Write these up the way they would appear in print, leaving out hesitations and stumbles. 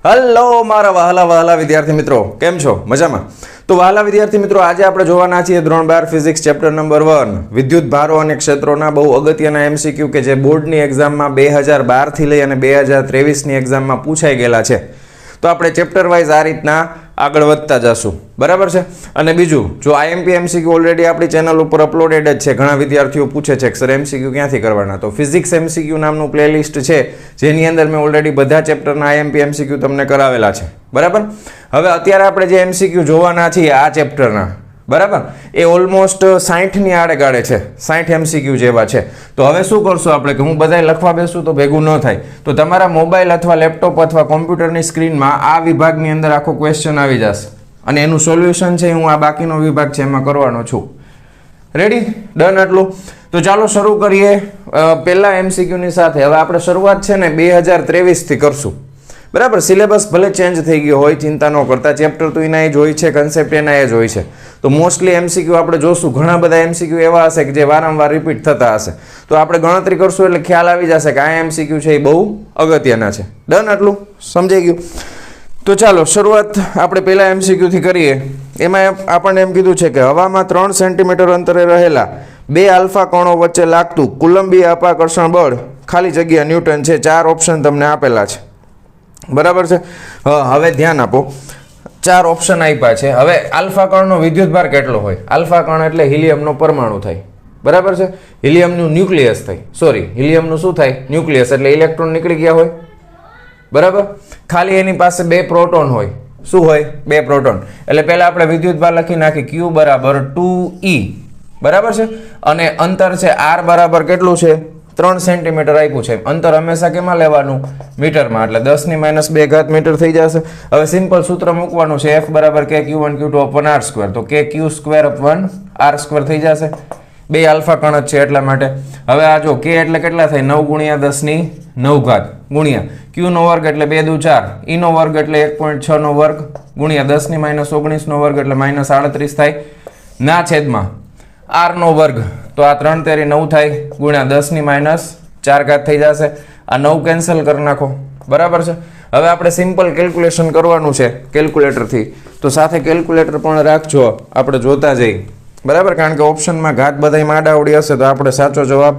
Hello મારા વહાલા વહાલા વિદ્યાર્થી મિત્રો, કેમ છો? મજામાં? તો વહાલા વિદ્યાર્થી મિત્રો, આજે આપણે જોવાના છીએ ધોરણ 12 ફિઝિક્સ ચેપ્ટર નંબર 1 વિદ્યુત ભારો અને ક્ષેત્રોના બહુ અગત્યના MCQ કે જે બોર્ડની એક્ઝામમાં 2012 થી લઈ અને 2023 ની એક્ઝામમાં પૂછાઈ ગયેલા છે. તો આપણે ચેપ્ટર વાઇઝ આ રીતના આગળ વધતા જશું, બરાબર છે. અને બીજું, જો IMP MCQ ઓલરેડી આપણી ચેનલ ઉપર અપલોડેડ જ છે. ઘણા વિદ્યાર્થીઓ પૂછે છે કે સર MCQ ક્યાંથી કરવાના, તો ફિઝિક્સ MCQ નામનું પ્લેલિસ્ટ છે જેની અંદર મેં ઓલરેડી બધા ચેપ્ટરના IMP MCQ તમને કરાવેલા છે, બરાબર. હવે અત્યારે આપણે જે MCQ જોવાના છીએ આ ચેપ્ટરના, બરાબર, એ ઓલમોસ્ટ 60 ની આડેગાડે છે, 60 MCQ જેવા છે. તો હવે શું કરશું આપણે કે હું બધાય લખવા બેસું તો ભેગું ન થાય, તો તમારા મોબાઈલ અથવા લેપટોપ અથવા કોમ્પ્યુટરની સ્ક્રીનમાં આ વિભાગની અંદર આખો ક્વેશ્ચન આવી જશે અને એનું સોલ્યુશન છે હું આ બાકીનો વિભાગ છે એમાં કરવાનો છું. રેડી? ડન આટલું? તો ચાલો શરૂ કરીએ પહેલા MCQ ની સાથે. હવે આપણે શરૂઆત છે ને 2023 થી કરશું, બરાબર. સિલેબસ ભલે ચેન્જ થઈ ગયો હોય, ચિંતા ન કરતા, ચેપ્ટર તો એના જ હોય છે, કન્સેપ્ટ એના જ હોય છે. તો મોસ્ટલી MCQ આપણે જોશું, ઘણા બધા MCQ એવા હશે કે જે વારંવાર રિપીટ થતા હશે. તો આપણે ગણતરી કરશું એટલે ખ્યાલ આવી જશે કે આ MCQ છે એ બહુ અગત્યના છે. ડન આટલું? સમજાઈ ગયું? તો ચાલો શરૂઆત આપણે પહેલા MCQ થી કરીએ. એમાં આપણને એમ કીધું છે કે હવામાં 3 સેન્ટીમીટર અંતરે રહેલા બે આલ્ફા કણો વચ્ચે લાગતું કુલંબીય અપાકર્ષણ બળ ખાલી જગ્યા ન્યૂટન છે. 4 ઓપ્શન તમને આપેલા છે, બરાબર છે. હવે ધ્યાન આપો, 4 ઓપ્શન આપ્યા છે. હવે આલ્ફા કણનો વિદ્યુતભાર કેટલો હોય? આલ્ફા કણ એટલે હિલિયમનો પરમાણુ થાય, બરાબર છે. હિલિયમનું ન્યુક્લિયસ થાય, સોરી, હિલિયમનું શું થાય? ન્યુક્લિયસ, એટલે ઇલેક્ટ્રોન નીકળી ગયા હોય, બરાબર. ખાલી એની પાસે 2 પ્રોટોન હોય. શું હોય? 2 પ્રોટોન. એટલે પહેલા આપણે વિદ્યુતભાર લખી નાખી, Q બરાબર 2E, બરાબર છે. અને અંતર છે R બરાબર કેટલું છે? 3 સેન્ટીમીટર આપ્યું છે. અંતર હંમેશા કેમાં લેવાનું? મીટરમાં, એટલે 10⁻² ઘાત મીટર થઈ જશે. હવે સિમ્પલ સૂત્ર મૂકવાનું છે, F બરાબર KQ1 Q2 upon R², તો KQ² upon R² થઈ જશે. 2 આલ્ફા કણ જ છે એટલા માટે. હવે આ જો K એટલે કેટલા થાય? 9 × 10⁹ ઘાત ગુણ્યા Q નો વર્ગ એટલે 2 દુ 4, E નો વર્ગ એટલે 1.6 નો વર્ગ ગુણ્યા 10⁻19 નો વર્ગ એટલે -38 થાય, ના છેદમાં R નો વર્ગ, તો આ 3 તેરી 9 થાય ગુણ્યા 10⁻4 ઘાત થઈ જશે. આ 9 કેન્સલ કરી નાખો, બરાબર છે. હવે આપણે સિમ્પલ કેલ્ક્યુલેશન કરવાનું છે કેલ્ક્યુલેટરથી, તો સાથે કેલ્ક્યુલેટર પણ રાખજો, આપણે જોતા જઈએ, બરાબર. કારણ કે ઓપ્શનમાં ઘાત બધાય માડાવડી હશે તો આપણે સાચો જવાબ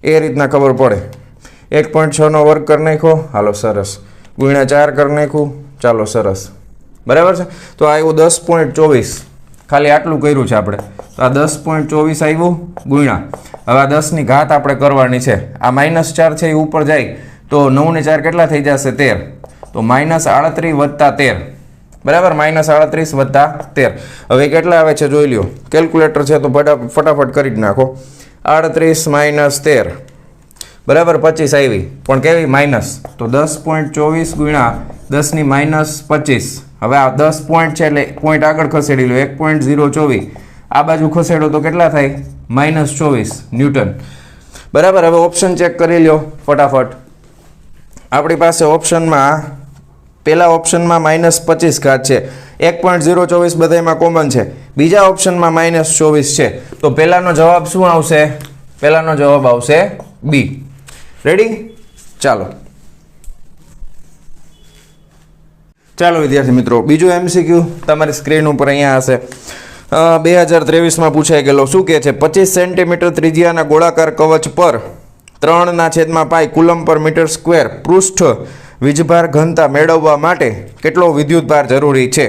એ રીતના ખબર પડે. 1.6 નો વર્ગ કરી નાખ્યો, હાલો સરસ, ગુણ્યા 4 કરી નાખ્યું, ચાલો સરસ, બરાબર છે. તો આવ્યું 10.24, ખાલી આટલું કર્યું છે આપણે, તો આ 10.24 આવ્યું ગુણ્યા, હવે આ 10 ની ઘાત આપણે કરવાની છે. આ -4 છે એ ઉપર જાય તો 9 ને 4 કેટલા થઈ જશે? 13, તો -38 વત્તા 13, બરાબર, -38 વત્તા 13. હવે કેટલા આવે છે જોઈ લ્યો, કેલ્ક્યુલેટર છે તો ફટાફટ કરી જ નાખો. 38 - 13 બરાબર 25 આવી, પણ કેવી? માઇનસ, તો 10.24 ગુણ્યા 10 ની -25. હવે આ 10 પોઈન્ટ છે એટલે પોઈન્ટ આગળ ખસેડી લો, 1.024 આ બાજુ ખસેડો તો કેટલા થાય? -24 ન્યૂટન, બરાબર. હવે ઓપ્શન ચેક કરી લ્યો ફટાફટ. આપણી પાસે ઓપ્શનમાં પહેલા ઓપ્શનમાં -25 ઘાત છે, 1.024 બધામાં કોમન છે. બીજા ઓપ્શનમાં -24 છે, તો પહેલાનો જવાબ શું આવશે? પહેલાનો જવાબ આવશે B. રેડી? ચાલો ચાલો વિદ્યાર્થી મિત્રો, બીજું MCQ તમારી સ્ક્રીન ઉપર અહીંયા હશે. 2023 પૂછાઈ ગયેલો. શું કહે છે? 25 સેન્ટીમીટર ત્રિજ્યાના ગોળાકાર કવચ પર 3/π કુલમ પર મીટર સ્ક્વેર પૃષ્ઠ વીજભાર ઘનતા મેળવવા માટે કેટલો વિદ્યુતભાર જરૂરી છે?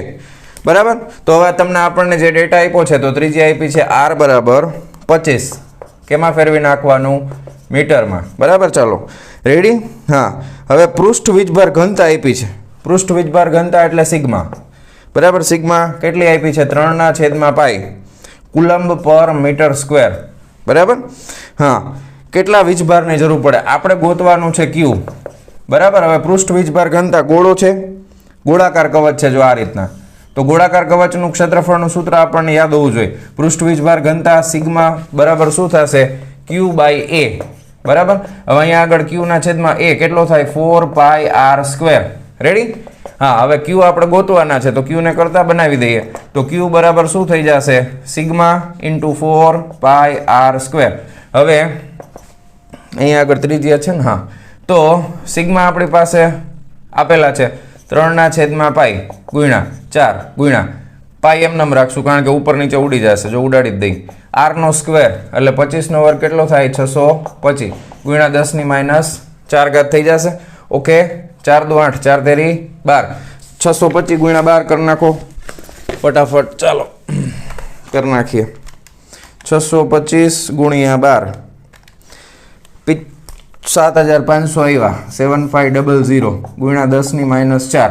બરાબર. તો હવે તમને આપણને જે ડેટા આપ્યો છે, તો ત્રિજ્યા આપી છે R બરાબર 25, કેમાં ફેરવી નાખવાનું? મીટરમાં, બરાબર. ચાલો રેડી? હા. હવે પૃષ્ઠ વીજભાર ઘનતા આપી છે. પૃષ્ઠ વીજભાર ઘનતા એટલે સિગ્મા, બરાબર. સિગ્મા કેટલી આપી છે? 3/π કુલંબ પર મીટર સ્ક્વેર, બરાબર. હા. કેટલા વીજભારની જરૂર પડે? આપણે ગોતવાનું છે Q, બરાબર. હવે પૃષ્ઠ વીજભાર ઘનતા ગોળો છે, ગોળાકાર કવચ છે, જો આ રીતના, તો ગોળાકાર કવચનું ક્ષેત્રફળનું સૂત્ર આપણને યાદ હોવું જોઈએ. પૃષ્ઠ વીજભાર ઘનતા સિગ્મા બરાબર શું થશે? Q/A, બરાબર. હવે અહીંયા આગળ Q ના છેદમાં A કેટલો થાય? 4πr². રેડી? હા. હવે Q આપણે ગોતવાના છે, તો Q ને કરતા બનાવી દઈએ, તો Q બરાબર શું થઈ જશે? Sigma × 4πr². હવે અહીંયા આગળ ત્રિજ્યા છે ને, હા, તો સિગ્મા આપણી પાસે આપેલા છે, 3/પાઈ ગુણ્યા 4 ગુણ્યા પાઈ એમ રાખશું કારણ કે ઉપર નીચે ઉડી જશે જો ઉડાડી જ દઈ r² એટલે 25 નો વર્ગ કેટલો થાય 625 ગુણ્યા 10⁻4 થઈ જશે ઓકે 4 2 8 4 તેરી 12 625 ગુણ્યા 12 કરી નાખો ફટાફટ ચાલો કરી નાખીએ 625 ગુણ્યા 12 7500 આવ્યા 7500 ગુણ્યા 10⁻4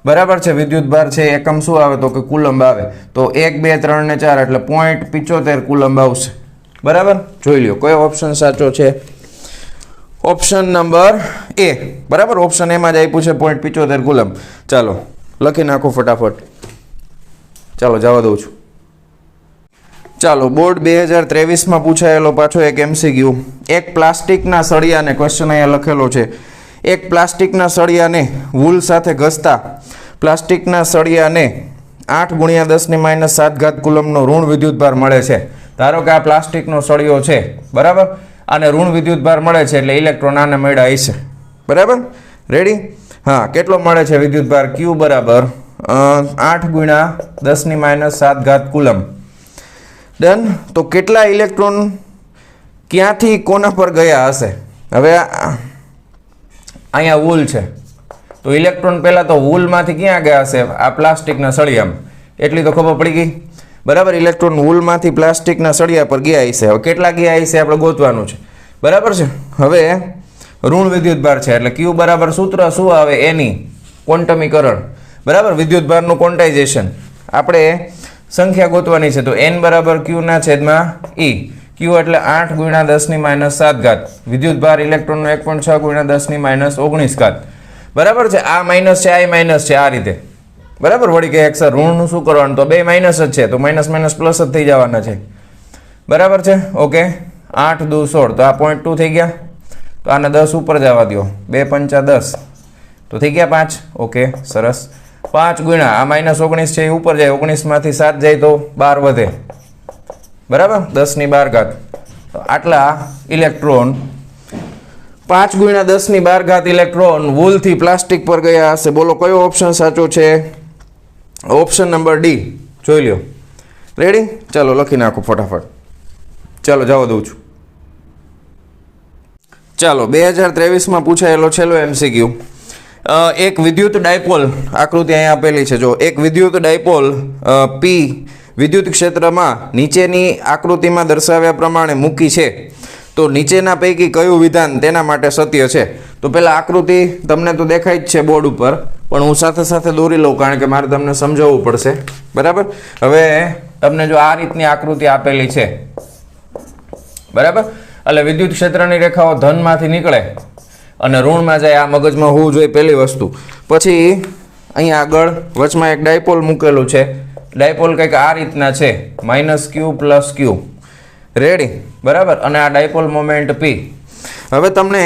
બરાબર છે વિદ્યુત ભાર છે એકમ શું આવે તો કે કુલંબ આવે તો 1 2 3 ને 4 એટલે 0.75 કુલંબ આવશે બરાબર જોઈ લ્યો કયો ઓપ્શન સાચો છે ઓપ્શન નંબર એ બરાબર ઓપ્શન એમાં જ આપ્યું છે 0.75 કુલંબ ચાલો લખી નાખો ફટાફટ ચાલો જવા દઉં છું ચાલો બોર્ડ 2023માં પૂછાયેલો પાછો એક એમસીક્યુ એક પ્લાસ્ટિકના સળિયાને ક્વેશ્ચન અહીંયા લખેલો છે એક પ્લાસ્ટિકના સળિયાને વૂલ સાથે ઘસતા પ્લાસ્ટિકના સળિયાને 8 ગુણ્યા 10⁻7 કુલમનો ઋણ વિદ્યુતભાર મળે છે ધારો કે આ પ્લાસ્ટિકનો સળિયો છે બરાબર આને ઋણ વિદ્યુતભાર મળે છે એટલે ઇલેક્ટ્રોન આને મળ્યા હશે બરાબર રેડી હા કેટલો મળે છે વિદ્યુતભાર Q બરાબર 8 ગુણ્યા 10⁻7 કુલમ ડન તો કેટલા ઇલેક્ટ્રોન ક્યાંથી કોના પર ગયા હશે હવે અહીંયા વૂલ છે તો ઇલેક્ટ્રોન પહેલાં તો વૂલમાંથી ક્યાં ગયા હશે આ પ્લાસ્ટિકના સળિયામાં એટલી તો ખબર પડી ગઈ બરાબર ઇલેક્ટ્રોન વૂલમાંથી પ્લાસ્ટિકના સળિયા પર ગયા હશે હવે કેટલા ગયા હશે આપણે ગોતવાનું છે બરાબર છે હવે ઋણ વિદ્યુતભાર છે એટલે Q બરાબર સૂત્ર શું આવે એની ક્વોન્ટમીકરણ બરાબર વિદ્યુતભારનું ક્વોન્ટાઇઝેશન આપણે સંખ્યા ગોતવાની છે તો n બરાબર Q ના છેદમાં E Q એટલે 8 ગુણ્યા 10⁻7 વિદ્યુતભાર ઇલેક્ટ્રોનનો 1.6 ગુણ્યા 10⁻19 બરાબર છે આ માઇનસ છે આ માઇનસ છે આ રીતે બરાબર વળી કે એક સર ઋણનું શું કરવાનું તો બે માઇનસ જ છે તો માઇનસ માઇનસ પ્લસ જ થઈ જવાના છે બરાબર છે ઓકે 8 2 16 તો આ 0.2 થઈ ગયા તો આને 10 ઉપર જવા દો 2 5 10 તો થઈ ગયા 5 ઓકે સરસ 5 ગુણ્યા આ -19 છે એ ઉપર જાય 19માંથી 7 જાય તો 12 વધે બરાબર 10⁻12 તો આટલા ઇલેક્ટ્રોન 5 ગુણ્યા 10⁻12 ઇલેક્ટ્રોન વૂલથી પ્લાસ્ટિક પર ગયા હશે બોલો કયો ઓપ્શન સાચો છે ઓપ્શન નંબર ડી જોઈ લ્યો રેડી ચાલો લખી નાખો ફટાફટ ચાલો જવા દઉં છું ચાલો 2023માં પૂછાયેલો છેલ્લો એમસીક્યુ એક વિદ્યુત ડાયપોલ આકૃતિ અહીંયા આપેલી છે જો એક વિદ્યુત ડાયપોલ P વિદ્યુત ક્ષેત્રમાં નીચેની આકૃતિમાં દર્શાવ્યા પ્રમાણે મૂકી છે તો નીચેના પૈકી કયું વિધાન તેના માટે સત્ય છે તો પહેલા આકૃતિ તમને તો દેખાય જ છે બોર્ડ ઉપર પણ હું સાથે સાથે દોરી લઉં કારણ કે મારે તમને સમજાવવું પડશે બરાબર હવે તમને જો આ રીતની આકૃતિ આપેલી છે બરાબર એટલે વિદ્યુત ક્ષેત્રની રેખાઓ ધનમાંથી નીકળે અને ઋણમાં જાય આ મગજમાં હોવું જોઈએ પહેલી વસ્તુ પછી અહીંયા આગળ વચમાં એક ડાયપોલ મૂકેલું છે ડાયપોલ કંઈક આ રીતના છે -Q + Q રેડી બરાબર અને આ ડાયપોલ મોમેન્ટ P હવે તમને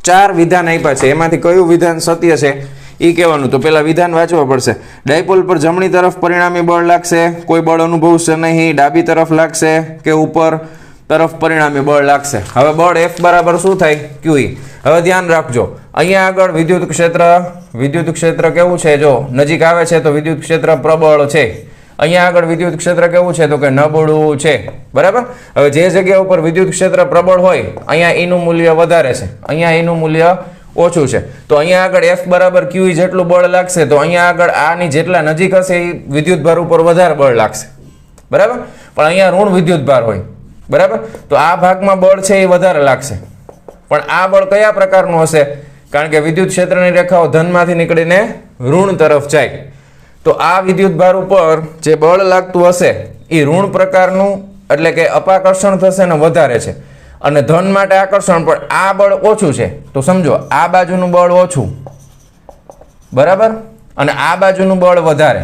4 વિધાન આપ્યા છે એમાંથી કયું વિધાન સત્ય છે એ કહેવાનું તો પહેલા વિધાન વાંચવા પડશે ડાયપોલ પર જમણી તરફ પરિણામી બળ લાગશે કોઈ બળ અનુભવશે નહીં ડાબી તરફ લાગશે કે ઉપર તરફ પરિણામી બળ લાગશે હવે બળ F બરાબર શું થાય QE હવે ધ્યાન રાખજો અહીંયા આગળ વિદ્યુત ક્ષેત્ર કેવું છે જો નજીક આવે છે તો વિદ્યુત ક્ષેત્ર પ્રબળ છે અહીંયા આગળ વિદ્યુત ક્ષેત્ર કેવું છે તો કે નબળું છે બરાબર હવે જે જગ્યા ઉપર વિદ્યુત ક્ષેત્ર પ્રબળ હોય અહીંયા E નું મૂલ્ય વધારે છે અહીંયા E નું મૂલ્ય ઓછું છે તો અહીંયા આગળ F બરાબર QE જેટલું બળ લાગશે તો અહીંયા આગળ આની જેટલા નજીક હશે એ વિદ્યુતભાર ઉપર વધારે બળ લાગશે બરાબર પણ અહીંયા ઋણ વિદ્યુતભાર હોય બરાબર તો આ ભાગમાં બળ છે એ વધારે લાગશે પણ આ બળ કયા પ્રકારનું હશે કારણ કે વિદ્યુત ક્ષેત્રની રેખાઓ ધનમાંથી નીકળીને ઋણ તરફ જાય તો આ વિદ્યુતભાર ઉપર જે બળ લાગતું હશે એ ઋણ પ્રકારનું એટલે કે અપાકર્ષણ થશે ને વધારે છે અને ધન માટે આકર્ષણ પણ આ બળ ઓછું છે તો સમજો આ બાજુનું બળ ઓછું બરાબર અને આ બાજુનું બળ વધારે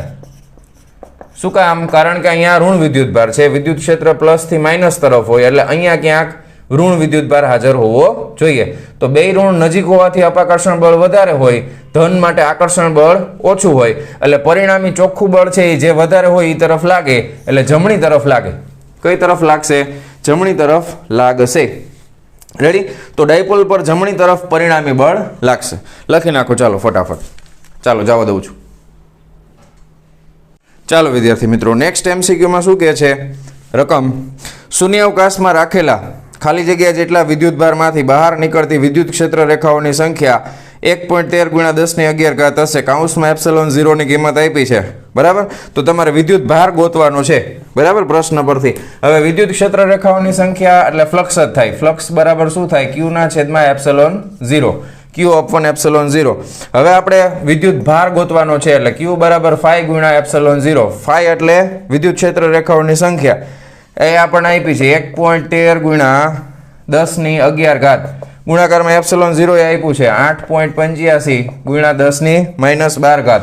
શું કામ કારણ કે અહીંયા ઋણ વિદ્યુતભાર છે વિદ્યુત ક્ષેત્ર પ્લસ થી માઇનસ તરફ હોય એટલે અહીંયા ક્યાંક ઋણ વિદ્યુતભાર હાજર હોવો જોઈએ તો બે ઋણ નજીક હોવાથી અપાકર્ષણ બળ વધારે હોય ધન માટે આકર્ષણ બળ ઓછું હોય એટલે પરિણામી ચોખ્ખું બળ છે એ જે વધારે હોય એ તરફ લાગે એટલે જમણી તરફ લાગે કઈ તરફ લાગશે જમણી તરફ લાગશે રેડી તો ડાયપોલ પર જમણી તરફ પરિણામી બળ લાગશે લખી નાખો ચાલો ફટાફટ ચાલો જવા દઉં છું. ચાલો વિદ્યાર્થી મિત્રો, નેક્સ્ટ એમસીક્યુમાં શું કહે છે? રકમ શૂન્યાવકાશમાં રાખેલા ખાલી જગ્યા જેટલા વિદ્યુતભારમાંથી બહાર નીકળતી વિદ્યુત ક્ષેત્ર રેખાઓની સંખ્યા 1.13 × 10⁻11 હશે. કાઉન્સમાં એપ્સિલોન 0 ની કિંમત આપી છે. બરાબર, તો તમારે વિદ્યુત ભાર ગોતવાનો છે. બરાબર, પ્રશ્ન પરથી. હવે વિદ્યુત ક્ષેત્ર રેખાઓની સંખ્યા એટલે ફ્લક્સ જ થાય. ફ્લક્સ બરાબર શું થાય? Q ના છેદમાં એપ્સિલોન 0. Q/1 epsilon 0. હવે આપણે વિદ્યુત ભાર ગોતવાનો છે એટલે Q બરાબર phi × એપ્સિલોન 0. phi એટલે વિદ્યુત ક્ષેત્ર રેખાઓની સંખ્યા એ આપણને આપી છે 1.13 × 10⁻11 ગુણાકારમાં એપ્સિલોન 0 એ આપ્યું છે 8.85 × 10⁻12.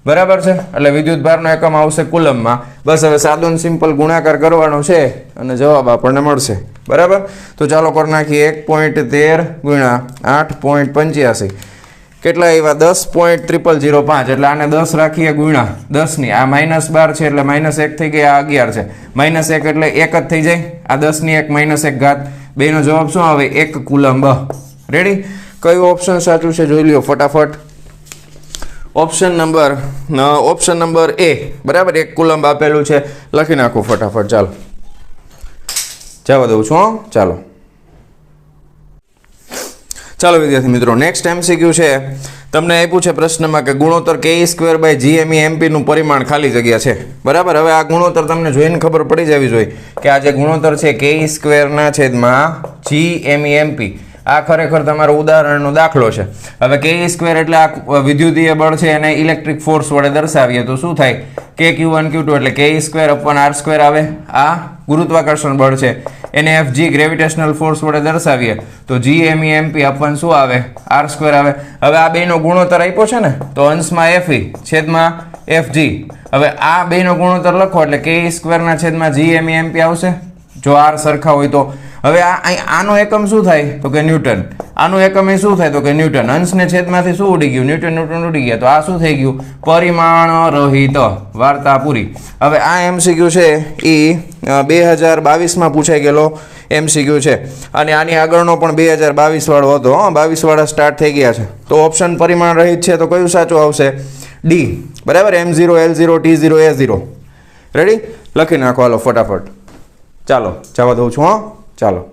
બરાબર છે, એટલે વિદ્યુત ભારનો એકમ આવશે કુલમમાં. બસ હવે સાદો સિમ્પલ ગુણાકાર કરવાનો છે અને જવાબ આપણને મળશે. બરાબર, તો ચાલો કરી નાખીએ 1.13 × 8.85 કેટલા આવ્યા? 10.0005. એટલે આને 10 રાખીએ ગુણ્યા 10 આ -12 છે એટલે -1 થઈ ગયા, આ 11 છે. -1 એટલે 1 જ થઈ જાય. આ 10⁻1 -1 ઘાત, બેનો જવાબ શું આવે? 1 કુલંબ. રેડી? કયું ઓપ્શન સાચું છે જોઈ લ્યો ફટાફટ. ઓપ્શન નંબર એ. બરાબર, 1 કુલંબ આપેલું છે, લખી નાખો ફટાફટ. ચાલો જવા દઉં છું. ચાલો વિદ્યાર્થી મિત્રો, નેક્સ્ટ એમસીક્યુ છે. તમને આપ્યું છે પ્રશ્નમાં કે ગુણોત્તર ke²/gme નું પરિમાણ ખાલી જગ્યા છે. બરાબર, હવે આ ગુણોત્તર તમને જોઈને ખબર પડી જવી જોઈએ કે આ જે ગુણોત્તર છે ke²/gme આ ખરેખર તમારો ઉદાહરણનો દાખલો છે. હવે ke² એટલે આ વિદ્યુતીય બળ છે એને ઇલેક્ટ્રિક ફોર્સ વડે દર્શાવીએ તો શું થાય? kq1 q2 એટલે ke²/r² આવે. આ ગુરુત્વાકર્ષણ બળ છે એને fg ગ્રેવિટેશનલ ફોર્સ વડે દર્શાવીએ તો gme આપણ શું આવે? r² આવે. હવે આ બેનો ગુણોત્તર આપ્યો છે ને તો અંશમાં fe છેદમાં fg. હવે આ બેનો ગુણોત્તર લખો એટલે ke²/gme આવશે જો r સરખા હોય તો. હવે આનો એકમ શું થાય તો કે ન્યૂટન. આનું એકમ એ શું થાય તો કે ન્યૂટન. અંશને છેદમાંથી શું ઉડી ગયું? ન્યૂટન ઉડી ગયા. તો આ શું થઈ ગયું? પરિમાણ રહિત. વાર્તા પૂરી. હવે આ એમસીક્યુ છે એ 2022માં પૂછાઈ ગયેલો એમસીક્યુ છે અને આની આગળનો પણ 2022 વાળો હતો. 22 વાળા સ્ટાર્ટ થઈ ગયા છે. તો ઓપ્શન પરિમાણ રહિત છે તો કયું સાચું આવશે? ડી. બરાબર, m0 l0 t0 a0. Ready? લખી નાખો હાલો ફટાફટ. ચાલો જવા દઉં છું. ચાલો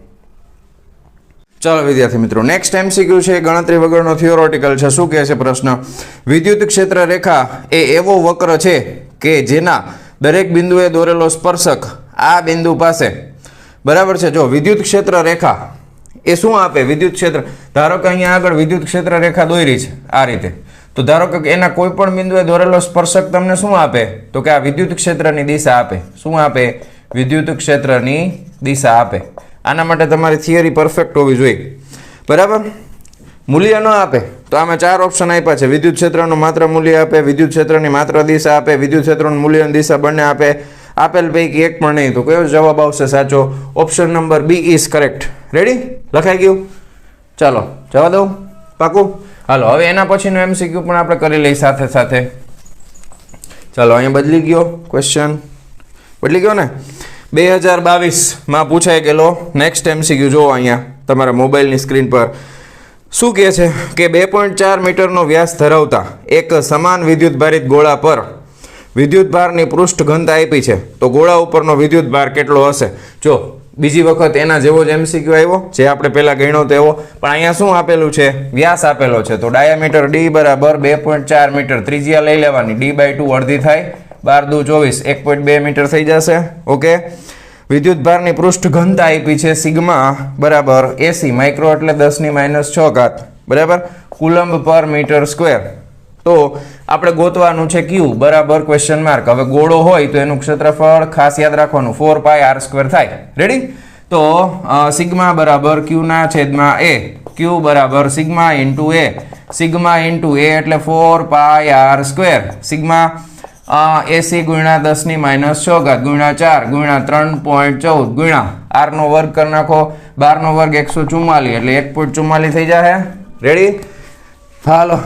વિદ્યાર્થી મિત્રો, નેક્સ્ટ એમસીક્યુ છે ગણતરી વગરનો થિયોરેટિકલ છે. શું કહે છે પ્રશ્ન? વિદ્યુત ક્ષેત્ર રેખા એ એવો વક્ર છે કે જેના દરેક બિંદુએ દોરેલો સ્પર્શક આ બિંદુ પાસે. બરાબર છે, જો વિદ્યુત ક્ષેત્ર રેખા એ શું આપે? વિદ્યુત ક્ષેત્ર, ધારો કે અહીંયા આગળ વિદ્યુત ક્ષેત્ર રેખા દોરી છે આ રીતે, તો ધારો કે એના કોઈ પણ બિંદુએ દોરેલો સ્પર્શક તમને શું આપે તો કે આ વિદ્યુત ક્ષેત્રની દિશા આપે. શું આપે? વિદ્યુત ક્ષેત્રની દિશા આપે. આના માટે તમારી થિયરી પરફેક્ટ હોવી જોઈએ. બરાબર, મૂલ્ય ન આપે તો આમાં 4 ઓપ્શન આપ્યા છે. વિદ્યુત ક્ષેત્રનું માત્ર મૂલ્ય આપે, વિદ્યુત ક્ષેત્રની માત્ર દિશા આપે, વિદ્યુત ક્ષેત્રનું મૂલ્યની દિશા બંને આપે. આપેલ પૈકી એક પણ નહીં. તો કયો જવાબ આવશે સાચો? Option number B is correct. Ready? લખાઈ ગયું? ચાલો જવા દઉં પાકું. હાલો હવે એના પછીનો એમસીક્યુ પણ આપણે કરી લઈએ સાથે સાથે. ચાલો અહીંયા બદલી ગયો ક્વેશ્ચન, બદલી ગયો ને. 2022માં પૂછાઈ ગયેલો નેક્સ્ટ એમસીક્યુ જો અહીંયા તમારા મોબાઈલની સ્ક્રીન પર. શું કહે છે કે 2.4 મીટરનો વ્યાસ ધરાવતા એક સમાન વિદ્યુતભારિત ગોળા પર વિદ્યુતભારની પૃષ્ઠ ઘનતા આપી છે તો ગોળા ઉપરનો વિદ્યુતભાર કેટલો હશે? જો બીજી વખત એના જેવો જ એમસીક્યુ આવ્યો જે આપણે પહેલા ગણ્યો તેવો, પણ અહીંયા શું આપેલું છે? વ્યાસ આપેલો છે. તો ડાયામીટર d બરાબર 2.4 મીટર. ત્રિજ્યા લઈ લેવાની, d/2 અડધી થાય, 12 દુ 24, 1.2 મીટર થઈ જશે. ઓકે, વિદ્યુતભારની પૃષ્ઠ ઘનતા આપી છે સિગ્મા બરાબર 80 માઇક્રો એટલે 10⁻6. બરાબર, કુલંબ પર મીટર સ્ક્વેર. તો આપણે ગોતવાનું છે Q બરાબર ક્વેશ્ચન માર્ક. હવે ગોળો હોય તો એનું ક્ષેત્રફળ ખાસ યાદ રાખવાનું 4πr² થાય. રેડી? તો સિગ્મા બરાબર Q ના છેદમાં a. Q બરાબર sigma into a. Sigma into a એટલે 4πr². સિગ્મા 80 ગુણ્યા 10⁻6 ગુણ્યા 4 ગુણ્યા 3.14 ગુણ્યા r નો વર્ગ કરી નાખો. 12 નો વર્ગ 144 એટલે 1.44 થઈ જશે. રેડી? હાલો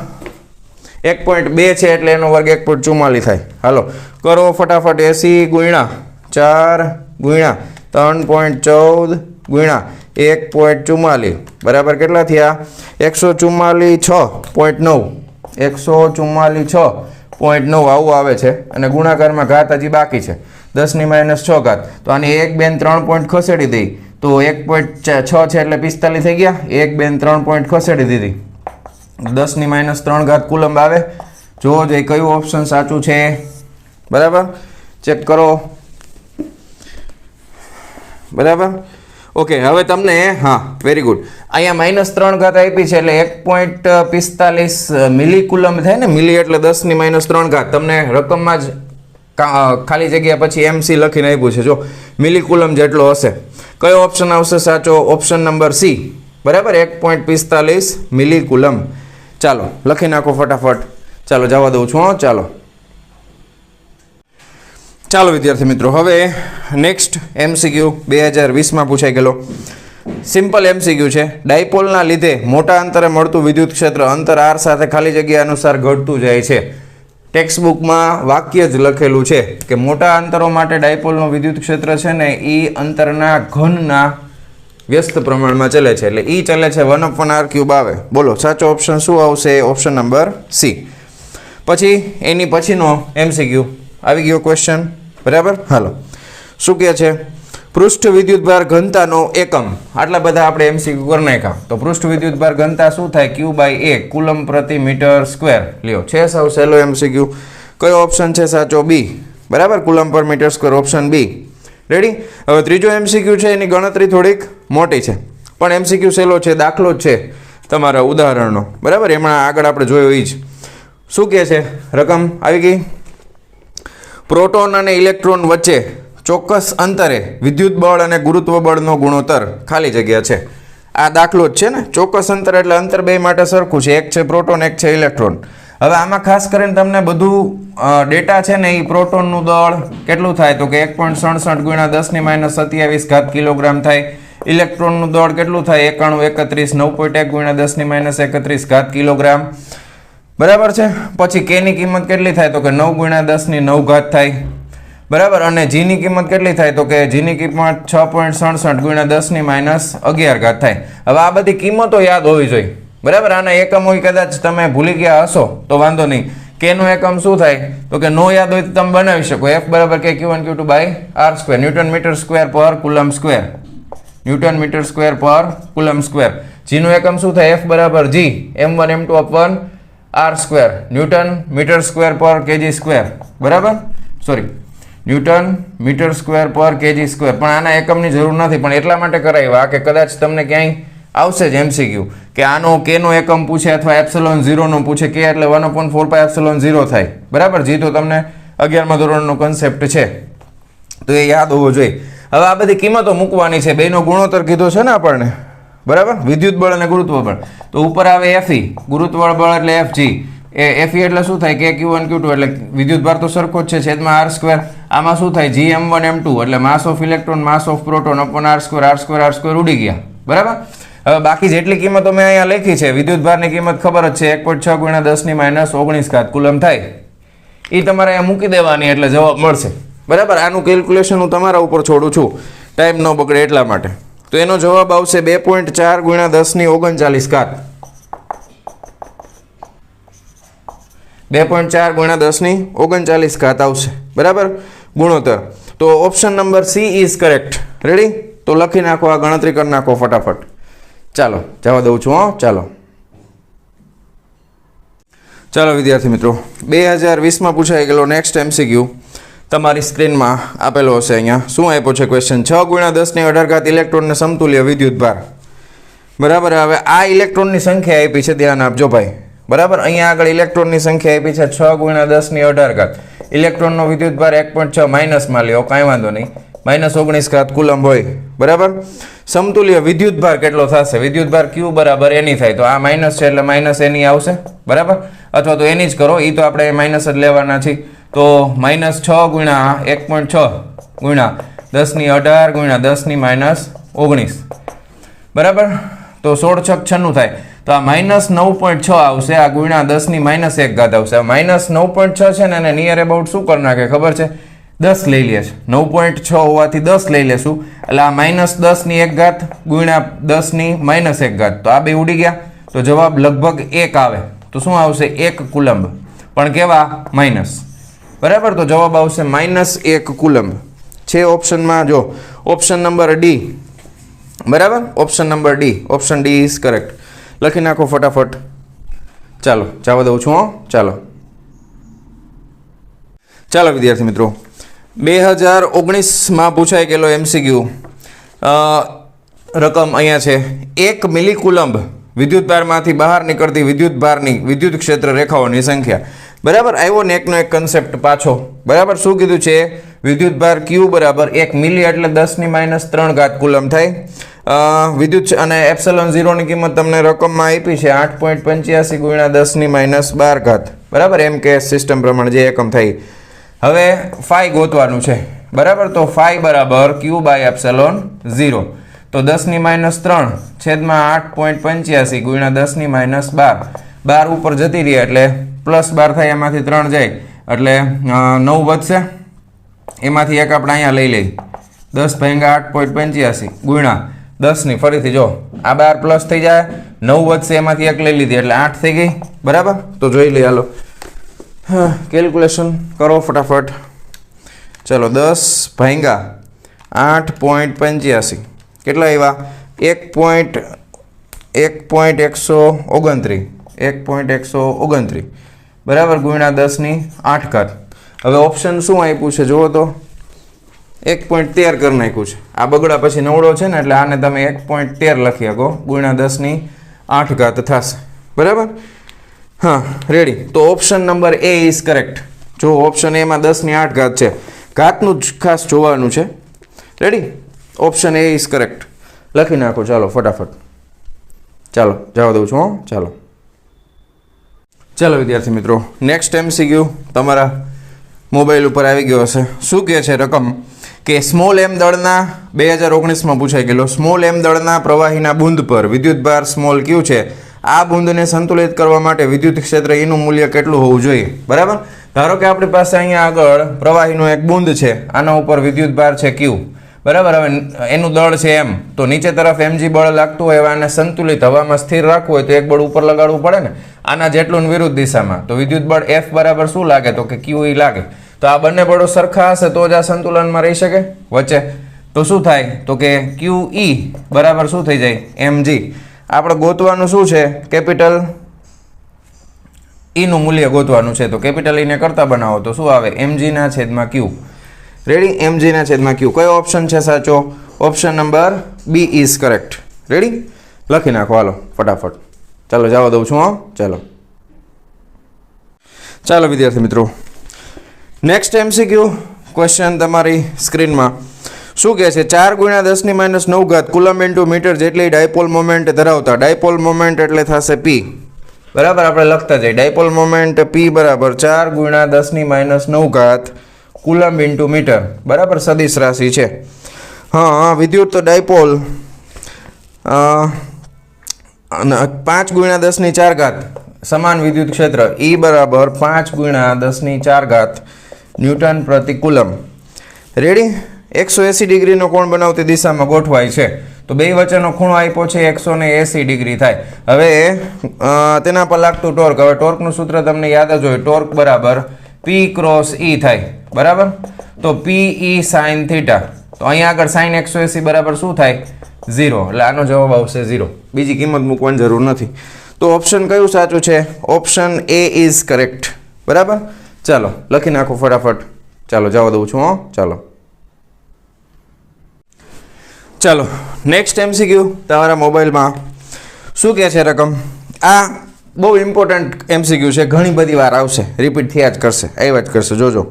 1.2 છે એટલે એનો વર્ગ 1.44 થાય. હાલો કરો ફટાફટ. 80 ગુણ્યા 4 ગુણ્યા 3.14 ગુણ્યા 1.44 બરાબર કેટલા થયા? 144 6.9. 144.6.9 આવું આવે છે અને ગુણાકારમાં ઘાત હજી બાકી છે 10⁻6 ઘાત. તો આને 1 2 3 પોઈન્ટ ખસેડી દઈ તો 1.6 છે એટલે 45 થઈ ગયા. 1 2 3 પોઈન્ટ ખસેડી દીધી 10⁻3 ઘાત કુલંબ આવે. જોવો જોઈએ કયું ઓપ્શન સાચું છે. બરાબર, ચેક કરો. બરાબર, ઓકે. હવે તમને હા વેરી ગુડ, અહીંયા -3 ઘાત આપી છે એટલે 1.45 મિલી કુલંબ થાય ને. મિલી એટલે 10⁻3 ઘાત. તમને રકમમાં જ ખાલી જગ્યા પછી MC લખીને આપ્યું છે. જો મિલી કુલંબ જેટલો હશે. કયો ઓપ્શન આવશે સાચો? Option number C. બરાબર, 1.45 મિલી કુલંબ. ચાલો લખી નાખો ફટાફટ. ચાલો જવા દઉં છું. ચાલો વિદ્યાર્થી મિત્રો, હવે નેક્સ્ટ MCQ 2020માં પૂછાઈ ગયેલો સિમ્પલ MCQ છે. ડાયપોલના લીધે મોટા અંતરે મળતું વિદ્યુત ક્ષેત્ર અંતર r સાથે ખાલી જગ્યા અનુસાર ઘટતું જાય છે. ટેક્સ્ટબુકમાં વાક્ય જ લખેલું છે કે મોટા અંતરો માટે ડાયપોલનું વિદ્યુત ક્ષેત્ર છે ને એ અંતરના ઘનના વ્યસ્ત પ્રમાણમાં ચાલે છે. એટલે ઈ ચાલે છે 1/r³ આવે. બોલો સાચો ઓપ્શન શું આવશે? Option number C. પછી એની પછીનો MCQ આવી ગયો ક્વેશ્ચન. બરાબર, હાલો શું કહે છે? પૃષ્ઠ વિદ્યુતભાર ઘનતાનો એકમ. આટલા બધા આપણે MCQ કરી નાખ્યા. તો પૃષ્ઠ વિદ્યુતભાર ઘનતા શું થાય? Q/A કુલમ પ્રતિ મીટર સ્ક્વેર. લ્યો છે સાવ સહેલો MCQ. કયો ઓપ્શન છે સાચો? બી. બરાબર, coulomb per metre square, option B. Ready. હવે ત્રીજો MCQ છે, એની ગણતરી થોડીક મોટી છે પણ MCQ સહેલો છે, દાખલો જ છે તમારા ઉદાહરણનો. બરાબર, એમાં આગળ આપણે જોયું એ જ. શું કહે છે? રકમ આવી ગઈ. પ્રોટોન અને ઇલેક્ટ્રોન વચ્ચે ચોક્કસ અંતરે વિદ્યુત બળ અને ગુરુત્વ બળનો ગુણોત્તર ખાલી જગ્યા છે. આ દાખલો જ છે ને. ચોક્કસ અંતર એટલે અંતર બે માટે સરખું છે. એક છે પ્રોટોન, એક છે ઇલેક્ટ્રોન. હવે આમાં ખાસ કરીને તમને બધું ડેટા છે ને એ પ્રોટોનનું દળ કેટલું થાય તો કે 1.67 × 10⁻27 ઘાત કિલોગ્રામ થાય. ઇલેક્ટ્રોનનું દળ કેટલું થાય? 9131 9.1 × 10⁻31 ઘાત કિલોગ્રામ. બરાબર છે. પછી કે ની કિંમત કેટલી થાય તો કે 9 × 10⁹ ઘાત થાય. બરાબર, અને જી ની કિંમત કેટલી થાય તો કે જી ની કિંમત 6.67 × 10⁻11 ઘાત થાય. હવે આ બધી કિંમતો યાદ હોવી જોઈએ. બરાબર, આના એકમો કદાચ તમે ભૂલી ગયા હશો તો વાંધો નહીં. કે નો એકમ શું થાય તો કે નો યાદ હોય તો તમે બનાવી શકો. F = KQ1Q2/r². Newton metre square per coulomb square. Newton metre square per coulomb square. G નું એકમ શું થાય? F = G m1m2/r². Newton metre square per kg². બરાબર, sorry, newton metre square per kg². પણ આના એકમની જરૂર નથી, પણ એટલા માટે કરાવ્યા કે કદાચ તમને ક્યાંય આવશે જ MCQ કે આનો કે નો એકમ પૂછે અથવા ε0 નો પૂછે. કે એટલે 1/4πε0 થાય. બરાબર, જી તો તમને 11મા ધોરણનો કન્સેપ્ટ છે તો એ યાદ હોવો જોઈએ. હવે આ બધી કિંમતો મૂકવાની છે. બેનો ગુણોત્તર કીધો છે ને આપણને. બરાબર, વિદ્યુત બળ અને ગુરુત્વ બળ. તો ઉપર આવે Fe, ગુરુત્વ બળ એટલે Fg. Fe એટલે શું થાય? KQ1Q2 એટલે વિદ્યુત ભાર તો સરખો જ છે છેદમાં r². આમાં શું થાય? Gm1m2 એટલે માસ of electron mass of proton upon r² ઉડી ગયા. બરાબર. હવે બાકી જેટલી કિંમતો મેં અહીંયા લખી છે, વિદ્યુત ભારની કિંમત ખબર જ છે 1.6 × 10⁻19 ઘાત કુલમ થાય. એ તમારે અહીંયા મૂકી દેવાની એટલે જવાબ મળશે. બરાબર, આનું કેલ્ક્યુલેશન હું તમારા ઉપર છોડું છું ટાઈમ ન બગડે એટલા માટે. તો એનો જવાબ આવશે 2.4 × 10⁻39 ઘાત. 2.4 × 10⁻39 ઘાત આવશે. બરાબર, ગુણોત્તર. તો option number she is correct. Ready? તો લખી નાખો, આ ગણતરી કરી નાખો ફટાફટ. ચાલો જવા દઉં છું. ચાલો વિદ્યાર્થી મિત્રો, 2020માં પૂછાઈ ગયેલો નેક્સ્ટ MCQ તમારી સ્ક્રીનમાં આપેલો હશે. અહીંયા શું આપ્યો છે ક્વેશ્ચન? 6 × 10⁻18 ઘાત ઇલેક્ટ્રોનને સમતુલ્ય વિદ્યુત ભાર. બરાબર, હવે આ ઇલેક્ટ્રોનની સંખ્યા આપી છે, ધ્યાન આપજો ભાઈ. બરાબર, અહીંયા આગળ ઇલેક્ટ્રોનની સંખ્યા આપી છે 6 × 10⁻18 ઘાત. ઇલેક્ટ્રોનનો વિદ્યુત ભાર 1.6 માઇનસમાં લ્યો, કાંઈ વાંધો નહીં, -19 ઘાત કુલમ હોય. બરાબર, સમતુલ્ય વિદ્યુત ભાર કેટલો થશે? વિદ્યુત ભાર Q = એની થાય. તો આ માઇનસ છે એટલે માઇનસ એની આવશે. બરાબર, અથવા તો એની જ કરો, એ તો આપણે માઇનસ જ લેવાના છીએ. તો -6 × 1.6 × 10⁻18 × 10⁻19. બરાબર, તો 16 × 6 = 96 થાય. તો આ -9.6 આવશે. આ ગુણ્યા 10⁻1 ઘાત આવશે. -9.6 છે ને એને નિયર અબાઉટ શું કરી નાખે ખબર છે? 10 લઈ લે છે. 9.6 હોવાથી 10 લઈ લેશું એટલે આ -10⁻1 ઘાત ગુણ્યા 10⁻1 ઘાત. તો આ બે ઉડી ગયા તો જવાબ લગભગ 1 આવે. તો શું આવશે 1 કુલંબ, પણ કેવા માઇનસ, બરાબર. તો જવાબ આવશે -1 કુલંબ છે ઓપ્શનમાં. જો ઓપ્શન નંબર ડી, બરાબર, option number D, option D is correct. લખી નાખો ફટાફટ. ચાલો જવા દઉં છું. ચાલો વિદ્યાર્થી મિત્રો, 2019માં પૂછાઈ ગયેલો MCQ રકમ અહીંયા છે. 1 મિલીકુલંબ વિદ્યુતભારમાંથી બહાર નીકળતી વિદ્યુતભારની વિદ્યુત ક્ષેત્ર રેખાઓની સંખ્યા, બરાબર. આવ્યો ને એકનો એક કન્સેપ્ટ પાછો, બરાબર. શું કીધું છે? વિદ્યુતભાર Q બરાબર 1 મિલી એટલે 10⁻³ કુલમ થાય. વિદ્યુત અને એપ્સિલોન 0 ની કિંમત તમને રકમમાં આપી છે 8.85 × 10⁻12, બરાબર. એમ કે સિસ્ટમ પ્રમાણે જે એકમ થાય. હવે ફાઈ ગોતવાનું છે, બરાબર. તો ફાઈ બરાબર Q બાય એપ્સિલોન 0. તો 10⁻³ છેદમાં 8.85 × 10⁻12, 12 ઉપર જતી રહી એટલે +12 થાય, એમાંથી 3 જાય એટલે 9 વધશે. એમાંથી એક આપણે અહીંયા લઈ લઈ, 10 ભાગ્યા 8.85 ગુણ્યા 10 ની ફરીથી જો આ 12 પ્લસ થઈ જાય, 9 વધશે, એમાંથી એક લઈ લીધી એટલે 8 થઈ ગઈ, બરાબર. તો જોઈ લઈએ, હાલો કેલ્ક્યુલેશન કરો ફટાફટ. ચલો 10 ભાગ્યા 8.85 કેટલા આવ્યા? 1.129, બરાબર, ગુણ્યા 10⁸. હવે ઓપ્શન શું આપ્યું છે જુઓ તો, 1.13 કરી નાખ્યું છે. આ બગડા પછી નવડો છે ને એટલે આને તમે 1.13 લખી શકો, ગુણ્યા 10⁸ થશે, બરાબર. હા, રેડી. તો option number A is correct. જો ઓપ્શન એમાં 10⁸ છે, ઘાતનું જ ખાસ જોવાનું છે. Ready, option A is correct. લખી નાખો ચાલો ફટાફટ. ચાલો જવા દઉં છું. ચાલો વિદ્યાર્થી મિત્રો, નેક્સ્ટ MCQ તમારા મોબાઈલ ઉપર આવી ગયો હશે. શું કહે છે રકમ કે સ્મોલ m દળના 2019માં પૂછાઈ ગયેલો, સ્મોલ m દળના પ્રવાહીના બુંદ પર વિદ્યુતભાર સ્મોલ q છે. આ બુંદને સંતુલિત કરવા માટે વિદ્યુત ક્ષેત્ર E નું મૂલ્ય કેટલું હોવું જોઈએ, બરાબર. ધારો કે આપણી પાસે અહીંયા આગળ પ્રવાહીનો એક બુંદ છે, આના ઉપર વિદ્યુતભાર છે q, બરાબર. હવે એનું દળ છે m, તો નીચે તરફ mg બળ લાગતું હોય, આને સંતુલિત હવામાં સ્થિર રાખવું હોય તો એક બળ ઉપર લગાડવું પડે ને, આના જેટલું વિરુદ્ધ દિશામાં. તો વિદ્યુત બળ F બરાબર શું લાગે? તો કે QE લાગે. તો આ બંને બળો સરખા હશે તો જ આ સંતુલનમાં રહી શકે વચ્ચે. તો શું થાય? તો કે QE બરાબર શું થઈ જાય? mg. આપણે ગોતવાનું શું છે? કેપિટલ E નું મૂલ્ય ગોતવાનું છે. તો કેપિટલ E ને કરતા બનાવો તો શું આવે? mg/q. Ready, mg/q. કયો ઓપ્શન છે સાચો? Option number B is correct. Ready, લખી નાખો હાલો ફટાફટ. ચાલો જવા દઉં છું. ચાલો વિદ્યાર્થી મિત્રો, નેક્સ્ટ MCQ ક્વેશ્ચન તમારી સ્ક્રીનમાં. શું કહે છે? 4 × 10⁻9 કુલમ ઇન્ટુ મીટર જેટલી ડાયપોલ મોમેન્ટ ધરાવતા, ડાયપોલ મોમેન્ટ એટલે થશે P, બરાબર. આપણે લખતા જઈએ, ડાયપોલ મોમેન્ટ P બરાબર 4 × 10⁻9 કુલમ ઇન્ટુ મીટર, બરાબર. સદિશ રાશિ છે. હા, વિદ્યુત ડાયપોલ 5 × 10⁴ સમાન વિદ્યુત ક્ષેત્ર E બરાબર 5 × 10⁴ ન્યૂટન પ્રતિ કુલમ. રેડી, 180 ડિગ્રીનો કોણ બનાવતી દિશામાં ગોઠવાય છે. તો બે વચ્ચેનો ખૂણો આપ્યો છે 180 ડિગ્રી થાય. હવે તેના પર લાગતું ટોર્ક, હવે ટોર્કનું સૂત્ર તમને યાદ જ હોય, ટોર્ક બરાબર P × E થાય, બરાબર. તો PE sin θ. તો અહીંયા આગળ sin 180 બરાબર શું થાય? 0. એટલે આનો જવાબ આવશે 0. બીજી કિંમત મૂકવાની જરૂર નથી. તો ઓપ્શન કયું સાચું છે? ઓપ્શન એ ઇઝ કરેક્ટ, બરાબર. ચાલો લખી નાખો ફટાફટ. ચાલો જવા દઉં છું. ચાલો નેક્સ્ટ MCQ તમારા મોબાઈલમાં. શું કહે છે રકમ? આ બહુ ઇમ્પોર્ટન્ટ MCQ છે, ઘણી બધી વાર આવશે, રિપીટ થયા જ કરશે, આવ્યા જ કરશે. જોજો,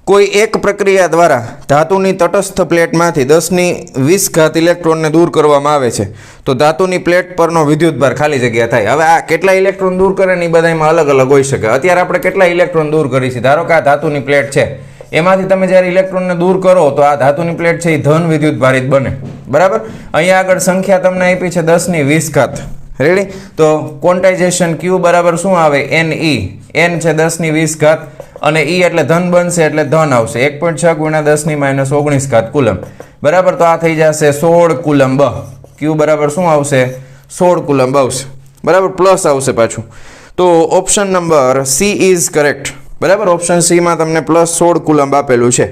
કોઈ એક પ્રક્રિયા દ્વારા ધાતુની તટસ્થ પ્લેટમાંથી 10⁻20 ઇલેક્ટ્રોનને દૂર કરવામાં આવે છે તો ધાતુની પ્લેટ પરનો વિદ્યુતભાર ખાલી જગ્યા થાય. હવે આ કેટલા ઇલેક્ટ્રોન દૂર કરે ને એ બધામાં અલગ અલગ હોઈ શકે. અત્યારે આપણે કેટલા ઇલેક્ટ્રોન દૂર કરી છે? ધારો કે આ ધાતુની પ્લેટ છે, એમાંથી તમે જ્યારે ઇલેક્ટ્રોનને દૂર કરો તો આ ધાતુની પ્લેટ છે એ ધન વિદ્યુતભારિત બને, બરાબર. અહીંયા આગળ સંખ્યા તમને આપી છે 10⁻20. રેડી, તો ક્વોન્ટાઇઝેશન Q બરાબર શું આવે? NE. N છે 10⁻20 અને E એટલે ધન બનશે એટલે ધન આવશે 1.6 × 10⁻19 કુલમ, બરાબર. તો આ થઈ જશે 16 કુલંબ. Q બરાબર શું આવશે? 16 કુલંબ આવશે, બરાબર. પ્લસ આવશે પાછું. તો option number she is correct. બરાબર, ઓપ્શન સી માં તમને +16 કુલમ્બ આપેલું છે.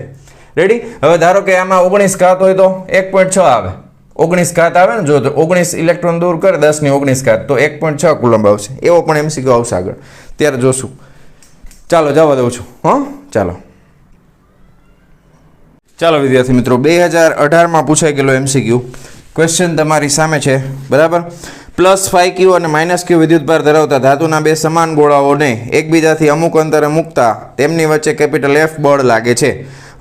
રેડી. હવે ધારો કે આમાં 19 ઘાત હોય તો 1.6 આવે. 19 ઘાત આવે ને, જો તો 19 ઇલેક્ટ્રોન દૂર કરે 10 ની 19 ઘાત તો 1.6 કુલમ્બ આવશે. એવો પણ એમસીક્યુ આવશે આગળ, ત્યારે જોશું. ચાલો જવા દઉં છું. ચાલો વિદ્યાર્થી મિત્રો, 2018માં પૂછાઈ ગયેલો એમસીક્યુ ક્વેશ્ચન તમારી સામે છે. બરાબર. +5q અને -q વિદ્યુતભાર ધરાવતા ધાતુના બે સમાન ગોળાઓને એકબીજાથી અમુક અંતરે મૂકતા તેમની વચ્ચે કેપિટલ F બળ લાગે છે.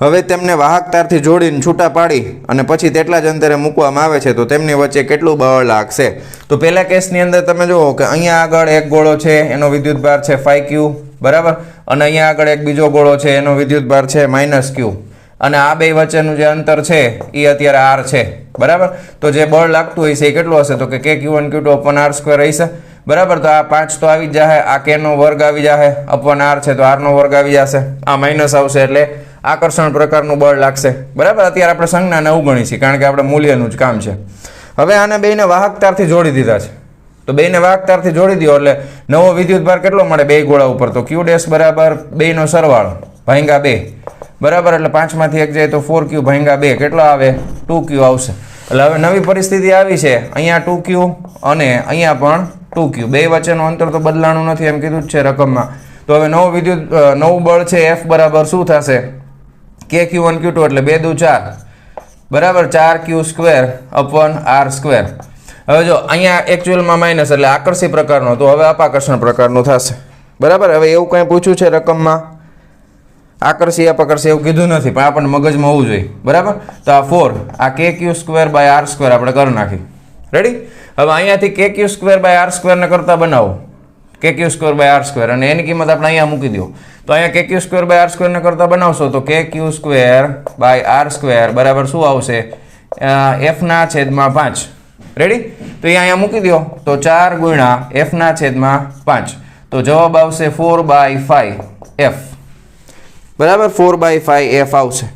હવે તેમને વાહક તારથી જોડીને છૂટા પાડી અને પછી તેટલા જ અંતરે મૂકવામાં આવે છે તો તેમની વચ્ચે કેટલું બળ લાગશે? તો પહેલા કેસની અંદર તમે જુઓ કે અહીંયા આગળ એક ગોળો છે, એનો વિદ્યુતભાર છે 5q. બરાબર. અને અહીંયા આગળ એક બીજો ગોળો છે, એનો વિદ્યુતભાર છે -q. અને આ બે વચ્ચેનું જે અંતર છે એ અત્યારે r છે. બરાબર. તો જે બળ લાગતું હશે એ કેટલું હશે? તો કે k(q1 q2) /r² હશે. બરાબર. તો આ 5 તો આવી જ જશે, આ k નો વર્ગ આવી જશે, /r છે તો r નો વર્ગ આવી જશે, આ માઇનસ આવશે એટલે આકર્ષણ પ્રકારનું બળ લાગશે. બરાબર. અત્યારે આપણે સંજ્ઞાને અવગણી છીએ કારણ કે આપણે મૂલ્યનું જ કામ છે. હવે આને બેને વાહક તારથી જોડી દીધા છે. તો બેને વાહક તારથી જોડી દો એટલે નવો વિદ્યુતભાર કેટલો મળે બે ગોળા ઉપર? તો q' બરાબર 2 નો સરવાળો ભાગ્યા 2. બરાબર. એટલે 5 માંથી 1 જાય તો 4q ભાગ્યા 2 કેટલો આવે? 2q આવશે. એટલે હવે નવી પરિસ્થિતિ આવી છે, અહીંયા 2q અને અહીંયા પણ 2q. બે વચ્ચેનું અંતર તો બદલાણું નથી એમ કીધું જ છે રકમમાં. તો હવે નવું બળ છે F બરાબર શું થશે? k(q1 q2) એટલે 2 દુ 4. બરાબર. 4q² /r². હવે જો અહીંયા એકચ્યુઅલમાં માઇનસ એટલે આકર્ષી પ્રકારનો, તો હવે અપાકર્ષણ પ્રકારનું થશે. બરાબર. હવે એવું કંઈ પૂછ્યું છે રકમમાં? આકર્ષી અપાકર્ષી એવું કીધું નથી, પણ આપણને મગજમાં હોવું જોઈએ. બરાબર. તો આ 4, આ k(q² /r² આપણે કરી નાખી. રેડી. હવે અહીંયાથી k(q² /r² ને કરતા બનાવો, k(q² /r²) અને એની કિંમત આપણે અહીંયા મૂકી દો. તો અહીંયા k(q² /r² ને કરતા બનાવશો તો k(q² /r² બરાબર શું આવશે? f/5. રેડી. તો અહીંયા મૂકી દો તો 4 ગુણ્યા f/5. તો જવાબ આવશે 4/5f. બરાબર. 4/5f આવશે.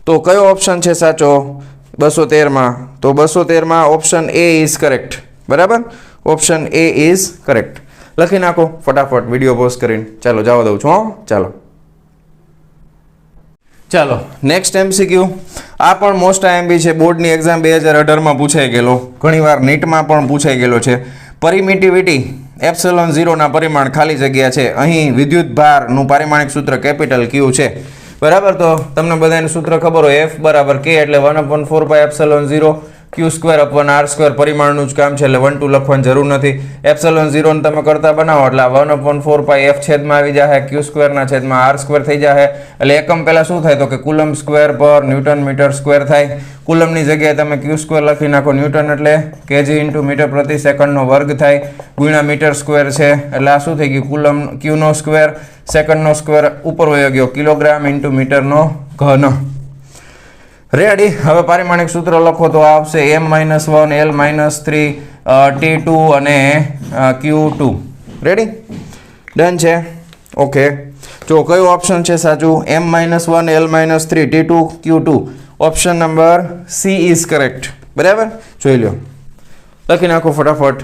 તો કયો ઓપ્શન છે સાચો 213માં? તો 213માં ઓપ્શન A ઇઝ કરેક્ટ. બરાબર. Option A is correct. લખી નાખો ફટાફટ વિડીયો પોઝ કરીને. ચાલો જવા દઉં છું. ચાલો નેક્સ્ટ એમસીક્યુ. આ પણ મોસ્ટ આઈએમપી છે, બોર્ડની એક્ઝામ 2018માં પૂછાઈ ગયેલો, ઘણીવાર નીટમાં પણ પૂછાઈ ગયેલો છે. પરમિટિવિટી ε0 ના પરિમાણ ખાલી જગ્યા છે. અહીં વિદ્યુત ભારનું પારિમાણિક સૂત્ર કેપિટલ Q છે. બરાબર. તો તમને બધાને સૂત્ર ખબર હોય, F બરાબર K એટલે 1/4πε0 q² /r² પરિમાણનું જ કામ છે એટલે 1 2 લખવાની જરૂર નથી. ε0 ને તમે કરતા બનાવો એટલે 1/4πf છેદમાં આવી જશે, q² ના છેદમાં r² થઈ જશે. એટલે એકમ પહેલા શું થાય તો કે coulomb square per newton metre square થાય. કુલમની જગ્યાએ તમે q² લખી નાખો, ન્યૂટન એટલે kg × મીટર પ્રતિ સેકન્ડનો વર્ગ થાય ગુણ્યા મીટર સ્ક્વેર છે એટલે આ શું થઈ ગયું? કુલમ q નો સ્ક્વેર, સેકન્ડનો સ્ક્વેર ઉપર વયો ગયો, કિલોગ્રામ × મીટરનો ઘન. રેડી. હવે પારિમાણિક સૂત્ર લખો તો આવશે m-1 l-3 t2 અને q2. રેડી. ડન છે. ઓકે. જો કયો ઓપ્શન છે સાચું? m-1 l-3 t2 q2. Option number C is correct. બરાબર. જોઈ લો, લખી નાખો ફટાફટ.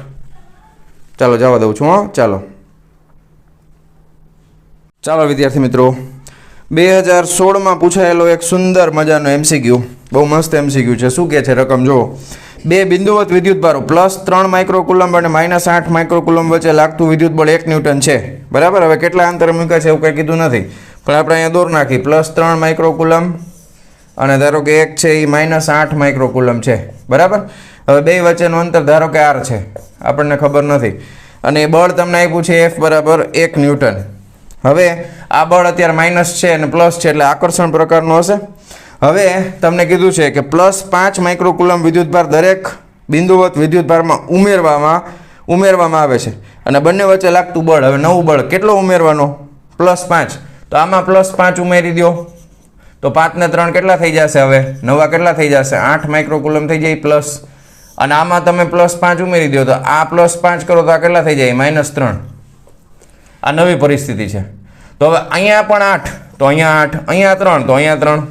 ચાલો જવા દઉં છું. ચાલો વિદ્યાર્થી મિત્રો, 2016માં પૂછાયેલો એક સુંદર મજાનો એમસીક્યુ, બહુ મસ્ત એમસીક્યુ છે. શું કહે છે રકમ જુઓ. બે બિંદુવત વિદ્યુતભારો +3 માઇક્રોકુલમ્બ અને -8 માઇક્રોકુલમ્બ વચ્ચે લાગતું વિદ્યુતબળ 1 ન્યૂટન છે. બરાબર. હવે કેટલા અંતરે મૂક્યા છે એવું કંઈ કીધું નથી, પણ આપણે અહીંયા દોર નાખી. +3 માઇક્રોકુલમ્બ અને ધારો કે એક છે એ -8 માઇક્રોકુલમ્બ છે. બરાબર. હવે બે વચ્ચેનું અંતર ધારો કે r છે, આપણને ખબર નથી, અને એ બળ તમને આપ્યું છે F બરાબર 1 ન્યૂટન. હવે આ બળ અત્યારે માઇનસ છે અને પ્લસ છે એટલે આકર્ષણ પ્રકારનું હશે. હવે તમને કીધું છે કે +5 માઇક્રોકુલમ્બ વિદ્યુતભાર દરેક બિંદુવત વિદ્યુતભારમાં ઉમેરવામાં આવે છે અને બંને વચ્ચે લાગતું બળ, હવે નવું બળ કેટલો ઉમેરવાનો? +5. તો આમાં +5 ઉમેરી દો તો 5 ને 3 કેટલા થઈ જશે? હવે નવા કેટલા થઈ જશે? 8 માઇક્રોકુલમ્બ થઈ જાય પ્લસ, અને આમાં તમે +5 ઉમેરી દો તો આ +5 કરો તો આ કેટલા થઈ જાય? -3. આ નવી પરિસ્થિતિ છે. તો હવે અહીંયા પણ 8 તો અહીંયા 8, અહીંયા 3 તો અહીંયા 3.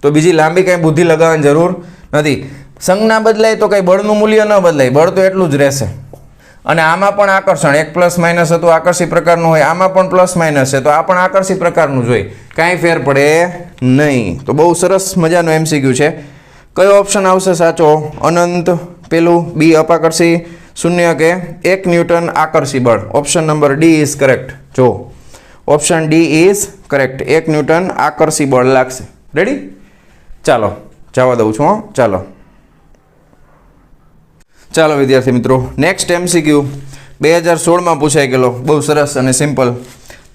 તો બીજી લાંબી કંઈ બુદ્ધિ લગાવવાની જરૂર નથી. સંજ્ઞા બદલાય તો કંઈ બળનું મૂલ્ય ન બદલાય, બળ તો એટલું જ રહેશે. અને આમાં પણ આકર્ષણ એક પ્લસ માઇનસ હતું આકર્ષી પ્રકારનું હોય, આમાં પણ પ્લસ માઇનસ છે તો આ પણ આકર્ષી પ્રકારનું જોઈએ, કાંઈ ફેર પડે નહીં. તો બહુ સરસ મજાનો MCQ છે. કયો ઓપ્શન આવશે સાચો? અનંત, પેલું બી અપાકર્ષી, શૂન્ય કે 1 ન્યૂટન આકર્ષી બળ. Option number D is correct. જો option D is correct, 1 newton આકર્ષી બળ લાગશે. રેડી? ચાલો જવા દઉં છું. ચાલો વિદ્યાર્થી મિત્રો, નેક્સ્ટ MCQ 2016માં પૂછાઈ ગયેલો, બહુ સરસ અને સિમ્પલ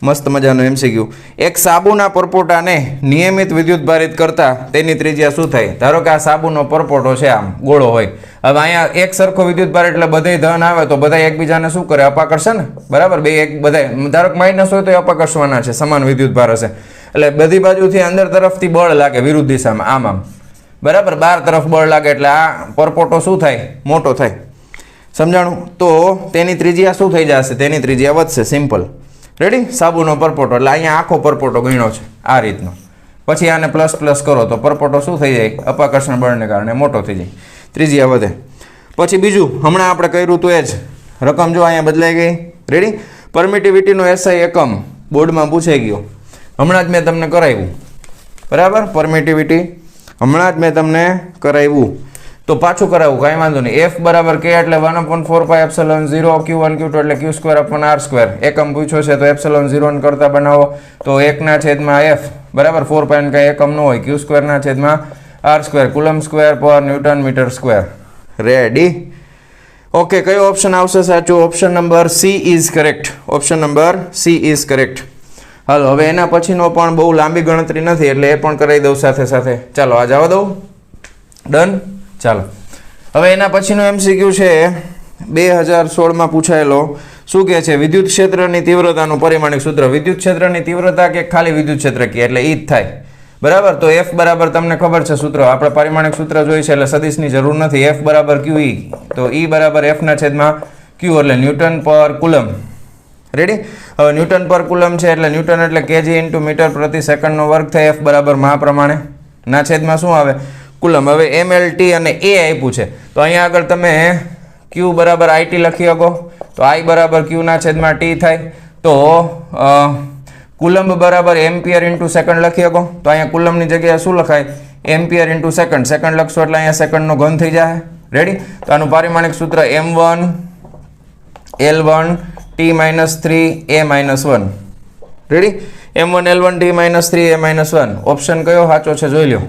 મસ્ત મજાનો MCQ. એક સાબુના પરપોટાને નિયમિત વિદ્યુત ભારિત કરતા તેની ત્રિજ્યા શું થાય? ધારો કે આ સાબુનો પરપોટો છે, આમ ગોળો હોય. હવે અહીંયા એક સરખો વિદ્યુત ભાર એટલે બધાય ધન આવે તો બધા એકબીજાને શું કરે? અપાકર્ષે ને, બરાબર? બે એક બધા ધારો કે માઇનસ હોય તો એ અપાકર્ષવાના છે, સમાન વિદ્યુત ભાર હશે એટલે બધી બાજુથી અંદર તરફથી બળ લાગે વિરુદ્ધ દિશામાં, આમ બરાબર. બાર તરફ બળ લાગે એટલે આ પરપોટો શું થાય? મોટો થાય. સમજાણું? તો તેની ત્રિજ્યા શું થઈ જશે? તેની ત્રિજ્યા વધશે. સિમ્પલ. રેડી? સાબુનો પરપોટો એટલે અહીંયા આખો પરપોટો ગણ્યો છે આ રીતનો. પછી આને પ્લસ પ્લસ કરો તો પરપોટો શું થઈ જાય? અપાકર્ષણ બળને કારણે મોટો થઈ જાય, ત્રિજ્યા વધે. પછી બીજું હમણાં આપણે કર્યું તો એ જ રકમ જો અહીંયા બદલાઈ ગઈ. રેડી? પરમિટિવિટીનો SI એકમ બોર્ડમાં પૂછાઈ ગયો, હમણાં જ મેં તમને કરાવ્યું, બરાબર? પરમિટિવિટી હમણાં જ મેં તમને કરાવ્યું તો પાછું કરાવવું, કાંઈ વાંધો નહીં. F બરાબર K એટલે 1/4πε0 Q1 Q2 એટલે Q²/R². એકમ પૂછ્યો છે તો ε0 કરતા બનાવો તો 1/F બરાબર 4π ને કાંઈ એકમ ન હોય, Q²/R², coulomb square per newton metre square. Ready? Okay, કયો ઓપ્શન આવશે સાચું? Option number C is correct. Option number C is correct. હાલો, હવે એના પછીનો પણ બહુ લાંબી ગણતરી નથી એટલે એ પણ કરાવી દઉં સાથે સાથે. ચાલો આ જવા દઉં. ડન. ચાલો હવે એના પછીનો MCQ છે 2016માં પૂછાયેલો. શું કહે છે? વિદ્યુત ક્ષેત્રની તીવ્રતાનું પરિમાણિક સૂત્ર. વિદ્યુત ક્ષેત્રની તીવ્રતા કે ખાલી વિદ્યુત ક્ષેત્ર કે એટલે ઈ જ થાય, બરાબર? તો F બરાબર તમને ખબર છે સૂત્ર, આપણે પરિમાણિક સૂત્ર જોઈ છે એટલે સદિશની જરૂર નથી. F બરાબર QE, તો E બરાબર F/Q એટલે ન્યૂટન પર કુલમ. રેડી? હવે ન્યૂટન પર કુલમ છે એટલે ન્યૂટન એટલે kg × મીટર પ્રતિ સેકન્ડનો વર્ગ થાય. F બરાબર મહા પ્રમાણે ના છેદમાં શું આવે? કુલમ. હવે mLT અને A આપ્યું છે તો અહીંયા આગળ તમે Q બરાબર IT લખી શકો તો I બરાબર Q/T થાય. તો કુલમ બરાબર એમ્પિયર × સેકન્ડ લખી શકો તો અહીંયા કુલમની જગ્યાએ શું લખાય? Ampere × second. સેકન્ડ લખશો એટલે અહીંયા સેકન્ડનો ઘન થઈ જાય. રેડી? તો આનું પારિમાણિક સૂત્ર M1 L1 T-3 A-1. Ready? M1 L1 T-3 A-1. Option કયો સાચો છે જોઈ લો.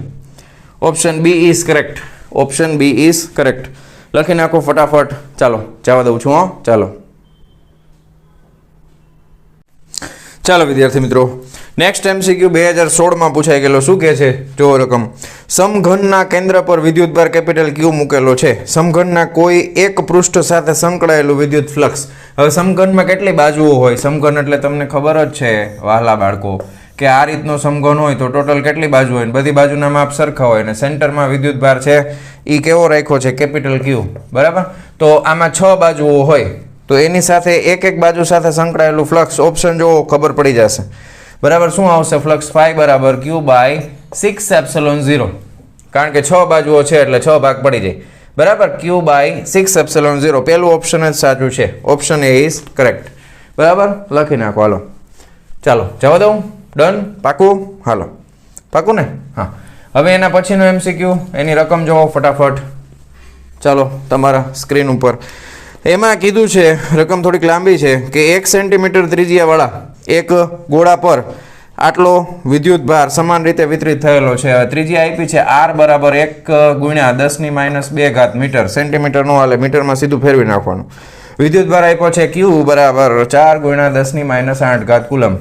Option B is correct. Option B is correct. લખી નાખો ફટાફટ. ચાલો જવા દઉં છું. ચાલો વિદ્યાર્થી મિત્રો, નેક્સ્ટ MCQ 2016માં પૂછાઈ ગયેલો. શું કહે છે? જો રકમ. સમઘનના કેન્દ્ર પર વિદ્યુતભાર કેપિટલ Q મૂકેલો છે. સમઘનના કોઈ એક પૃષ્ઠ સાથે સંકળાયેલું વિદ્યુત ફ્લક્સ. હવે સમઘનમાં કેટલી બાજુઓ હોય? સમઘન એટલે તમને ખબર જ છે વહાલા બાળકો કે આ રીતનો સમઘન હોય તો ટોટલ કેટલી બાજુ હોય? બધી બાજુના માપ સરખા હોય અને સેન્ટરમાં વિદ્યુતભાર છે એ કેવો રાખ્યો છે? કેપિટલ Q, બરાબર? તો આમાં 6 બાજુઓ હોય તો એની સાથે એક બાજુ સાથે સંકળાયેલું ફ્લક્સ. ઓપ્શન જો ખબર પડી જશે, બરાબર? શું આવશે? ફ્લક્સ ϕ બરાબર Q/6ε0, કારણ કે 6 બાજુઓ છે એટલે 6 ભાગ પડી જાય, બરાબર? Q/6ε0. પહેલું ઓપ્શન જ સાચું છે. Option A is correct. બરાબર? લખી નાખો. હાલો ચાલો જવા દઉં. ડન? પાકું? હાલો પાકું ને? હા. હવે એના પછીનો MCQ, એની રકમ જોવો ફટાફટ. ચાલો તમારા સ્ક્રીન ઉપર એમાં કીધું છે, રકમ થોડીક લાંબી છે કે 1 સેન્ટીમીટર ત્રિજ્યાવાળા એક ગોળા પર આટલો વિદ્યુત ભાર સમાન રીતે વિતરિત થયેલો છે. ત્રિજ્યા આપી છે R બરાબર 1 × 10⁻²મીટર. સેન્ટીમીટર નો હાલે, મીટરમાં સીધું ફેરવી નાખવાનું. વિદ્યુત ભાર આપ્યો છે Q બરાબર 4 × 10⁻8 કુલમ.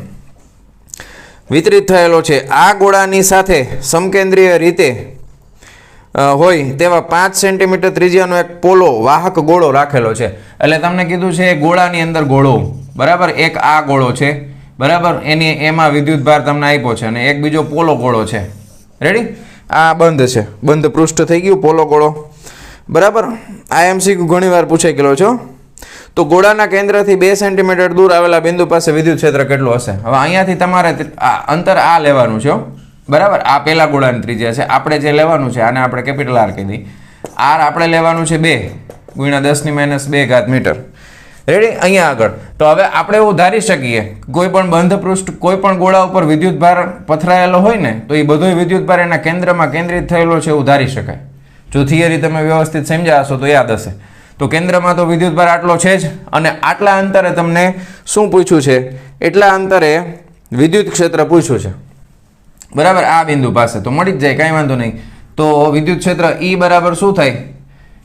વિતરિત થયેલો છે. આ ગોળાની સાથે સમકેન્દ્રીય રીતે હોય તેવા 5 સેન્ટીમીટર ત્રિજ્યાનો એક પોલો વાહક ગોળો રાખેલો છે. એટલે તમને કીધું છે ગોળાની અંદર ગોળો, બરાબર? એક આ ગોળો છે, બરાબર? એમાં વિદ્યુત ભાર તમને આપ્યો છે અને એક બીજો પોલો ગોળો છે. રેડી? આ બંધ છે, બંધ પૃષ્ઠ થઈ ગયું પોલો ગોળો, બરાબર? આ MCQ ઘણી વાર પૂછાઈ ગયેલો છે. તો ગોળાના કેન્દ્રથી 2 સેન્ટીમીટર દૂર આવેલા બિંદુ પાસે વિદ્યુત ક્ષેત્ર કેટલું હશે? હવે અહીંયાથી તમારે અંતર આ લેવાનું છે, બરાબર? આ પેલા ગોળાની ત્રિજ્યા છે. આપણે જે લેવાનું છે આને આપણે કેપિટલ R કહી દઈએ. R આપણે લેવાનું છે 2 × 10⁻² મીટર. રેડી? અહીંયા આગળ તો હવે આપણે એવું ધારી શકીએ કોઈ પણ બંધ પૃષ્ઠ કોઈ પણ ગોળા ઉપર વિદ્યુતભાર પથરાયેલો હોય ને તો એ બધો વિદ્યુતભાર એના કેન્દ્રમાં કેન્દ્રિત થયેલો છે એવું ધારી શકાય. જો થિયરી તમે વ્યવસ્થિત સમજ્યા હશો તો યાદ હશે. તો કેન્દ્રમાં તો વિદ્યુતભાર આટલો છે જ અને આટલા અંતરે તમને શું પૂછ્યું છે? એટલા અંતરે વિદ્યુત ક્ષેત્ર પૂછ્યું છે. બરાબર? આ બિંદુ પાસે તો મળી જ જાય, કાંઈ વાંધો નહીં. તો વિદ્યુત ક્ષેત્ર E બરાબર શું થાય?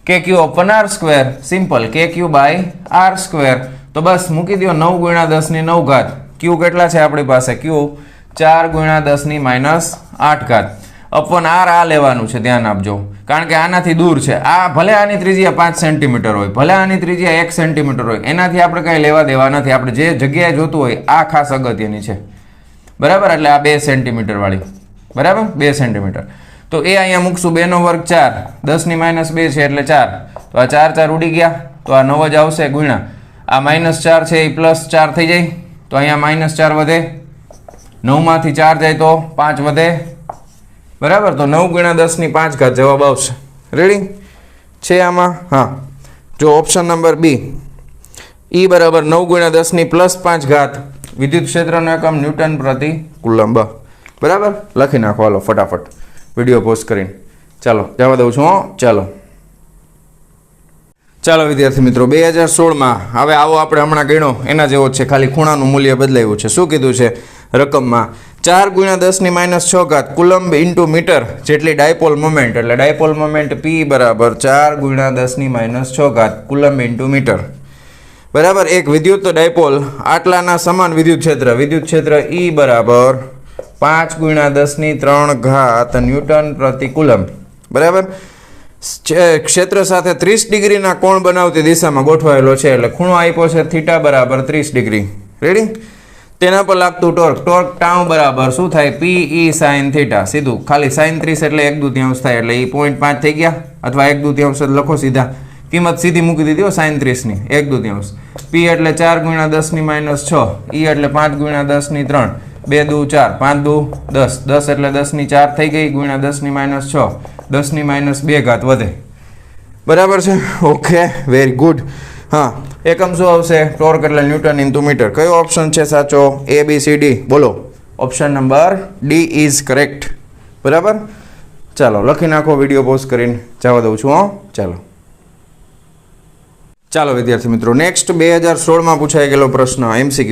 KQ upon R square. Simple, KQ by R square. તો બસ મૂકી દો 9 ગુણ્યા 10 ની 9 ઘાત. Q કેટલા છે આપણી પાસે? Q 4 ગુણ્યા 10 ની -8 ઘાત અપોન R આ લેવાનું છે, ધ્યાન આપજો, કારણ કે આનાથી દૂર છે. આ ભલે આની ત્રિજ્યા 5 સેન્ટીમીટર હોય, ભલે આની ત્રિજ્યા 1 સેન્ટીમીટર હોય, એનાથી આપણે કાંઈ લેવા દેવા નથી. આપણે જે જગ્યાએ જોતું હોય આ ખાસ અગત્યની છે. બરાબર? એટલે આ 2 સેન્ટીમીટર વાળી. બરાબર? 2 સેન્ટીમીટર. તો એ અહીંયા મૂકશું 2 નો વર્ગ 4, 10 ની -2 છે એટલે 4. તો આ 4 4 ઉડી ગયા તો આ 9 જ આવશે ગુણ્યા આ -4 છે એ +4 થઈ જાય તો અહીંયા -4 વધે. 9 માંથી 4 જાય તો 5 વધે. બરાબર? તો 9 ગુણ્યા 10 ની 5 ઘાત જવાબ આવશે. રેડી છે આમાં? હા. જો ઓપ્શન નંબર બી E બરાબર 9 ગુણ્યા 10 ની +5 ઘાત વિદ્યુત ક્ષેત્રનો એકમ ન્યૂટન પ્રતિ કુલંબ. બરાબર? લખી નાખો હાલો ફટાફટ વિડીયો પોઝ કરીને. ચાલો જવા દઉં છું. ચાલો વિદ્યાર્થી મિત્રો, 2016માં હવે આવો આપણે હમણાં ગણ્યો એના જેવો જ છે, ખાલી ખૂણાનું મૂલ્ય બદલાયું છે. શું કીધું છે રકમમાં? 4 ગુણ્યા 10 ની -6 ઘાત કુલંબ ઇન્ટુ મીટર જેટલી ડાયપોલ મોમેન્ટ, એટલે ડાયપોલ મોમેન્ટ P બરાબર 4 ગુણ્યા 10 ની -6 ઘાત કુલંબ ઇન્ટુ મીટર. બરાબર? એક વિદ્યુત ડાયપોલ આટલાના સમાન વિદ્યુત ક્ષેત્ર E બરાબર 5 ગુણ્યા 10 ની 3 ઘાત ન્યૂટન પ્રતિ કુલંબ. બરાબર? ક્ષેત્ર સાથે 30 ડિગ્રીના કોણ બનાવતી દિશામાં ગોઠવાયેલો છે, એટલે ખૂણો આપ્યો છે θ બરાબર 30 ડિગ્રી. રેડી? તેના પર લાગતું ટોર્ક ટાઉ બરાબર શું થાય? PE sin θ. સીધું ખાલી sin 30 એટલે 1/2 થાય, એટલે એ 0.5 થઈ ગયા, અથવા 1/2 લખો સીધા. કિંમત સીધી મૂકી દીધી sin 30 ની 1/2. P એટલે 4 ગુણ્યા 10 ની -6, E એટલે 5 ગુણ્યા 10 ની 3, 2 દુ 4, 5 દુ 10, 10 એટલે 10 ની 4 થઈ ગઈ ગુણ્યા 10 ની -6, 10 ની -2 ઘાત વધે. બરાબર છે? Okay, very good. હા, એકમ શું આવશે? ટોર્ક એટલે ન્યૂટન ઇન્ટુ મીટર. કયો ઓપ્શન છે સાચો? A B C D બોલો. Option number D is correct. બરાબર? ચાલો લખી નાખો વિડીયો પોઝ કરીને. જવા દઉં છું. ચાલો વિદ્યાર્થી મિત્રો, નેક્સ્ટ 2016માં પૂછાઈ ગયેલો પ્રશ્ન MCQ.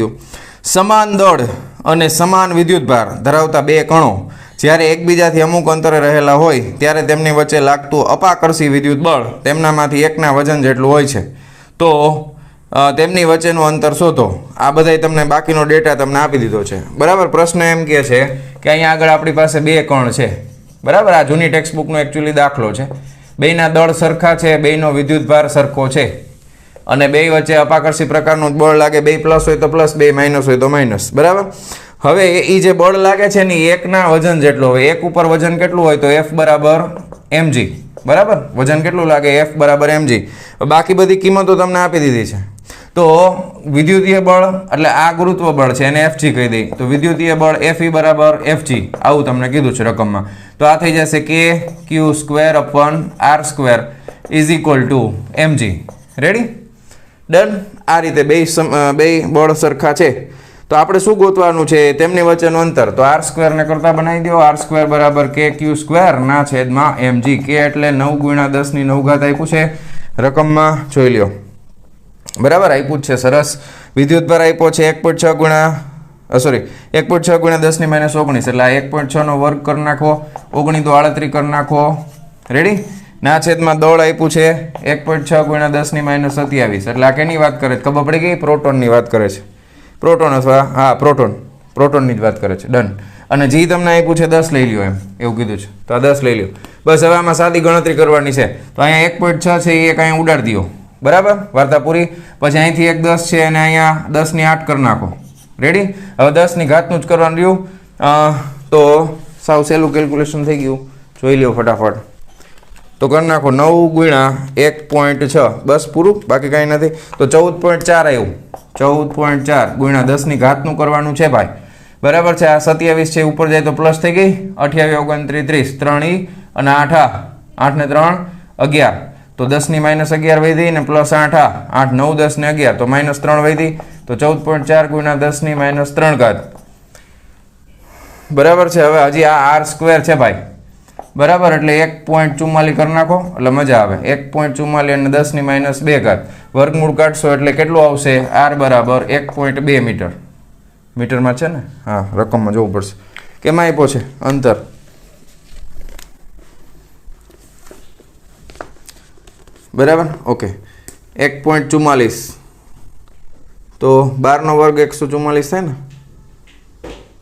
સમાન દળ અને સમાન વિદ્યુતભાર ધરાવતા બે કણો જ્યારે એકબીજાથી અમુક અંતરે રહેલા હોય ત્યારે તેમની વચ્ચે લાગતું અપાકર્ષી વિદ્યુત બળ તેમનામાંથી એકના વજન જેટલું હોય છે. તો તેમની વચ્ચેનું અંતર શોધો. આ બધાય તમને બાકીનો ડેટા તમને આપી દીધો છે. બરાબર? પ્રશ્ન એમ કહે છે કે અહીંયા આગળ આપણી પાસે બે કણ છે. બરાબર? આ જૂની ટેક્સ્ટ બુકનો એકચ્યુઅલી દાખલો છે. બેયના દળ સરખા છે, બેયનો વિદ્યુતભાર સરખો છે અને બે વચ્ચે અપાકર્ષી પ્રકારનું બળ લાગે. બે પ્લસ હોય તો પ્લસ, બે માઇનસ હોય તો માઇનસ. બરાબર? હવે એ જે બળ લાગે છે ને એકના વજન જેટલો હોય. એક ઉપર વજન કેટલું હોય તો F બરાબર mg. બરાબર? વજન કેટલું લાગે? F બરાબર mg. બાકી બધી કિંમતો તમને આપી દીધી છે. તો વિદ્યુતીય બળ એટલે આ ગુરુત્વ બળ છે એને Fg કહી દઈ. તો વિદ્યુતીય બળ Fe બરાબર Fg આવું તમને કીધું છે રકમમાં. તો આ થઈ જશે kq² upon r² is equal to mg. Ready? Done? આ રીતે બે બળ સરખા છે તો આપણે શું ગોતવાનું છે? તેમની વચ્ચેનું અંતર. તો r² ને કરતા બનાવી દો. r² બરાબર kq² ના છેદમાં mg. k એટલે 9 ગુણ્યા 10 ની 9 ઘાત આપ્યું છે રકમમાં, જોઈ લ્યો. બરાબર? આપ્યું જ છે, સરસ. વિદ્યુતભાર આપ્યો છે 1.6 ગુણ્યા 10 ની -19, એટલે આ 1.6 નો વર્ગ કરી નાખો, 19 તો 38 કરી નાખો. રેડી? ના છેદમાં દળ આપ્યું છે 1.6 ગુણ્યા 10 ની -27, એટલે આ કેની વાત કરે છે? ખબર પડી ગઈ? પ્રોટોનની વાત કરે છે. પ્રોટોન અથવા હા પ્રોટોનની જ વાત કરે છે. ડન. અને જી તમને આપ્યું છે 10 લઈ લ્યો, એમ એવું કીધું છે. તો આ 10 લઈ લ્યો. બસ હવે આમાં સાદી ગણતરી કરવાની છે. તો અહીંયા 1.6 છે એ કાંઈ ઉડાડી દો. બરાબર? વાર્તા પૂરી. પછી અહીંથી એક 10 છે અને અહીંયા 10 ની 8 કરી નાખો. રેડી? હવે 10 ની ઘાતનું જ કરવાનું રહ્યું. તો સાવ સહેલું કેલ્ક્યુલેશન થઈ ગયું. જોઈ લ્યો ફટાફટ. તો કરી નાખો 9 ગુણ્યા 1.6, બસ પૂરું, બાકી કાંઈ નથી. તો 14.4 આવ્યું. 14.4 ગુણ્યા 10 ની ઘાતનું કરવાનું છે ભાઈ. બરાબર છે? આ 27 છે ઉપર જાય તો પ્લસ થઈ ગઈ. 28 29 30, 3e અને 8 8 ને 3 11. તો 10⁻11 વધી ને +8 8 9 10 ને 11 તો -3 વધી તો 14.4 ગુણ્યા 10⁻3 ઘાત બરાબર છે। હવે હજી આ r² છે ભાઈ બરાબર, એટલે 1.44 કરી નાખો એટલે મજા આવે। 1.44 અને 10⁻2 ઘાત વર્ગમૂળ કાઢશો એટલે કેટલું આવશે? r બરાબર 1.2 મીટર। મીટરમાં છે ને? હા, રકમમાં જોવું પડશે કેમાં આપ્યો છે અંતર। બરાબર, ઓકે। 1.44 તો 12 નો વર્ગ 144 થાય ને?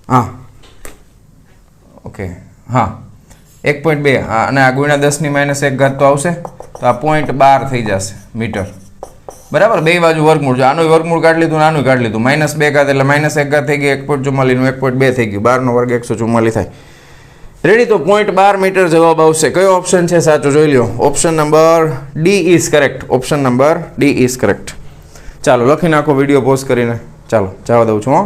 હા, ઓકે, હા 1.2 અને આ ગુણ્યા 10⁻1 ઘાત તો આવશે તો આ 0.12 થઈ જશે મીટર બરાબર। બે બાજુ વર્ગમૂળ, જો આનું વર્ગમૂળ કાઢી લીધું, આનું કાઢી લીધું, -2 ઘાત એટલે -1 ઘાત થઈ ગયું, 1.44 નું 1.2 થઈ ગયું, 12 નો વર્ગ 144 થાય। રેડી, તો 0.12 મીટર જવાબ આવશે। કયો ઓપ્શન છે સાચો જોઈ લ્યો। Option number D is correct. Option number D is correct. ચાલો લખી નાખો વિડીયો પોઝ કરીને। ચાલો જવા દઉં છું હો।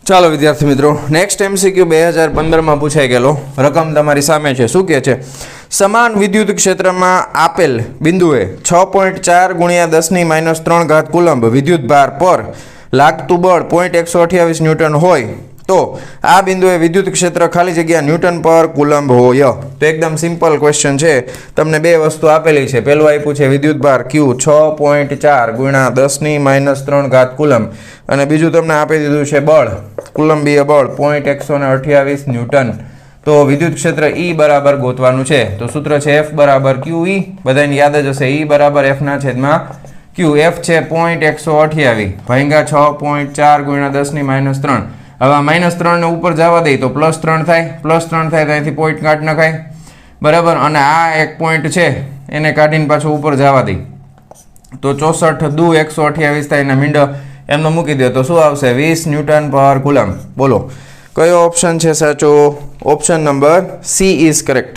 ચાલો વિદ્યાર્થી મિત્રો, નેક્સ્ટ MCQ 2015 માં પૂછાઈ ગયેલો, રકમ તમારી સામે છે। શું કહે છે? સમાન વિદ્યુત ક્ષેત્રમાં આપેલ બિંદુએ 6.4 ગુણ્યા 10⁻3 ઘાત કુલંબ વિદ્યુત ભાર પર લાગતું બળ 0.128 ન્યૂટન હોય તો આ બિંદુએ વિદ્યુત ક્ષેત્ર ખાલી જગ્યા ન્યૂટન પર કુલંબ હોય। તો એકદમ સિમ્પલ ક્વેશ્ચન છે। તમને બે વસ્તુ આપેલી છે। પહેલું આપ્યું છે વિદ્યુત ભાર Q 6.4 ગુણ્યા 10⁻3 ઘાત કુલંબ અને બીજું તમને આપી દીધું છે બળ, કુલંબીય બળ 0.128 ન્યૂટન। તો વિદ્યુત ક્ષેત્ર E બરાબર ગોતવાનું છે। તો સૂત્ર છે F બરાબર QE, બધાને યાદ જ હશે। E બરાબર F ના છેદમાં Q। F છે 0.128 ભાગ્યા 6.4 ગુણ્યા 10⁻3। હવે આ -3 ને ઉપર જવા દઈ તો +3 થાય, +3 થાય તો અહીંથી પોઈન્ટ કાઢી નખાય બરાબર। અને આ એક પોઈન્ટ છે એને કાઢીને પાછું ઉપર જવા દઈ તો 64 દુ 128 થાય ને મીંડો એમનો મૂકી દો તો શું આવશે? 20 ન્યૂટન પર કુલંબ। બોલો કયો ઓપ્શન છે સાચો? Option number she is correct.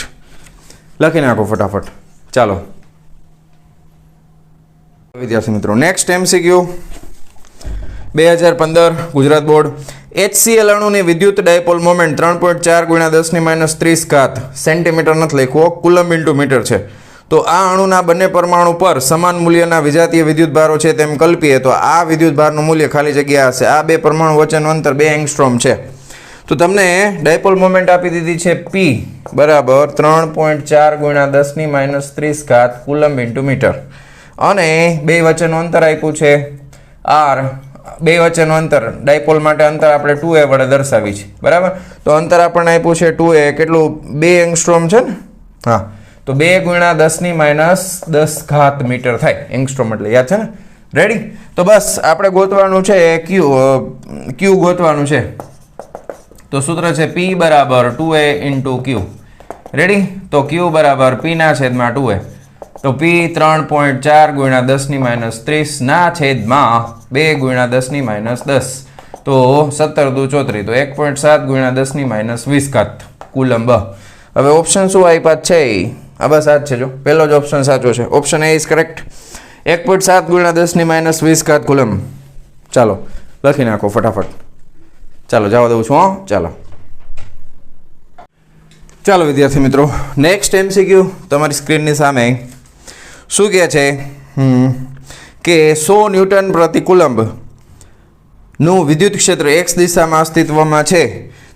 લખી નાખો ફટાફટ। ચાલો વિદ્યાર્થી મિત્રો, next MCQ 2015 Gujarat board. HCl અણુની વિદ્યુત ડાયપોલ મોમેન્ટ 3.4 ગુણ્યા 10⁻30 ઘાત સેન્ટીમીટર નથી લખ્યો, કુલંબ ઇન્ટુ મીટર છે। તો આ અણુના બંને પરમાણુ પર સમાન મૂલ્યના વિજાતીય વિદ્યુત ભારો છે તેમ કલ્પીએ તો આ વિદ્યુત ભારનું મૂલ્ય ખાલી જગ્યા હશે। આ બે પરમાણુ વચ્ચેનું અંતર 2 એંગસ્ટ્રોમ છે। તો તમને ડાયપોલ મોમેન્ટ આપી દીધી છે P બરાબર 3.4 ગુણ્યા 10⁻30 ઘાત કુલંબ ઇન્ટુ મીટર અને બે વચ્ચેનું અંતર આપ્યું છે R। બે વચ્ચેનું અંતર ડાયપોલ માટે અંતર આપણે 2a વડે દર્શાવી છે બરાબર। તો અંતર આપણને આપ્યું છે 2a, કેટલું? 2 એંગસ્ટ્રોમ છે ને? હા, તો 2 ગુણ્યા 10⁻10 ઘાત મીટર થાય એંગસ્ટ્રોમ એટલે, યાદ છે ને? રેડી, તો બસ આપણે ગોતવાનું છે Q ગોતવાનું છે। તો સૂત્ર છે P બરાબર 2a ઇન્ટુ Q। રેડી, તો Q બરાબર P ના છેદમાં 2a, તો P 3.4 ગુણ્યા 10⁻30 ના છેદમાં 2 ગુણ્યા 10⁻10 તો 17 દુ 34 તો 1.7 ગુણ્યા 10⁻20 ઘાત કુલંબ। હવે ઓપ્શન શું આપ્યા છે? આ બસ આ જ છે, જો પહેલો જ ઓપ્શન સાચો છે। Option A is correct. 1.7 ગુણ્યા 10⁻20 ઘાત કુલંબ। ચાલો લખી નાખો ફટાફટ। ચાલો જવા દઉં છું હો। ચાલો વિદ્યાર્થી મિત્રો, નેક્સ્ટ MCQ તમારી સ્ક્રીનની સામે શું કહે છે કે 100 ન્યૂટન પ્રતિ કુલંબ નું વિદ્યુત ક્ષેત્ર x દિશામાં અસ્તિત્વમાં છે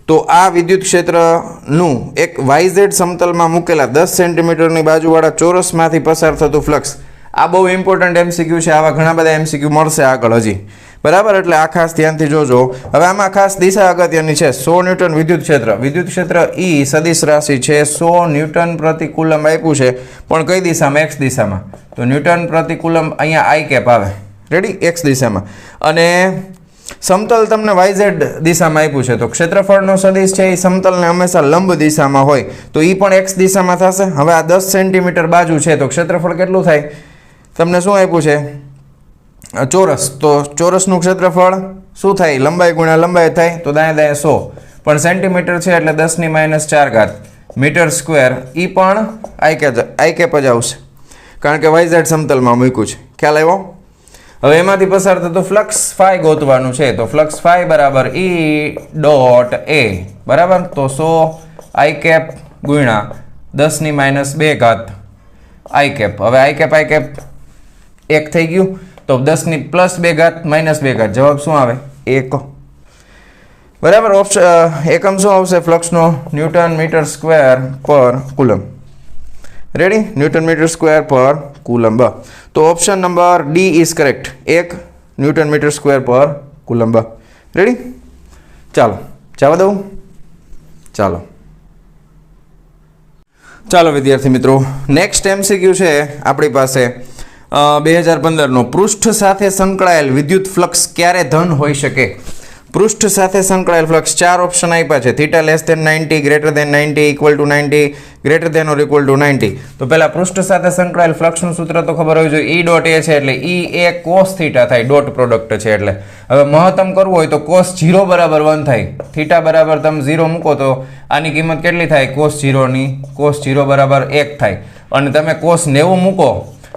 તો આ વિદ્યુત ક્ષેત્રનું એક YZ સમતલમાં મૂકેલા 10 સેન્ટીમીટરની બાજુવાળા ચોરસમાંથી પસાર થતું ફ્લક્સ। આ બહુ ઇમ્પોર્ટન્ટ MCQ છે। આવા ઘણા બધા MCQ મળશે આગળ હજી બરાબર, એટલે આ ખાસ ધ્યાનથી જોજો। હવે આમાં ખાસ દિશા અગત્યની છે। 100 ન્યૂટન વિદ્યુત ક્ષેત્ર E સદિશ રાશિ છે, 100 ન્યૂટન પ્રતિ કુલંબ આપ્યું છે, પણ કઈ દિશામાં? x દિશામાં। તો ન્યૂટન પ્રતિ કુલંબ અહીંયા I કેપ આવે, રેડી, x દિશામાં। અને સમતલ તમને YZ દિશામાં આપ્યું છે, તો ક્ષેત્રફળનો સદિશ છે એ સમતલને હંમેશા લંબ દિશામાં હોય તો એ પણ x દિશામાં થશે। હવે આ 10 સેન્ટીમીટર બાજુ છે તો ક્ષેત્રફળ કેટલું થાય? તમને શું આપ્યું છે? ચોરસ। તો ચોરસનું ક્ષેત્રફળ શું થાય? લંબાઈ ગુણ્યા લંબાઈ થાય તો દાય 100, પણ સેન્ટીમીટર છે એટલે 10⁻4 ઘાત મીટર સ્ક્વેર, એ પણ I કેપ જ આવશે કારણ કે YZ સમતલમાં મૂક્યું છે। ખ્યાલ આવ્યો? હવે એમાંથી પસાર થતું ફ્લક્સ ફાઈ ગોતવાનું છે। તો ફ્લક્સ ફાઈ બરાબર E ડોટ A બરાબર, તો 100 I કેપ ગુણ્યા 10⁻2 આઈ કેપ. હવે આઈ કેપ 1 થઈ ગયું, તો 10+2 -2 જવાબ શું આવે? 1. બરાબર. એકમ શું આવશે ફ્લક્સનો? Newton metre square per coulomb. Ready? Newton metre square per coulomb. તો option number D is correct. 1 newton metre square per coulomb. Ready? ચાલો જવા દઉં. ચાલો વિદ્યાર્થી મિત્રો, નેક્સ્ટ MCQ છે આપણી પાસે 2015નો. પૃષ્ઠ સાથે સંકળાયેલ વિદ્યુત ફ્લક્સ ક્યારે ધન હોઈ શકે? પૃષ્ઠ સાથે સંકળાયેલ ફ્લક્સ 4 ઓપ્શન આપ્યા છે. θ <90, greater than 90, equal to 90, greater than or equal to 90. તો પહેલા પૃષ્ઠ સાથે સંકળાયેલ ફ્લક્સનું સૂત્ર તો ખબર હોવી જોઈએ. E ડોટ A છે એટલે E એ cos θ થાય, ડોટ પ્રોડક્ટ છે એટલે. હવે મહત્તમ કરવું હોય તો cos 0 બરાબર 1 થાય. θ બરાબર તમે 0 મૂકો તો આની કિંમત કેટલી થાય? cos 0 ની cos 0 બરાબર 1 થાય. અને તમે cos 90 મૂકો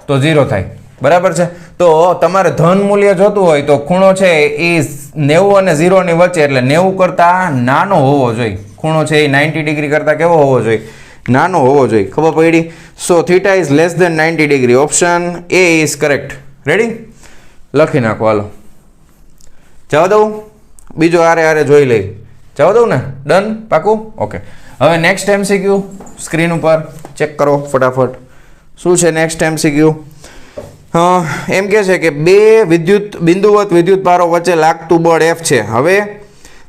તો 0 થાય. બરાબર છે? તો તમારે ધન મૂલ્ય જોતું હોય તો ખૂણો છે એ 90 અને 0 ની વચ્ચે, એટલે 90 કરતાં નાનો હોવો જોઈએ. ખૂણો છે એ 90 ડિગ્રી કરતાં કેવો હોવો જોઈએ? નાનો હોવો જોઈએ. ખબર પડી? So θ is less than 90 degree. Option A is correct. Ready? લખી નાખો. હાલો જવા દઉં. બીજો આરે જોઈ લઈ. જવા દઉં ને? ડન? પાકું? ઓકે. હવે નેક્સ્ટ MCQ સ્ક્રીન ઉપર ચેક કરો ફટાફટ. શું છે નેક્સ્ટ MCQ? એમ કહે છે કે બે બિંદુવત વિદ્યુત ભારો વચ્ચે લાગતું બળ F છે. હવે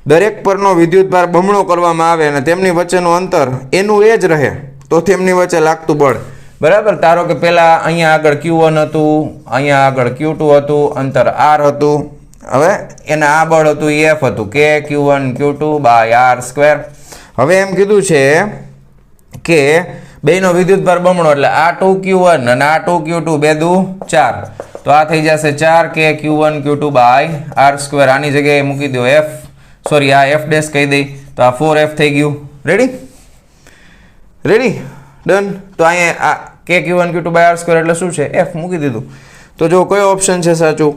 દરેક પરનો વિદ્યુત ભાર બમણો કરવામાં આવે અને તેમની વચ્ચેનું અંતર એનું એ જ રહે તો તેમની વચ્ચે લાગતું બળ. બરાબર? ધારો કે પહેલા અહીંયા આગળ Q1 હતું, અહીંયા આગળ Q2 હતું, અંતર R હતું. હવે એના આ બળ હતું એ F હતું, કે Q1 Q2 બાય R². હવે એમ કીધું છે કે બેનો વિદ્યુત ભાર બમણો, એટલે આ 2Q1 અને આ 2Q2, 2 દુ 4, તો આ થઈ જશે 4K Q1 Q2 by R². આની જગ્યાએ મૂકી દો F, સોરી આ F ડેશ કહી દઈ તો આ 4F થઈ ગયું. રેડી? ડન. તો અહીંયા આ K Q1 Q2 by R² એટલે શું છે? F મૂકી દીધું. તો જો કયો ઓપ્શન છે સાચું?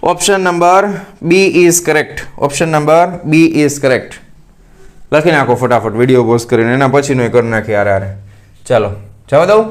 Option number B is correct. Option number B is correct. લખી નાખો ફટાફટ વિડીયો પોઝ કરીને, એના પછીનો એ કરી નાખી આરે. ચાલો જવા દઉં.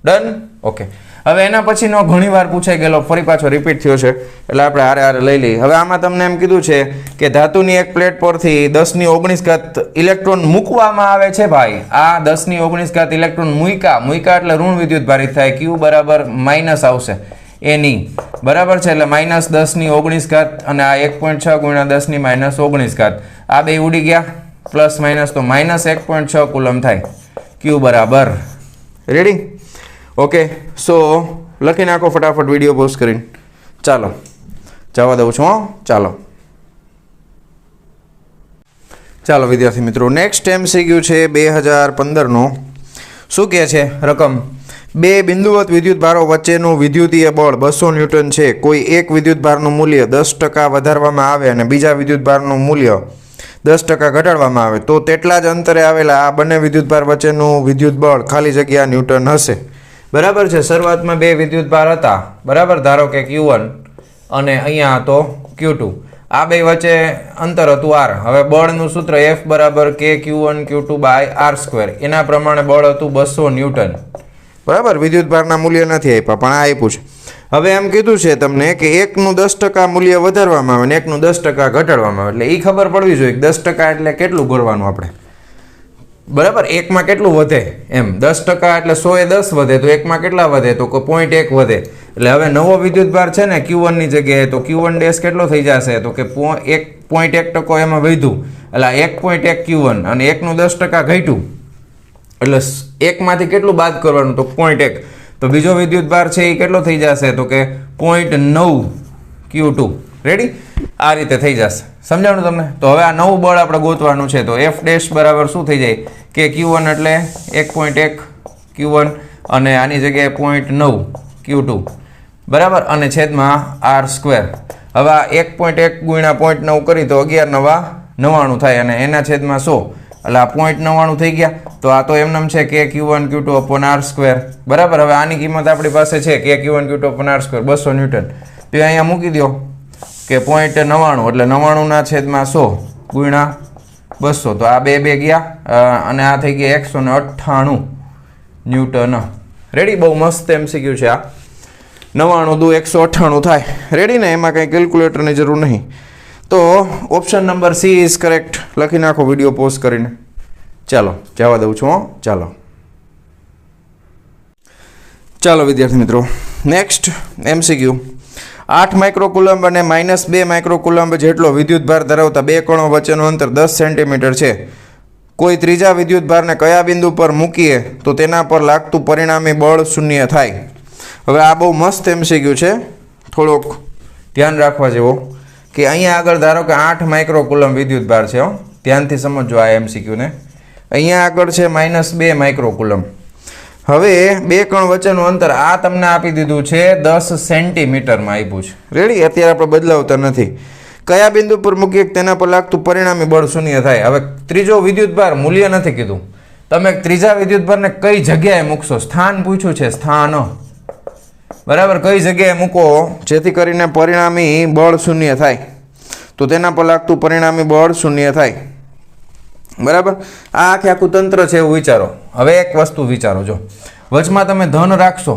ડન? ઓકે. હવે એના પછીનો ઘણી વાર પૂછાઈ ગયેલો, ફરી પાછો રિપીટ થયો છે એટલે આપણે આરે લઈ લઈએ. હવે આમાં તમને એમ કીધું છે કે ધાતુની એક પ્લેટ પરથી 10⁻⁹ ઇલેક્ટ્રોન મૂકવામાં આવે છે. ભાઈ આ 10⁻⁹ ઇલેક્ટ્રોન મૂક્યા એટલે ઋણ વિદ્યુત ભારિત થાય. Q બરાબર માઇનસ આવશે એની. બરાબર છે? એટલે -10⁻⁹ અને આ 1.6 × 10⁻⁹. આ બે ઉડી ગયા, પ્લસ માઇનસ તો -1.6 કુલમ થાય. Q બરાબર. રેડી? ઓકે. સો લખી નાખો ફટાફટ વિડીયો પોઝ કરીને. ચાલો જવા દઉં છું. ચાલો વિદ્યાર્થી મિત્રો, નેક્સ્ટ MCQ છે 2015નો. શું કહે છે? રકમ બે બિંદુવત વિદ્યુત ભારો વચ્ચેનું વિદ્યુતીય બળ 200 ન્યૂટન છે. કોઈ એક વિદ્યુત ભારનું મૂલ્ય 10% વધારવામાં આવે અને બીજા વિદ્યુત ભારનું મૂલ્ય 10% ઘટાડવામાં આવે તો તેટલા જ અંતરે આવેલા આ બંને વિદ્યુતભાર વચ્ચેનું વિદ્યુત બળ ખાલી જગ્યા ન્યૂટન હશે. બરાબર છે? શરૂઆતમાં બે વિદ્યુતભાર હતા. બરાબર? ધારો કે Q1 અને અહીંયા હતો Q2. આ બે વચ્ચે અંતર હતું R. હવે બળનું સૂત્ર F બરાબર K Q1 Q2 by R². એના પ્રમાણે બળ હતું 200 ન્યૂટન. બરાબર? વિદ્યુતભારના મૂલ્ય નથી આપ્યા પણ આ આપ્યું છે. હવે એમ કીધું છે તમને કે એકનું 10% મૂલ્ય વધારવામાં આવે અને એકનું 10% ઘટાડવામાં આવે. એટલે એ ખબર પડવી જોઈએ કે 10% એટલે કેટલું ભરવાનું આપણે. બરાબર? એકમાં કેટલું વધે એમ. 10% એટલે 100 એ 10 વધે તો એકમાં કેટલા વધે? તો 0.1 વધે. એટલે હવે નવો વિદ્યુતભાર છે ને Q1 ની જગ્યાએ, તો Q1 ડેશ કેટલો થઈ જશે? તો કે 1.1% એમાં વધ્યું, એટલે 1.1 Q1 અને એકનું 10% ઘટ્યું એટલે એકમાંથી કેટલું બાદ કરવાનું? તો 0.1. તો બીજો વિદ્યુતભાર છે એ કેટલો થઈ જશે? તો કે 0.9 Q2. રેડી? આ રીતે થઈ જશે. સમજાણું તમને? તો હવે આ નવું બળ આપણે ગોતવાનું છે. તો F ડેશ બરાબર શું થઈ જાય? કે Q1 એટલે 1.1 Q1 અને આની જગ્યાએ 0.9 Q2. બરાબર? અને છેદમાં R². હવે આ 1.1 ગુણ્યા 0.9 કરી તો 11×9 = 99 થાય અને એના છેદમાં 100 એટલે આ 0.99 થઈ ગયા. તો આ તો એમનેમ છે કે Q1 Q2 upon R². બરાબર? હવે આની કિંમત આપણી પાસે છે કે Q1 Q2 upon R², 200 newton. તો અહીંયા મૂકી દો કે 0.99 એટલે 99 છેદમાં 100 ગુણ્યા 200. તો આ બે ગયા અને આ થઈ ગયા 198 ન્યૂટન. રેડી? બહુ મસ્ત MCQ છે આ. 99 દુ 198 થાય. રેડી ને? એમાં કંઈ કેલ્ક્યુલેટરની જરૂર નહીં. તો option number she is correct. લખી નાખો વિડીયો પોઝ કરીને. ચાલો જવા દઉં છું. ચાલો વિદ્યાર્થી મિત્રો, નેક્સ્ટ MCQ. 8 માઇક્રોકુલમ્બ અને -2 માઇક્રોકુલમ્બ જેટલો વિદ્યુતભાર ધરાવતા બે કણો વચ્ચેનું અંતર 10 સેન્ટીમીટર છે. કોઈ ત્રીજા વિદ્યુતભારને કયા બિંદુ પર મૂકીએ તો તેના પર લાગતું પરિણામી બળ શૂન્ય થાય. હવે આ બહુ મસ્ત MCQ છે, થોડોક ધ્યાન રાખવા જેવો. કે અહીંયા આગળ ધારો કે 8 માઇક્રોકુલમ્બ વિદ્યુતભાર છે. ધ્યાનથી સમજો આ MCQ ને. અહીંયા આગળ છે -2 માઇક્રોકુલમ્બ. હવે બે કણ વચ્ચેનું અંતર આ તમને આપી દીધું છે 10 સેન્ટીમીટરમાં આપ્યું છે. રેડી? અત્યારે આપણે બદલાવતા નથી. કયા બિંદુ પર મૂકીએ તેના પર લાગતું પરિણામી બળ શૂન્ય થાય. હવે ત્રીજો વિદ્યુતભાર મૂલ્ય નથી કીધું. તમે ત્રીજા વિદ્યુતભારને કઈ જગ્યાએ મૂકશો, સ્થાન પૂછ્યું છે, સ્થાન. બરાબર? કઈ જગ્યાએ મૂકો જેથી કરીને પરિણામી બળ શૂન્ય થાય, તો તેના પર લાગતું પરિણામી બળ શૂન્ય થાય. બરાબર? આ આખું તંત્ર છે એવું વિચારો. હવે એક વસ્તુ વિચારો, જો વચમાં તમે ધન રાખશો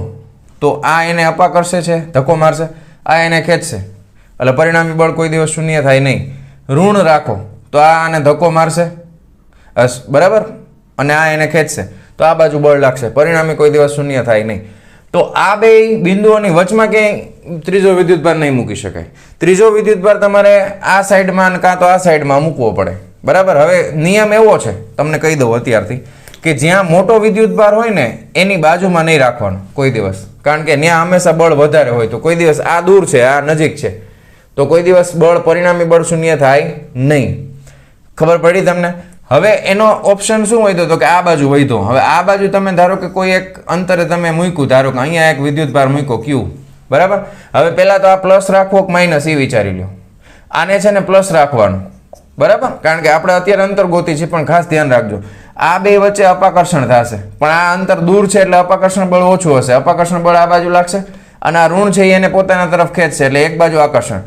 તો આ એને અપા કરશે છે, ધક્કો મારશે, આ એને ખેંચશે, એટલે પરિણામી બળ કોઈ દિવસ શૂન્ય થાય નહીં. ઋણ રાખો તો આ આને ધક્કો મારશે, બરાબર, અને આ એને ખેંચશે, તો આ બાજુ બળ લાગશે, પરિણામી કોઈ દિવસ શૂન્ય થાય નહીં. તો આ બે બિંદુઓની વચમાં ક્યાંય ત્રીજો વિદ્યુતભાર નહીં મૂકી શકાય. ત્રીજો વિદ્યુતભાર તમારે આ સાઈડમાં કાં તો આ સાઈડમાં મૂકવો પડે. બરાબર? હવે નિયમ એવો છે, તમને કહી દઉં અત્યારથી, કે જ્યાં મોટો વિદ્યુતભાર હોય ને એની બાજુમાં નહીં રાખવાનો કોઈ દિવસ, કારણ કે ત્યાં હંમેશા બળ વધારે હોય. તો કોઈ દિવસ આ દૂર છે, આ નજીક છે, તો કોઈ દિવસ બળ પરિણામી બળ શૂન્ય થાય નહીં. ખબર પડી તમને? હવે એનો ઓપ્શન શું હોય તો કે આ બાજુ વધ્યો. હવે આ બાજુ તમે ધારો કે કોઈ એક અંતરે તમે મૂક્યું, ધારો કે અહીંયા એક વિદ્યુતભાર મૂક્યો Q. બરાબર? હવે પહેલા તો આ પ્લસ રાખવો કે માઇનસ એ વિચારી લો. આને છે ને પ્લસ રાખવાનું. બરાબર? કારણ કે આપણે અત્યારે અંતર ગોતી છે, પણ ખાસ ધ્યાન રાખજો આ બે વચ્ચે અપાકર્ષણ થશે, પણ આ અંતર દૂર છે એટલે અપાકર્ષણ બળ ઓછું હશે. અપાકર્ષણ બળ આ બાજુ લાગશે અને આ ઋણ છે એને પોતાના તરફ ખેંચશે, એટલે એક બાજુ આકર્ષણ.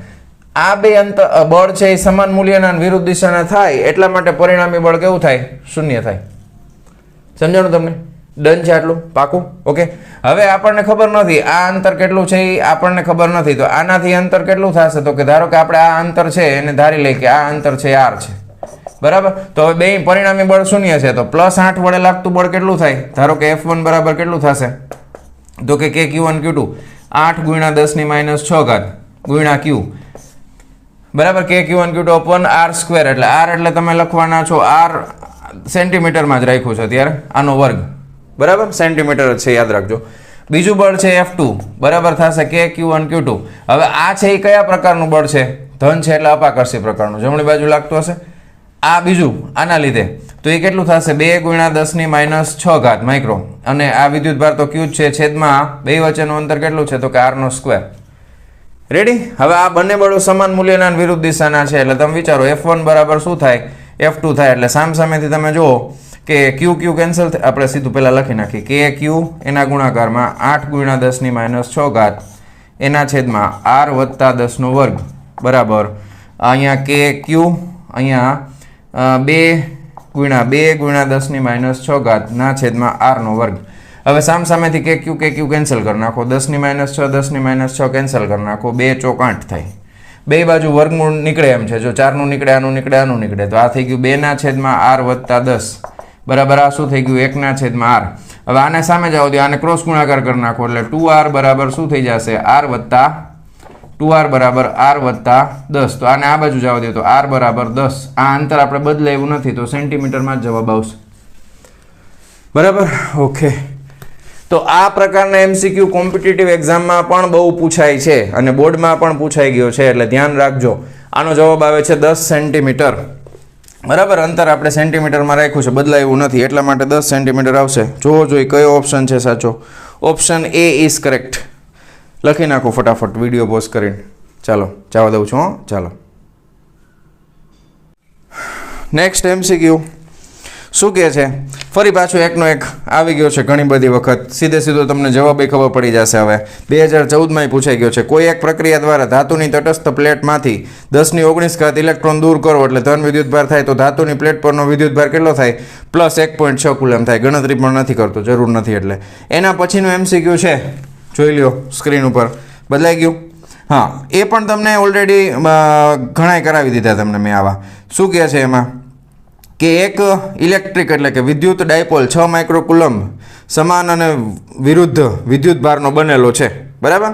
આ બે બળ છે એ સમાન મૂલ્યના વિરુદ્ધ દિશાના થાય, એટલા માટે પરિણામી બળ કેવું થાય? શૂન્ય થાય. સમજાણું તમને? ડન છે આટલું? પાકું? ઓકે. હવે આપણને ખબર નથી આ અંતર કેટલું છે, એ આપણને ખબર નથી. તો આનાથી અંતર કેટલું થશે? તો કે ધારો કે આપણે આ અંતર છે એને ધારી લઈએ કે આ અંતર છે R છે. બરાબર? તો હવે બે પરિણામી બળ શૂન્ય છે, તો +8 વડે લાગતું બળ કેટલું થાય? ધારો કે F1 બરાબર કેટલું થશે? તો કે Q1 Q2 8 × 10⁻6 ગુણ્યા Q. બરાબર? Q1 Q2 upon R², એટલે R એટલે તમે લખવાના છો R સેન્ટીમીટરમાં જ રાખ્યું છે અત્યારે, આનો વર્ગ. બરાબર? સેન્ટીમીટર જ છે, યાદ રાખજો. બીજું બળ છે F2 બરાબર થશે Q1 Q2. હવે આ છે એ કયા પ્રકારનું બળ છે? ધન છે એટલે અપાકર્ષી પ્રકારનું, જમણી બાજુ લાગતું હશે. આ બીજું આના લીધે, તો એ કેટલું થશે? 2 × 10⁻6 માઇક્રો. અને આ વિદ્યુતભાર તો Q જ છે, છેદમાં બે વચ્ચેનું અંતર કેટલું છે? તો કે R². રેડી? હવે આ બંને બળો સમાન મૂલ્યના વિરુદ્ધ દિશાના છે, એટલે તમે વિચારો F1 બરાબર શું થાય? F2 થાય. એટલે સામસામેથી તમે જુઓ કે Q કેન્સલ, આપણે સીધું પહેલાં લખી નાખીએ Q એના ગુણાકારમાં 8 × 10⁻6 એના છેદમાં R + 10² બરાબર અહીંયા Q અહીંયા 2 × 10�6 ના છેદમાં R². હવે સામસામેથી Q કેન્સલ કરી નાખો, 10⁻6 10⁻6 કેન્સલ કરી નાખો, 2 ચોક 8 થાય. બે બાજુ વર્ગમૂળ નીકળે એમ છે, જો 4નું નીકળે, આનું નીકળે, આનું નીકળે, તો આ થઈ ગયું 2 ના છેદમાં R + 10 બરાબર આ શું થઈ ગયું? 1 ના છેદમાં R. હવે આને સામે જાઓ તો આને ક્રોસ ગુણાકાર કરી નાખો, એટલે 2R બરાબર શું થઈ જશે? R બરાબર R + 10. તો આને આ બાજુ જવા દો તો R બરાબર 10. આ અંતર આપણે બદલાયું નથી, તો સેન્ટીમીટરમાં જ જવાબ આવશે. બરાબર? ઓકે. તો આ પ્રકારના MCQ કોમ્પિટિટિવ એક્ઝામમાં પણ બહુ પૂછાય છે અને બોર્ડમાં પણ પૂછાઈ ગયો છે, એટલે ધ્યાન રાખજો. આનો જવાબ આવે છે 10 સેન્ટીમીટર. બરાબર? અંતર આપણે સેન્ટીમીટરમાં રાખ્યું છે, બદલાયું નથી, એટલા માટે 10 સેન્ટીમીટર આવશે. જોવો જોઈએ કયો ઓપ્શન છે સાચો. Option A is correct. લખી નાખો ફટાફટ વિડીયો પોઝ કરીને. ચાલો જવા દઉં છું. ચાલો નેક્સ્ટ MCQ શું કહે છે? ફરી પાછું એકનો એક આવી ગયો છે ઘણી બધી વખત, સીધો તમને જવાબ ખબર પડી જશે. હવે 2014માં પૂછાઈ ગયો છે. કોઈ એક પ્રક્રિયા દ્વારા ધાતુની તટસ્થ પ્લેટમાંથી 10⁹ ઇલેક્ટ્રોન દૂર કરો એટલે ધન વિદ્યુતભાર થાય, તો ધાતુની પ્લેટ પરનો વિદ્યુતભાર કેટલો થાય? +1.6 કુલમ થાય. ગણતરી પણ નથી કરતો, જરૂર નથી. એટલે એના પછીનું MCQ છે, જોઈ લ્યો સ્ક્રીન ઉપર. બદલાઈ ગયું? હા, એ પણ તમને ઓલરેડી ઘણાય કરાવી દીધા તમને મેં. આવા શું કહે છે એમાં કે એક ઇલેક્ટ્રિક એટલે કે વિદ્યુત ડાયપોલ 6 માઇક્રોકુલમ સમાન અને વિરુદ્ધ વિદ્યુતભારનો બનેલો છે, બરાબર.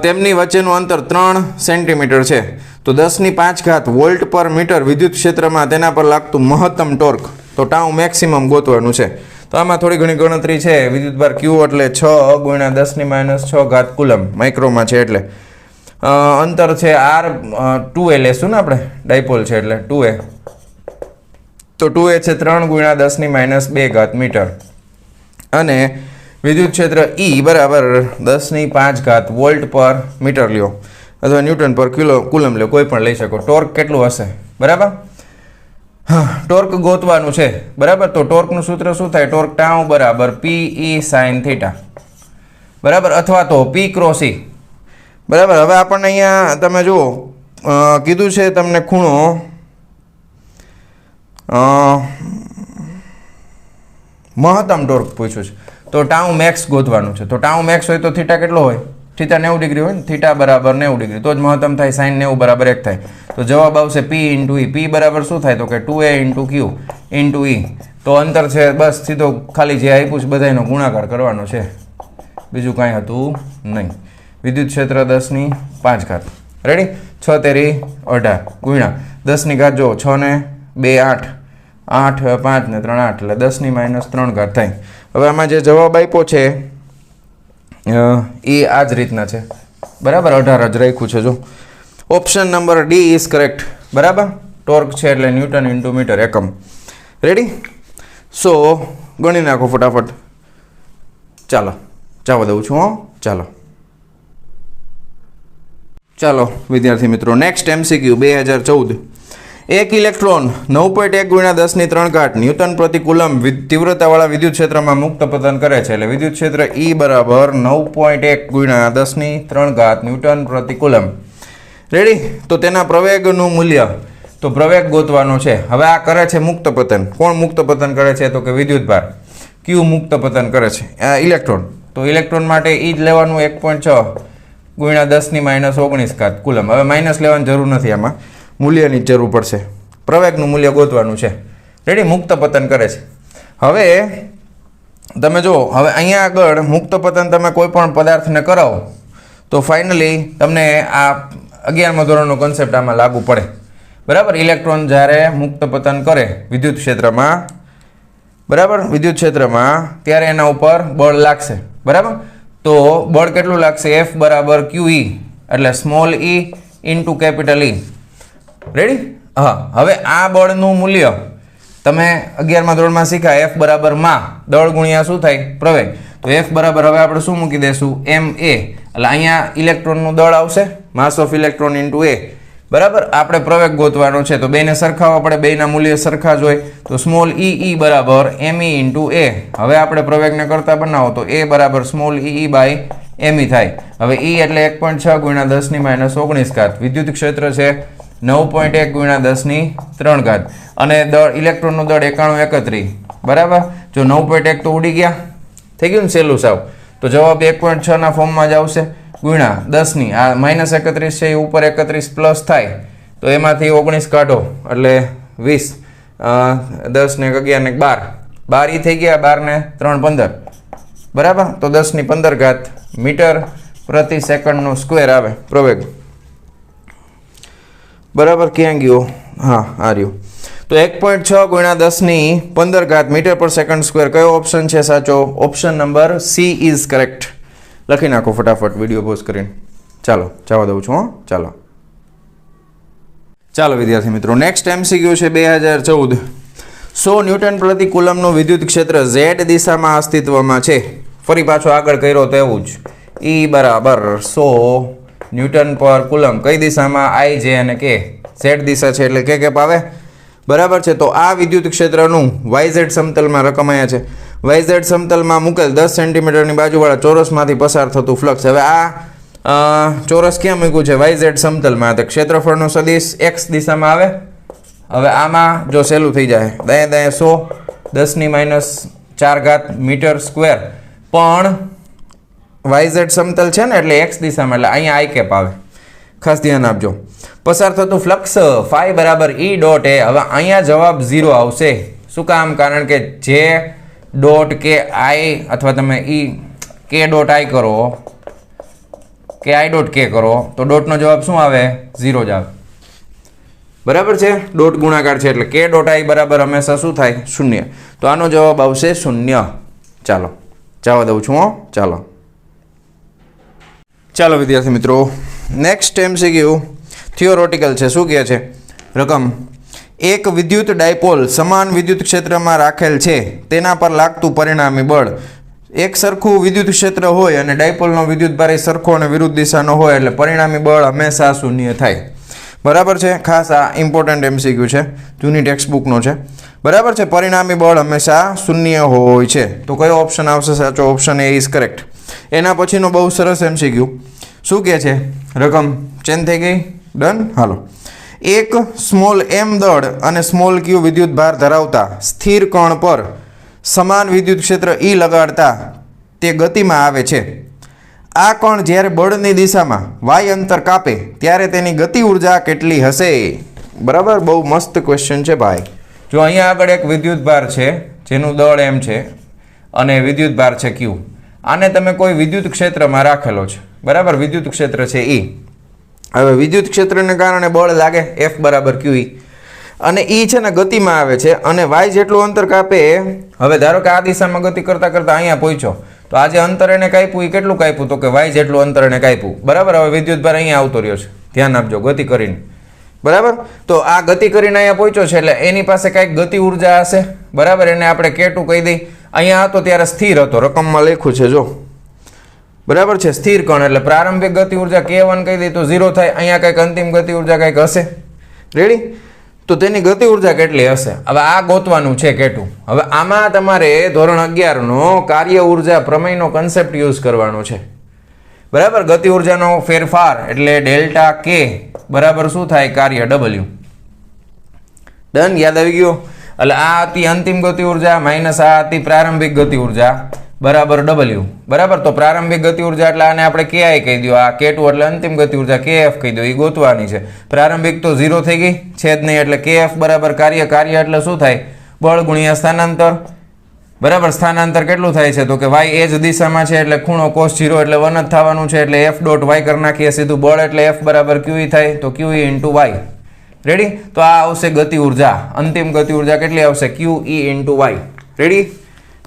તેમની વચ્ચેનું અંતર 3 સેન્ટીમીટર છે. તો 10⁵ વોલ્ટ પર મીટર વિદ્યુત ક્ષેત્રમાં તેના પર લાગતું મહત્તમ ટોર્ક, તો ટાઉ મેક્સિમમ ગોતવાનું છે. તો આમાં થોડી ઘણી ગણતરી છે. વિદ્યુતભાર Q એટલે 6 × 10⁻⁶ કુલમ, માઇક્રોમાં છે એટલે. અંતર છે R 2a લેશું ને આપણે, ડાયપોલ છે એટલે 2a. તો 2a છે 3 × 10⁻² મીટર. અને વિદ્યુત ક્ષેત્ર E બરાબર 10⁵ વોલ્ટ પર મીટર લ્યો અથવા ન્યૂટન પર કુલમ લ્યો, કોઈ પણ લઈ શકો. ટોર્ક કેટલું હશે? બરાબર. હા, ટોર્ક ગોતવાનું છે, બરાબર. તો ટોર્કનું સૂત્ર શું થાય? ટોર્ક ટાઉ બરાબર PE sin θ, બરાબર, અથવા તો P × E, બરાબર. હવે આપણને અહીંયા તમે જુઓ કીધું છે તમને ખૂણો મહત્તમ ટોર્ક પૂછ્યું છે, તો ટાઉ મેક્સ ગોતવાનું છે. તો ટાઉ મેક્સ હોય તો થીટા કેટલો હોય? થીટા 90° હોય ને, થીટા બરાબર 90°, તો જ મહત્તમ થાય. sin 90 બરાબર 1 થાય. તો જવાબ આવશે P × E. P બરાબર શું થાય? તો કે 2a × Q × E. તો અંતર છે બસ સીધો ખાલી જે આપ્યું છે બધાનો ગુણાકાર કરવાનો છે, બીજું કાંઈ હતું નહીં. વિદ્યુત ક્ષેત્ર 10⁵. રેડી? 6 તેરી 18 ગુણ્યા 10⁻, જો 6 ને 2 8, 8 5 ને 3 8, એટલે 10⁻³ થાય. હવે આમાં જે જવાબ આપ્યો છે એ આ જ રીતના છે, બરાબર. 18 જ રાખ્યું છે. જો option number D is correct, બરાબર. ટોર્ક છે એટલે ન્યૂટન × મીટર એકમ. રેડી? સો ગણી નાખો ફટાફટ. ચાલો જવા દઉં છું. ચાલો વિદ્યાર્થી મિત્રો, નેક્સ્ટ MCQ 2014. એક ઇલેક્ટ્રોન 9.1 × 10⁻³ ન્યૂટન પ્રતિ કુલમ તીવ્રતાવાળા વિદ્યુત ક્ષેત્રમાં મુક્ત પતન કરે છે. એટલે વિદ્યુત ક્ષેત્ર E બરાબર 9.1 × 10⁻³ ન્યૂટન પ્રતિ કુલમ. રેડી? તો તેના પ્રવેગનું મૂલ્ય, તો પ્રવેગ ગોતવાનો છે. હવે આ કરે છે મુક્ત પતન. કોણ મુક્ત પતન કરે છે? તો કે વિદ્યુતભાર Q મુક્ત પતન કરે છે, આ ઇલેક્ટ્રોન. તો ઇલેક્ટ્રોન માટે E જ લેવાનું 1.6 × 10⁻⁹ કુલમ. હવે માઇનસ લેવાની જરૂર નથી, આમાં મૂલ્યની જ જરૂર પડશે. પ્રવેગનું મૂલ્ય ગોતવાનું છે. રેડી? મુક્ત પતન કરે છે. હવે તમે જુઓ, હવે અહીંયા આગળ મુક્ત પતન તમે કોઈ પણ પદાર્થને કરાવો તો ફાઇનલી તમને આ 11મા ધોરણનો કન્સેપ્ટ આમાં લાગુ પડે, બરાબર. ઇલેક્ટ્રોન જ્યારે મુક્ત પતન કરે વિદ્યુત ક્ષેત્રમાં, બરાબર, વિદ્યુત ક્ષેત્રમાં, ત્યારે એના ઉપર બળ લાગશે, બરાબર. તો બળ કેટલું લાગશે? F બરાબર QE એટલે small e × capital E. Ready? હા, હવે આ બળનું મૂલ્ય તમે 11મા ધોરણમાં શીખ્યા. F બરાબર માં દળ ગુણ્યા શું થાય? પ્રવેગ. તો F બરાબર હવે આપણે શું મૂકી દઈશું? ma. એટલે અહીંયા ઇલેક્ટ્રોનનું દળ આવશે, માસ ઓફ ઇલેક્ટ્રોન × A, બરાબર. આપણે પ્રવેગ ગોતવાનો છે, તો બેને સરખાવવા પડે, બેના મૂલ્ય સરખા જ હોય. તો સ્મોલ e બરાબર me × A. હવે આપણે પ્રવેગને કરતા બનાવો તો A બરાબર સ્મોલ e me થાય. હવે E એટલે 1.6 × 10⁻⁹. વિદ્યુત ક્ષેત્ર છે 9.1 × 10⁻³ અને દળ, ઇલેક્ટ્રોનનું દળ 91 બરાબર. જો 9.1 તો ઉડી ગયા, થઈ ગયું ને સહેલું સાવ. તો જવાબ 1.6 ના ફોર્મમાં જ આવશે ગુણ્યા 10 આ -31 છે એ ઉપર 31 પ્લસ થાય, તો એમાંથી 19 કાઢો એટલે 20, 10 ને 11 ને 12, 12 થઈ ગયા, 12 ને 3 15, બરાબર. તો 10⁻15 મીટર પ્રતિ સેકન્ડનો સ્ક્વેર આવે પ્રવેગ, બરાબર. ક્યાં ગયો? હા, આ રહ્યું. તો 1.6 × 10⁻15 મીટર પર સેકન્ડ સ્ક્વેર. કયો ઓપ્શન છે સાચો? Option number C is correct. લખી નાખો ફટાફટ વિડીયો પોઝ કરીને. ચાલો જવા દઉં છું. ચાલો વિદ્યાર્થી મિત્રો, નેક્સ્ટ MCQ છે 2014. 100 ન્યૂટન પ્રતિ કુલમનું વિદ્યુત ક્ષેત્ર Z દિશામાં અસ્તિત્વમાં છે. ફરી પાછો આગળ કર્યો તો એવું જ. E બરાબર 100 ન્યૂટન પર કુલમ. કઈ દિશામાં? I, J અને K. Z દિશા છે એટલે K કેપ આવે, બરાબર છે. તો આ વિદ્યુત ક્ષેત્રનું YZ સમતલમાં રકમ અહીંયા છે. YZ સમતલમાં મૂકેલ 10 સેન્ટીમીટરની બાજુવાળા ચોરસમાંથી પસાર થતું ફ્લક્સ. હવે આ ચોરસ ક્યાં મૂક્યું છે? YZ સમતલમાં. તો ક્ષેત્રફળનો સદિશ x દિશામાં આવે. હવે આમાં જો સહેલું થઈ જાય, દાએ દાએ 100 10 - 4 મીટર સ્ક્વેર, પણ YZ સમતલ છે ને એટલે x દિશામાં, એટલે અહીંયા I કેપ આવે. ખાસ ધ્યાન આપજો. પસાર થતું ફ્લક્સ ફાઈ બરાબર E ડોટ A. હવે અહીંયા જવાબ 0 આવશે. શું કામ? કારણ કે જે ડોટ કે I અથવા તમે કે ડોટ I કરો કે I ડોટ K કરો તો ડોટનો જવાબ શું આવે? 0 જ આવે. બરાબર છે. ડોટ ગુણાકાર છે એટલે કે ડોટ I બરાબર હંમેશા શું થાય? 0. તો આનો જવાબ આવશે 0. ચાલો જવા દઉં છું. ચાલો વિદ્યાર્થી મિત્રો, નેક્સ્ટ MCQ થિયોરોટિકલ છે. શું કહે છે? રકમ એક વિદ્યુત ડાયપોલ સમાન વિદ્યુત ક્ષેત્રમાં રાખેલ છે, તેના પર લાગતું પરિણામી બળ. એક સરખું વિદ્યુત ક્ષેત્ર હોય અને ડાયપોલનો વિદ્યુત ભાર સરખો અને વિરુદ્ધ દિશાનો હોય એટલે પરિણામી બળ હંમેશા 0 થાય. બરાબર છે. ખાસ આ ઇમ્પોર્ટન્ટ MCQ છે, જૂની ટેક્સ્ટબુકનો છે. બરાબર છે. પરિણામી બળ હંમેશા 0 હોય છે. તો કયો ઓપ્શન આવશે સાચો? Option A is correct. એના પછીનો બહુ સરસ MCQ શું કહે છે? રકમ ચેન્જ થઈ ગઈ. ડન. હાલો. એક સ્મોલ m દળ અને સ્મોલ q વિદ્યુત ભાર ધરાવતા સ્થિર કણ પર સમાન વિદ્યુત ક્ષેત્ર E લગાડતા તે ગતિમાં આવે છે. આ કણ જ્યારે બળની દિશામાં y અંતર કાપે ત્યારે તેની ગતિ ઉર્જા કેટલી હશે? બરાબર. બહુ મસ્ત ક્વેશ્ચન છે ભાઈ. જો અહીંયા આગળ એક વિદ્યુત ભાર છે જેનું દળ m છે અને વિદ્યુત ભાર છે q. આને તમે કોઈ વિદ્યુત ક્ષેત્રમાં રાખેલો છે. બરાબર. વિદ્યુત ક્ષેત્ર છે E. હવે વિદ્યુત ક્ષેત્રને કારણે બળ લાગે F બરાબર QE, અને E છે ને ગતિમાં આવે છે અને y જેટલું અંતર કાપે. હવે ધારો કે આ દિશામાં ગતિ કરતા કરતા અહીંયા પહોંચ્યો તો આ જે અંતર એને કાપ્યું એ કેટલું કાપ્યું? તો કે y જેટલું અંતર એને કાપ્યું. બરાબર. હવે વિદ્યુત ભાર અહીંયા આવતો રહ્યો છે. ધ્યાન આપજો. ગતિ કરીને. બરાબર. તો આ ગતિ કરીને અહીંયા પહોંચ્યો છે એટલે એની પાસે કાંઈક ગતિ ઉર્જા હશે. બરાબર. એને આપણે K2 કહી દઈ. અહીંયા હતો ત્યારે સ્થિર હતો, રકમમાં લખ્યું છે જો. બરાબર છે. સ્થિર કણ એટલે પ્રારંભિક ગતિ ઉર્જા K1 કહી દઈ તો 0 થાય. અહીંયા કંઈક અંતિમ ગતિ ઉર્જા કંઈક હશે. રેડી? તો તેની ગતિ ઉર્જા કેટલી હશે? હવે આ ગોતવાનું છે K2. હવે આમાં તમારે ધોરણ 11 નો કાર્ય ઉર્જા પ્રમેયનો કન્સેપ્ટ યુઝ કરવાનો છે. બરાબર. ગતિ ઉર્જાનો ફેરફાર એટલે ડેલ્ટા K બરાબર શું થાય? કાર્ય W. ડન. યાદ આવી ગયો? એટલે આ હતી અંતિમ ગતિ ઉર્જા માઇનસ આ હતી પ્રારંભિક ગતિ ઉર્જા બરાબર W. બરાબર. તો પ્રારંભિક ગતિ ઉર્જા એટલે આને આપણે KI કહી દો, આ K2 એટલે અંતિમ ગતિ ઉર્જા KF કહી દો. એ ગોતવાની છે. પ્રારંભિક તો 0 થઈ ગઈ છે જ નહીં એટલે KF બરાબર કાર્ય. કાર્ય એટલે શું થાય? બળ ગુણ્યા સ્થાનાંતર. બરાબર. સ્થાનાંતર કેટલું થાય છે? તો કે y એ જ દિશામાં છે એટલે ખૂણો cos 0 એટલે 1 જ થવાનું છે એટલે F ડોટ y કરી નાખીએ સીધું. બળ એટલે F બરાબર QE થાય તો QE into y. રેડી? તો આ આવશે ગતિ ઉર્જા. અંતિમ ગતિ ઉર્જા કેટલી આવશે? QE into y. Ready?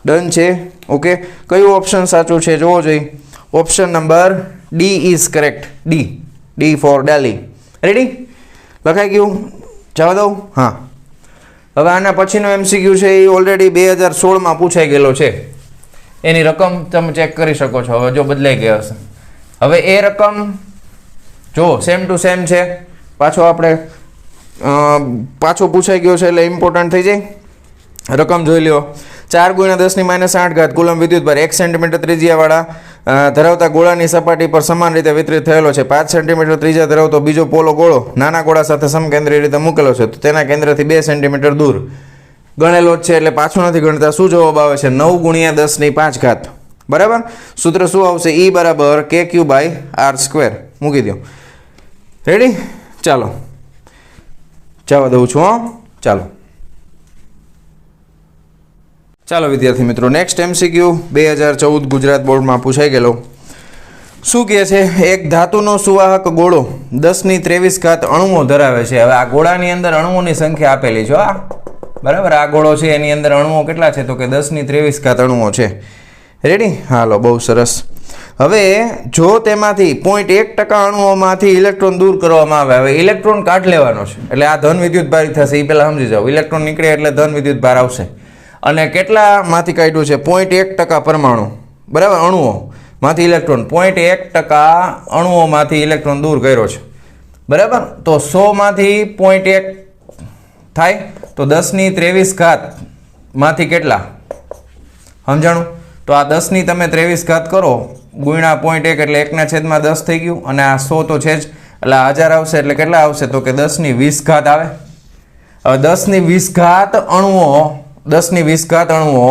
Done છે. ઓકે. કયું ઓપ્શન સાચું છે જોવો જોઈએ. Option number D is correct. D for Delhi. Ready? લખાઈ ગયું? જવા દઉં. હા. હવે આના પછીનો MCQ છે એ ઓલરેડી 2016માં પૂછાઈ ગયેલો છે. એની રકમ તમે ચેક કરી શકો છો. હવે જો બદલાઈ ગઈ હશે. હવે એ રકમ જો સેમ ટુ સેમ છે. પાછો પૂછાઈ ગયો છે એટલે ઇમ્પોર્ટન્ટ થઈ જાય. રકમ જોઈ લ્યો. 4 × 10⁻8 કુલમ વિદ્યુત ભાર 1 સેન્ટીમીટર ત્રિજ્યાવાળા ધરાવતા ગોળાની સપાટી પર સમાન રીતે વિતરિત થયેલો છે. 5 સેન્ટીમીટર ત્રિજ્યા ધરાવતો બીજો પોલો ગોળો નાના ગોળા સાથે સમકેન્દ્રીય રીતે મૂકેલો છે. તો તેના કેન્દ્રથી 2 સેન્ટીમીટર દૂર ગણેલો જ છે એટલે પાછું નથી ગણતા. શું જવાબ આવે છે? 9 × 10⁵. બરાબર. સૂત્ર શું આવશે? E બરાબર KQ/R². મૂકી દો. રેડી? ચાલો જવા દઉં છું. ચાલો વિદ્યાર્થી મિત્રો, નેક્સ્ટ MCQ 2014 ગુજરાત બોર્ડમાં પૂછાઈ ગયેલો. શું કહે છે? એક ધાતુનો સુવાહક ગોળો 10⁻23 અણુઓ ધરાવે છે. હવે આ ગોળાની અંદર અણુઓની સંખ્યા આપેલી છે. બરાબર. આ ગોળો છે એની અંદર અણુઓ કેટલા છે? તો કે 10⁻23 અણુઓ છે. રેડી? હાલો બહુ સરસ. હવે જો તેમાંથી 0.1% અણુઓમાંથી ઇલેક્ટ્રોન દૂર કરવામાં આવે. હવે ઇલેક્ટ્રોન કાઢ લેવાનો છે એટલે આ ધન વિદ્યુત ભાર થશે. એ પહેલાં સમજી જાઓ. ઇલેક્ટ્રોન નીકળે એટલે ધન વિદ્યુત ભાર આવશે. અને કેટલામાંથી કાઢ્યું છે? 0.1% પરમાણુ. બરાબર. અણુઓમાંથી ઇલેક્ટ્રોન 0.1% અણુઓમાંથી ઇલેક્ટ્રોન દૂર કર્યો છે. બરાબર. તો 100માંથી 0.1 થાય તો 10⁻23 માંથી કેટલા સમજાણું તો આ 10ની તમે 23 કરો ગુણ્યા 0.1 એટલે 1/10 થઈ ગયું અને આ 100 તો છે જ એટલે 1000 આવશે એટલે કેટલા આવશે તો કે 10⁻20 આવે હવે 10⁻20 અણુઓ 10⁻20 અણુઓ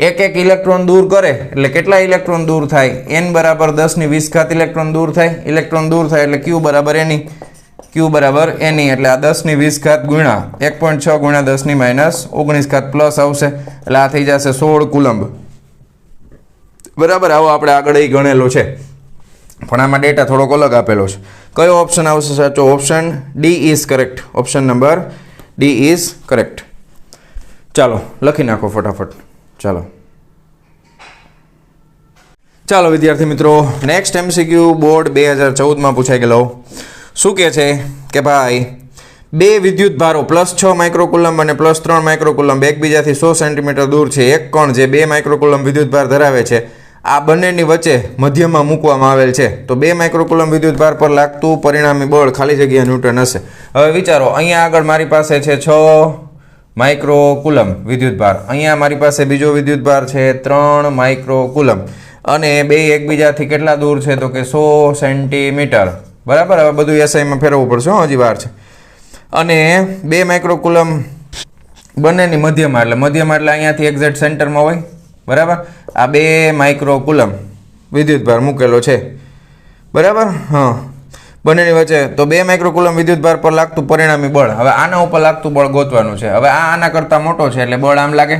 એક એક ઇલેક્ટ્રોન દૂર કરે એટલે કેટલા ઇલેક્ટ્રોન દૂર થાય n બરાબર 10⁻20 ઇલેક્ટ્રોન દૂર થાય એટલે q બરાબર ne એટલે આ 10⁻20 ગુણ્યા 1.6 ગુણ્યા 10⁻19 પ્લસ આવશે એટલે આ થઈ જશે 16 કુલંબ બરાબર આવો આપણે આગળ એ ગણેલો છે પણ આમાં ડેટા થોડોક અલગ આપેલો છે કયો ઓપ્શન આવશે સાચો option D is correct option number D is correct ચાલો લખી નાખો ફટાફટ ચાલો વિદ્યાર્થી મિત્રો નેક્સ્ટ MCQ બોર્ડ 2014 પૂછાઈ ગયેલો શું કહે છે કે ભાઈ બે વિદ્યુત ભારો +6 માઇક્રોકુલમ અને +3 માઇક્રોકુલમ એકબીજાથી 100 સેન્ટીમીટર દૂર છે એક કણ જે 2 માઇક્રોકુલમ વિદ્યુત ભાર ધરાવે છે આ બંનેની વચ્ચે મધ્યમાં મૂકવામાં આવેલ છે તો 2 માઇક્રોકુલમ વિદ્યુત ભાર પર લાગતું પરિણામી બળ ખાલી જગ્યા ન્યૂટન હશે હવે વિચારો અહીંયા આગળ મારી પાસે છે 6 માઇક્રોકુલમ વિદ્યુત ભાર અહીંયા મારી પાસે બીજો વિદ્યુત ભાર છે 3 માઇક્રોકુલમ અને બે એકબીજાથી કેટલા દૂર છે તો કે 100 સેન્ટીમીટર બરાબર હવે બધું એસઆઈમાં ફેરવવું પડશે હજી વાર છે અને 2 માઇક્રોકુલમ બંનેની મધ્યમાં એટલે અહીંયાથી એક્ઝેક્ટ સેન્ટરમાં હોય બરાબર આ 2 માઇક્રોકુલમ વિદ્યુત ભાર મૂકેલો છે બરાબર હા બંનેની વચ્ચે તો 2 માઇક્રોકુલમ વિદ્યુત ભાર પર લાગતું પરિણામી બળ હવે આના ઉપર લાગતું બળ ગોતવાનું છે હવે આ આના કરતાં મોટો છે એટલે બળ આમ લાગે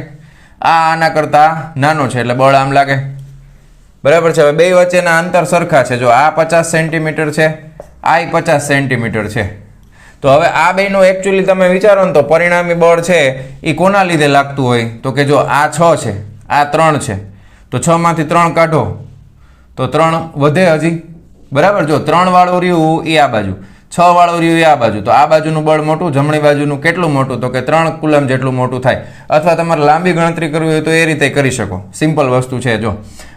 આ આના કરતાં નાનો છે એટલે બળ આમ લાગે બરાબર છે હવે બે વચ્ચેના અંતર સરખા છે જો આ 50 સેન્ટીમીટર છે આ 50 સેન્ટીમીટર છે તો હવે આ બેનો એકચ્યુઅલી તમે વિચારો ને તો પરિણામી બળ છે એ કોના લીધે લાગતું હોય તો કે જો આ 6 છે આ 3 છે તો 6 માંથી 3 કાઢો તો 3 વધે હજી બરાબર જો 3 વાળું રહ્યું એ આ બાજુ 6 વાળું રહ્યું એ આ બાજુ તો આ બાજુનું બળ મોટું જમણી બાજુનું કેટલું મોટું તો કે 3 કુલમ જેટલું મોટું થાય અથવા તમારે લાંબી ગણતરી કરવી હોય તો એ રીતે કરી શકો સિમ્પલ વસ્તુ છે જો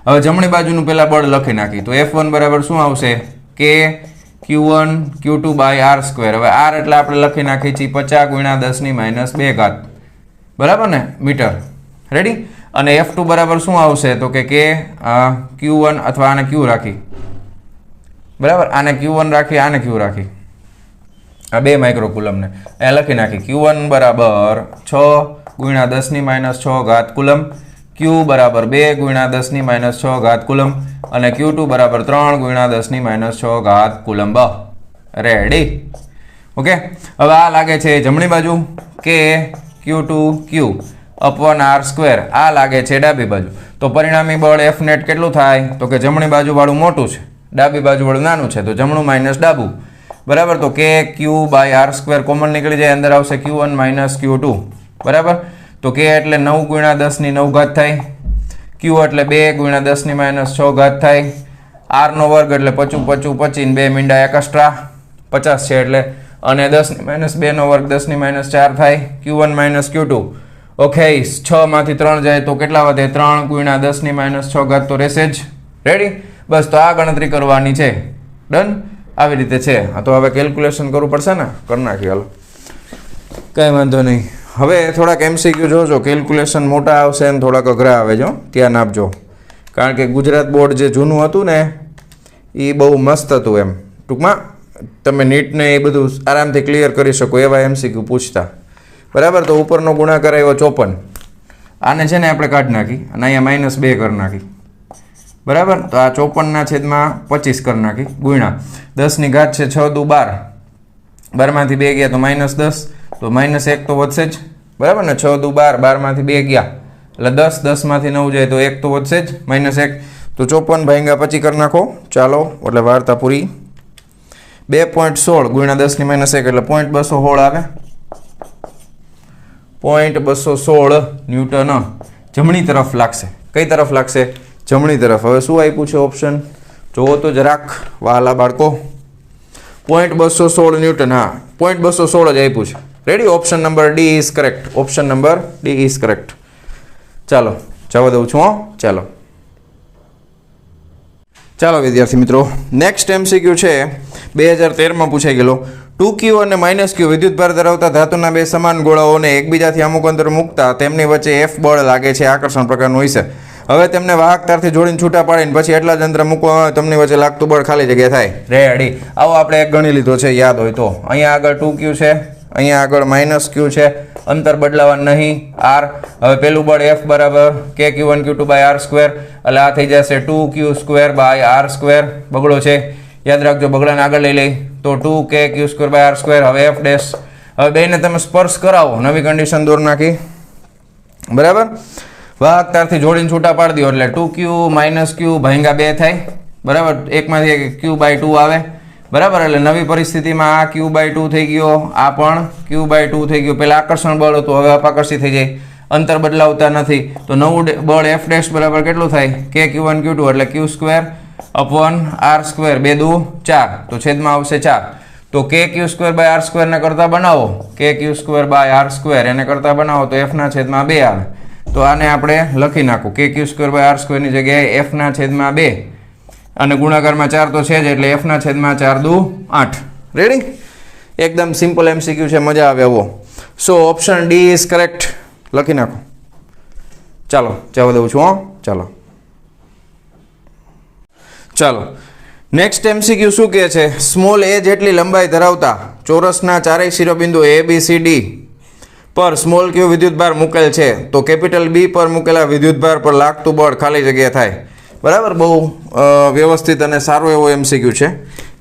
હવે જમણી બાજુનું પહેલા બળ લખી નાખી તો F1 બરાબર શું આવશે કે Q1 Q2 બાય r². હવે r એટલે આપણે લખી નાખી છીએ 50 ગુણ્યા 10⁻2 બરાબર ને મીટર રેડી અને F2 બરાબર શું આવશે તો કે Q1 અથવા આને Q રાખી બરાબર આને Q1 રાખી આને Q રાખી આ 2 માઇક્રોકુલમને એ લખી નાખી Q1 બરાબર 6 ગુણ્યા 10⁻6 કુલમ Q બરાબર 2 ગુણ્યા 10⁻6 કુલમ અને Q2 બરાબર 3 ગુણ્યા 10⁻6 કુલમ રેડી ઓકે હવે આ લાગે છે જમણી બાજુ કે Q2 Q upon r² આ લાગે છે ડાબી બાજુ તો પરિણામી બળ F નેટ કેટલું થાય તો કે જમણી બાજુ વાળું મોટું છે ડાબી બાજુ વાળું નાનું છે તો જમણું માઇનસ ડાબું બરાબર તો કે Q બાય r² કોમન નીકળી જાય અંદર આવશે Q1 માઇનસ Q2 બરાબર તો કે એટલે 9 ગુણ્યા 10⁻9 થાય Q એટલે 2 ગુણ્યા 10⁻6 થાય r નો વર્ગ એટલે 55 25 2 મીંડા એક્સ્ટ્રા 50 છે એટલે અને 10⁻2 નો વર્ગ 10⁻4 થાય Q1 માઇનસ Q2 ઓકે 6 માંથી 3 જાય તો કેટલા વધે 3 ગુણ્યા 10⁻6 તો રહેશે જ રેડી બસ તો આ ગણતરી કરવાની છે ડન આવી રીતે છે તો હવે કેલ્ક્યુલેશન કરવું પડશે ને કરી નાખી હાલો કંઈ વાંધો નહીં હવે થોડાક MCQ જોજો કેલ્ક્યુલેશન મોટા આવશે ને થોડાક અઘરા આવે જો ધ્યાન આપજો કારણ કે ગુજરાત બોર્ડ જે જૂનું હતું ને એ બહુ મસ્ત હતું એમ ટૂંકમાં તમે નીટને એ બધું આરામથી ક્લિયર કરી શકો એવા MCQ પૂછતા બરાબર તો ઉપરનો ગુણાકાર આવ્યો 54 આને છે ને આપણે કાઢી નાખી અને અહીંયા -2 કરી નાખી બરાબર તો આ 54/25 કરી નાખી ગુણ્યા 10 ની ઘાત છે 6 દુ 12 12 માંથી 2 ગયા તો -10 તો -1 તો વધશે જ બરાબર ને 6 દુ 12 12 માંથી 2 ગયા એટલે 10 10 માંથી 9 જાય તો 1 તો વધશે જ -1 તો 54 ભાગ્યા 25 કરી નાખો ચાલો એટલે વાર્તા પૂરી 2.16 ગુણ્યા 10⁻1 એટલે 0.216 આવે 0.216 ન્યૂટન જમણી તરફ લાગશે કઈ તરફ લાગશે જમણી તરફ હવે શું આપ્યું છે ઓપ્શન જોવો તો જરાક વહાલા બાળકો 0.216 ન્યૂટન હા 0.216 જ આપ્યું છે ready option number D is correct option number D is correct ચાલો જવા દઉં છું ચાલો વિદ્યાર્થી મિત્રો નેક્સ્ટ MCQ છે 2013 પૂછાઈ ગયેલો 2q અને -q વિદ્યુતભાર ધરાવતા ધાતુના બે સમાન ગોળાઓને એકબીજાથી અમુક અંતર મૂકતા તેમની વચ્ચે F બળ લાગે છે, આકર્ષણ પ્રકારનું હોય છે. હવે તેમને વાહક તારથી જોડીને છૂટા પાડીને પછી એટલા જ અંતર મૂકવામાં આવે તેમની વચ્ચે લાગતું બળ ખાલી જગ્યા થાય. રેડી. આવો આપણે એક ગણી લીધો છે, યાદ હોય તો. અહીંયા આગળ 2q છે, અહીંયા આગળ -q છે, અંતર બદલાવા નહીં, r. હવે પેલું બળ F બરાબર kq1q2/r², એટલે આ થઈ જશે 2q²/r². બગડો છે, યાદ રાખજો, બગડાને આગળ લઈ લઈ તો 2kq²/r². હવે F ડેશ, હવે બેને તમે સ્પર્શ કરાવો, નવી કન્ડિશન દૂર નાખી, બરાબર. વાહક તારથી જોડીને છૂટા પાડી દો એટલે 2q - q ભાગ્યા 2 થાય, બરાબર. એકમાંથી q/2 આવે, બરાબર. એટલે નવી પરિસ્થિતિમાં આ q/2 થઈ ગયો, આ પણ q/2 થઈ ગયો. પહેલા આકર્ષણ બળ હતું, હવે અપાકર્ષી થઈ જાય, અંતર બદલાવતા નથી. તો નવું બળ F ડેશ બરાબર કેટલું થાય? kq1q2 એટલે q²/r², 2 દુ 4, તો છેદમાં આવશે 4. તો kq²/r² ને કરતા બનાવો, kq²/r², એને કરતા બનાવો તો F ના છેદમાં 2 આવે. તો આને આપણે લખી નાખો, kq²/r² ની જગ્યાએ F ના છેદમાં 2 અને ગુણાકારમાં 4 તો છે જ, એટલે F ના છેદમાં 4 દુ 8. રેડી? એકદમ સિમ્પલ MCQ છે, મજા આવે એવો. સો ઓપ્શન ડી ઇઝ કરેક્ટ. લખી નાખો. ચાલો જવા દઉં છું. ચાલો નેક્સ્ટ MCQ શું કહે છે? સ્મોલ a જેટલી લંબાઈ ધરાવતા ચોરસના ચારેય શિરોબિંદુ ABCD પર સ્મોલ q વિદ્યુતભાર મૂકેલ છે, તો કેપિટલ B પર મૂકેલા વિદ્યુતભાર પર લાગતું બળ ખાલી જગ્યા થાય. બરાબર. બહુ વ્યવસ્થિત અને સારો એવો MCQ છે.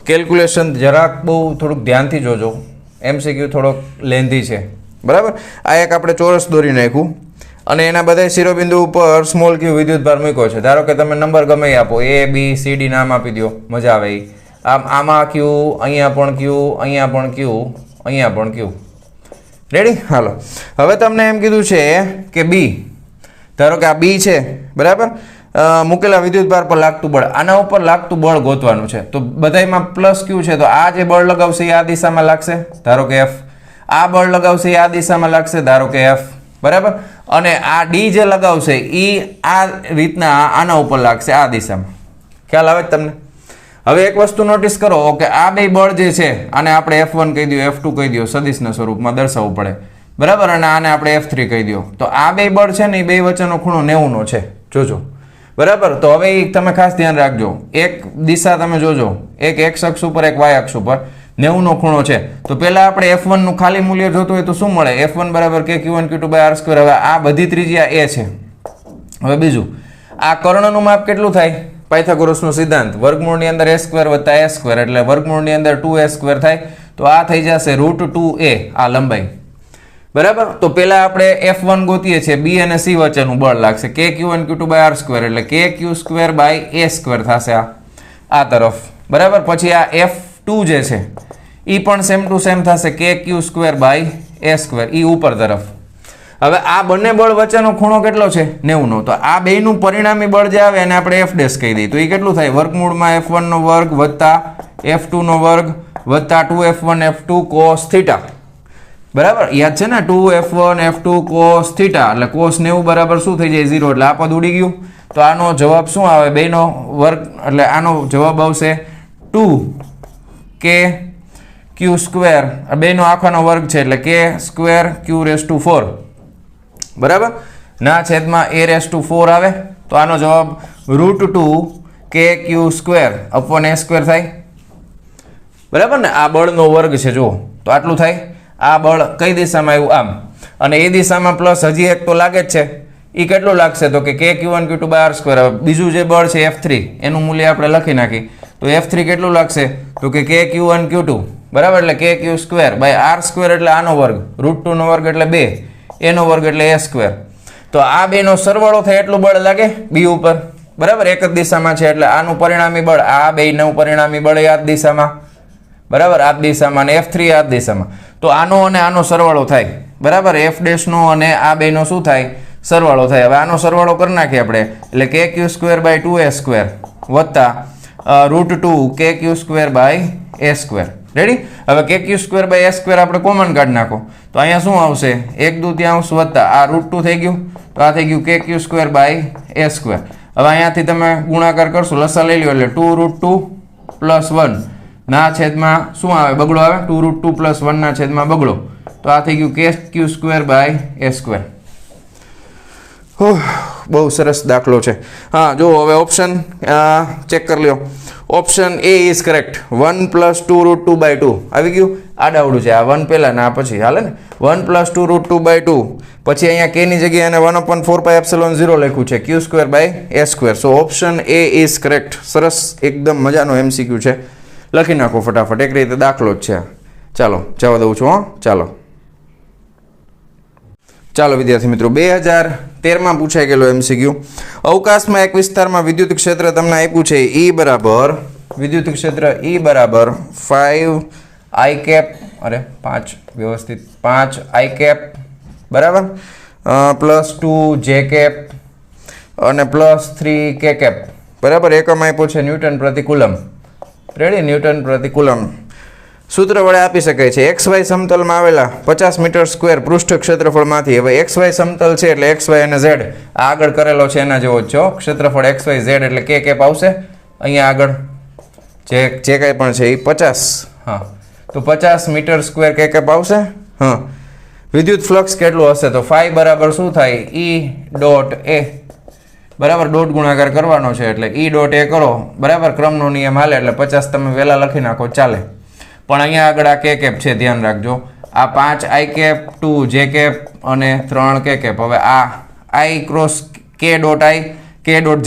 કેલ્ક્યુલેશન જરાક બહુ થોડુંક ધ્યાનથી જોજો, MCQ થોડોક લેન્ધી છે, બરાબર. આ એક આપણે ચોરસ દોરી નાખ્યું અને એના બધા શિરોબિંદુ ઉપર સ્મોલ q વિદ્યુતભાર મૂક્યો છે. ધારો કે તમે નંબર ગમે એ આપો, A B C D નામ આપી દો, મજા આવે એ. આમાં q, અહીંયા પણ q, અહીંયા પણ q, અહીંયા પણ q. રેડી? હાલો, હવે તમને એમ કીધું છે કે B, ધારો કે આ B છે, બરાબર. મૂકેલા વિદ્યુતભાર પર લાગતું બળ, આના ઉપર લાગતું બળ ગોતવાનું છે. તો બધાયમાં +q છે, તો આ જે બળ લગાવશે એ આ દિશામાં લાગશે, ધારો કે F. આ બળ લગાવશે એ આ દિશામાં લાગશે, ધારો કે F, બરાબર. અને આ D જે લગાવશે એ આ રીતના આના ઉપર લાગશે, આ દિશામાં. ખ્યાલ આવે તમને? હવે એક વસ્તુ નોટિસ કરો કે આ બે બળ જે છે, આને આપણે F1 કહી દો, F2 કહી દો, સદિશના સ્વરૂપમાં દર્શાવવું પડે, બરાબર. અને આને આપણે F3 કહી દો. તો આ બે બળ છે ને એ બે વચ્ચેનો ખૂણો 90 નો છે, જોજો, બરાબર. તો હવે તમે ખાસ ધ્યાન રાખજો, એક દિશા તમે જોજો, એક x અક્ષ ઉપર, એક y અક્ષ ઉપર 90 નો ખૂણો છે. તો પહેલા આપણે F1 નું ખાલી મૂલ્ય જોતું હોય તો શું મળે? F1 બરાબર kq1q2/r². હવે આ બધી ત્રિજ્યા a છે. હવે બીજું, આ કર્ણનું માપ કેટલું થાય? પાયથાગોરસનો સિદ્ધાંત, વર્ગમૂળની અંદર a² + a², એટલે વર્ગમૂળની અંદર 2a² થાય. તો આ થઈ જશે √2a, આ લંબાઈ, બરાબર. તો પહેલા આપણે F1 ગોતીએ છીએ, B અને C વચ્ચેનું બળ લાગશે kq1q2/r², એટલે kq²/a² થશે આ તરફ, બરાબર. પછી આ F2 જે છે એ પણ સેમ ટુ સેમ થશે kq²/a², એ ઉપર તરફ. હવે આ બંને બળ વચ્ચેનો ખૂણો કેટલો છે? 90 નો. તો આ બેયનું પરિણામી બળ જે આવે એને આપણે F ડેશ કહી દઈએ. તો એ કેટલું થાય? વર્ગમૂળમાં F1 નો વર્ગ વત્તા F2 નો વર્ગ વત્તા 2F1 F2 cos θ, બરાબર. યાદ છે ને? 2F1 F2 cos θ, એટલે cos 90 બરાબર શું થઈ જાય? 0. એટલે આ પદ ઉડી ગયું. તો આનો જવાબ શું આવે? બેયનો વર્ગ, એટલે આનો જવાબ આવશે 2kq², બેયનો આખાનો વર્ગ છે એટલે k²q⁴, બરાબર. ના છેદમાં a⁴ આવે. તો આનો જવાબ √2kq²/a² થાય, બરાબર ને? આ બળનો વર્ગ છે, જુઓ. તો આટલું થાય. આ બળ કઈ દિશામાં આવ્યું? આમ. અને એ દિશામાં પ્લસ હજી એક તો લાગે જ છે. એ કેટલું લાગશે? તો કે kq1q2/r². બીજું જે બળ છે F3, એનું મૂલ્ય આપણે લખી નાખી. તો F3 કેટલું લાગશે? તો કે kq1q2, બરાબર. એટલે kq²/r², એટલે આનો વર્ગ, √2 નો વર્ગ એટલે 2, એનો વર્ગ એટલે a². તો આ બેનો સરવાળો થાય એટલું બળ લાગે B ઉપર, બરાબર. એક જ દિશામાં છે એટલે આનું પરિણામી બળ, આ બેયનું પરિણામી બળ આ જ દિશામાં, બરાબર, આ જ દિશામાં, અને F3 આ જ દિશામાં. તો આનો અને આનો સરવાળો થાય, બરાબર. F ડેશ નો અને આ બેનો શું થાય? સરવાળો થાય. હવે આનો સરવાળો કરી નાખીએ આપણે, એટલે kq²/2a² વત્તા √2 kq²/a². રેડી? હવે kq²/a² આપણે કોમન કાઢી નાખો. તો અહીંયા શું આવશે? 1/2 વત્તા આ √2 થઈ ગયું. તો આ થઈ ગયું kq²/a². હવે અહીંયાથી તમે ગુણાકાર કરશો, લસા લઈ લો એટલે 2√2 + 1, ના છેદમાં શું આવે? બગડો આવે. 2√2 + 1 ના છેદમાં બગડો. તો આ થઈ ગયું kq² / a². બહુ સરસ દાખલો છે. હા જો હવે ઓપ્શન ચેક કરી લ્યો. Option A is correct. 1 + 2√2/2 આવી ગયું. આડાવડું છે આ 1 પહેલા ને આ પછી હાલે ને. 1 + 2√2/2 પછી અહીંયા k ની જગ્યાએ એને 1/4πε0 લખ્યું છે q² / a². So option A is correct. સરસ એકદમ મજાનો MCQ છે. લખી નાખો ફટાફટ. એક રીતે દાખલો જ છે. ચાલો જવા દઉં છું. ચાલો વિદ્યાર્થી મિત્રો 2013માં પૂછાઈ ગયેલો MCQ. અવકાશમાં એક વિસ્તારમાં વિદ્યુત ક્ષેત્ર તમને આપ્યું છે વિદ્યુત ક્ષેત્ર E બરાબર 5i કેપ વ્યવસ્થિત 5i કેપ બરાબર +2j કેપ અને +3k કેપ બરાબર. એકમ આપ્યો છે ન્યૂટન પ્રતિ કુલમ. રેડી? ન્યૂટન પ્રતિ કુલમ સૂત્ર વડે આપી શકાય છે. XY સમતલમાં આવેલા 50 મીટર સ્ક્વેર પૃષ્ઠ ક્ષેત્રફળમાંથી, હવે XY સમતલ છે એટલે XY અને Z આગળ કરેલો છે એના જેવો જ છે. ક્ષેત્રફળ XY Z એટલે k કેપ આવશે અહીંયા આગળ જે કાંઈ પણ છે એ 50. હા તો 50 મીટર સ્ક્વેર k કેપ આવશે. હા વિદ્યુત ફ્લક્સ કેટલું હશે? તો ફાઈ બરાબર શું થાય? E.A બરાબર. ડોટ ગુણાકાર કરવાનો છે એટલે E.A કરો બરાબર. ક્રમનો નિયમ હાલે એટલે 50 તમે વહેલા લખી નાખો ચાલે. પણ અહીંયા આગળ આ k કેપ છે ધ્યાન રાખજો. આ 5i કેપ 2j કેપ અને 3k કેપ. હવે આ i cross k dot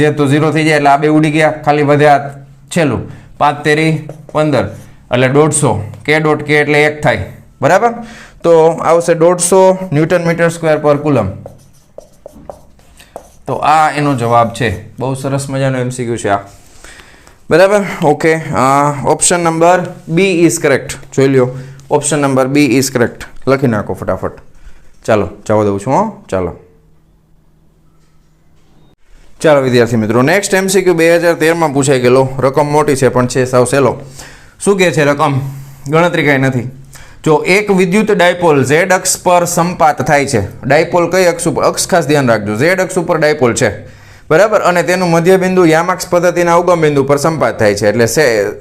j તો 0 થઈ જાય એટલે આ બે ઉડી ગયા. ખાલી વધ્યા છેલ્લું 5 તેરી 15 એટલે 150. k ડોટ k એટલે 1 થાય બરાબર. તો આવશે 150 newton metre square per coulomb. તો આ એનો જવાબ છે. બહુ સરસ મજાનો MCQ છે આ બરાબર. Okay option number B is correct. જોઈ લ્યો option number B is correct. લખી નાખો ફટાફટ. ચાલો જવા દઉં છું. ચાલો વિદ્યાર્થી મિત્રો નેક્સ્ટ MCQ 2013માં પૂછાઈ ગયેલો. રકમ મોટી છે પણ છે સાવ સહેલો. શું કહે છે રકમ? ગણતરી કાંઈ નથી. જો એક વિદ્યુત ડાયપોલ Z અક્ષ પર સંપાત થાય છે. ડાયપોલ કઈ અક્ષ ઉપર? અક્ષ ખાસ ધ્યાન રાખજો. Z અક્ષ ઉપર ડાયપોલ છે બરાબર. અને તેનું મધ્ય બિંદુ યામાક્ષ પદ્ધતિના ઉગમ બિંદુ પર સંપાત થાય છે એટલે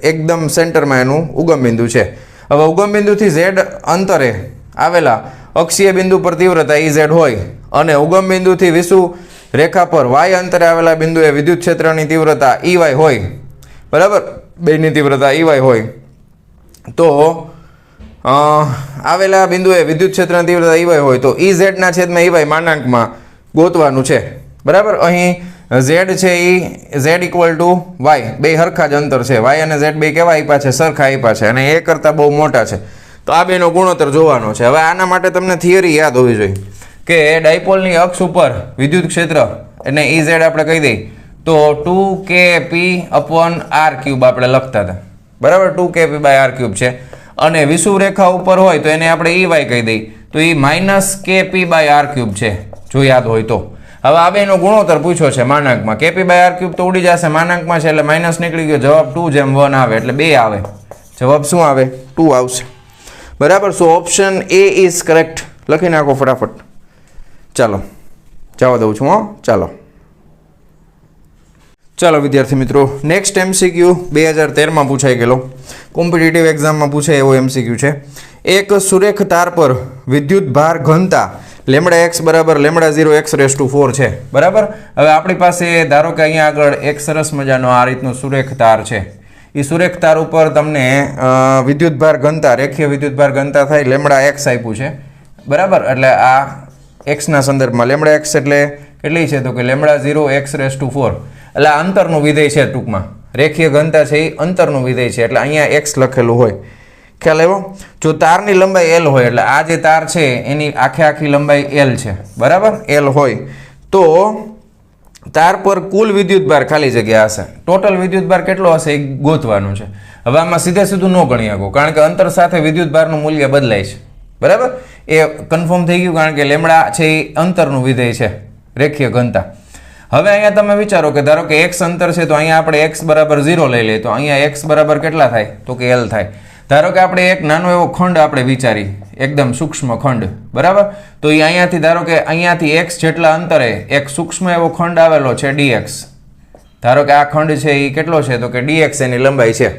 એકદમ સેન્ટરમાં એનું ઉગમ બિંદુ છે. હવે ઉગમ બિંદુથી Z અંતરે આવેલા અક્ષીય બિંદુ પર તીવ્રતા EZ હોય અને ઉગમ બિંદુથી વિષુવ રેખા પર y અંતરે આવેલા બિંદુએ વિદ્યુત ક્ષેત્રની તીવ્રતા EY હોય બરાબર. બેની તીવ્રતા EY હોય તો આવેલા બિંદુએ વિદ્યુત ક્ષેત્રની તીવ્રતા EY હોય તો EZ ના છેદમાં EY માનાંકમાં ગોતવાનું છે બરાબર. અહીં Z છે એ Z = y બે હરખા જ અંતર છે. y અને Z બે કેવા આપ્યા છે? સરખા આપ્યા છે અને એ કરતાં બહુ મોટા છે. તો આ બેનો ગુણોત્તર જોવાનો છે. હવે આના માટે તમને થિયરી યાદ હોવી જોઈએ કે ડાયપોલની અક્ષ ઉપર વિદ્યુત ક્ષેત્ર એને EZ આપણે કહી દઈએ તો 2kp/r³ આપણે લખતા હતા બરાબર. 2kp/r³ છે અને વિષુવ રેખા ઉપર હોય તો એને આપણે EY કહી દઈએ તો એ -kp/r³ છે જો યાદ હોય તો. હવે આ બેનો ગુણોત્તર પૂછ્યો છે માનાંકમાં. kp/r³ તો ઉડી જશે માનાંકમાં છે એટલે માઇનસ નીકળી ગયો. જવાબ 2/1 આવે એટલે 2 આવે. જવાબ શું આવે? 2 આવશે બરાબર. સો ઓપ્શન એ ઇઝ કરેક્ટ. લખી નાખો ફટાફટ. ચાલો જવા દઉં છું. ચાલો વિદ્યાર્થી મિત્રો નેક્સ્ટ MCQ 2013માં પૂછાઈ ગયેલો. કોમ્પિટિટિવ એક્ઝામમાં પૂછાય એવો MCQ છે. એક સુરેખ તાર પર વિદ્યુત ભાર ઘનતા λx બરાબર λ0 x⁴ છે બરાબર. હવે આપણી પાસે ધારો કે અહીંયા આગળ એક સરસ મજાનો આ રીતનો સુરેખ તાર છે. એ સુરેખ તાર ઉપર તમને વિદ્યુત ભાર ઘનતા રેખીય વિદ્યુત ભાર ઘનતા થાય λx આપ્યું છે બરાબર. એટલે આ x ના સંદર્ભમાં λx એટલે કેટલી છે? તો કે λ0 x⁴ એટલે આ અંતરનું વિધેય છે. ટૂંકમાં રેખીય ઘનતા છે એ અંતરનું વિધેય છે એટલે અહીંયા x લખેલું હોય. ખ્યાલ આવ્યો? જો તારની લંબાઈ L હોય એટલે આ જે તાર છે એની આખી લંબાઈ L છે બરાબર. L હોય તો તાર પર કુલ વિદ્યુત ભાર ખાલી જગ્યા હશે. ટોટલ વિદ્યુત ભાર કેટલો હશે એ ગોતવાનું છે. હવે આમાં સીધું ન ગણી શકો કારણ કે અંતર સાથે વિદ્યુત ભારનું મૂલ્ય બદલાય છે બરાબર. એ કન્ફર્મ થઈ ગયું કારણ કે લેમડા છે એ અંતરનું વિધેય છે રેખીય ઘનતા. હવે અહીંયા તમે વિચારો કે ધારો કે x અંતર છે તો અહીંયા આપણે x બરાબર 0 લઈ લઈએ તો અહીંયા x બરાબર કેટલા થાય? તો કે L થાય. ધારો કે આપણે એક નાનો એવો ખંડ આપણે વિચારી એકદમ સૂક્ષ્મ ખંડ બરાબર. તો એ અહીંયાથી ધારો કે અહીંયાથી x જેટલા અંતરે એક સૂક્ષ્મ એવો ખંડ આવેલો છે dx. ધારો કે આ ખંડ છે એ કેટલો છે? તો કે dx એની લંબાઈ છે.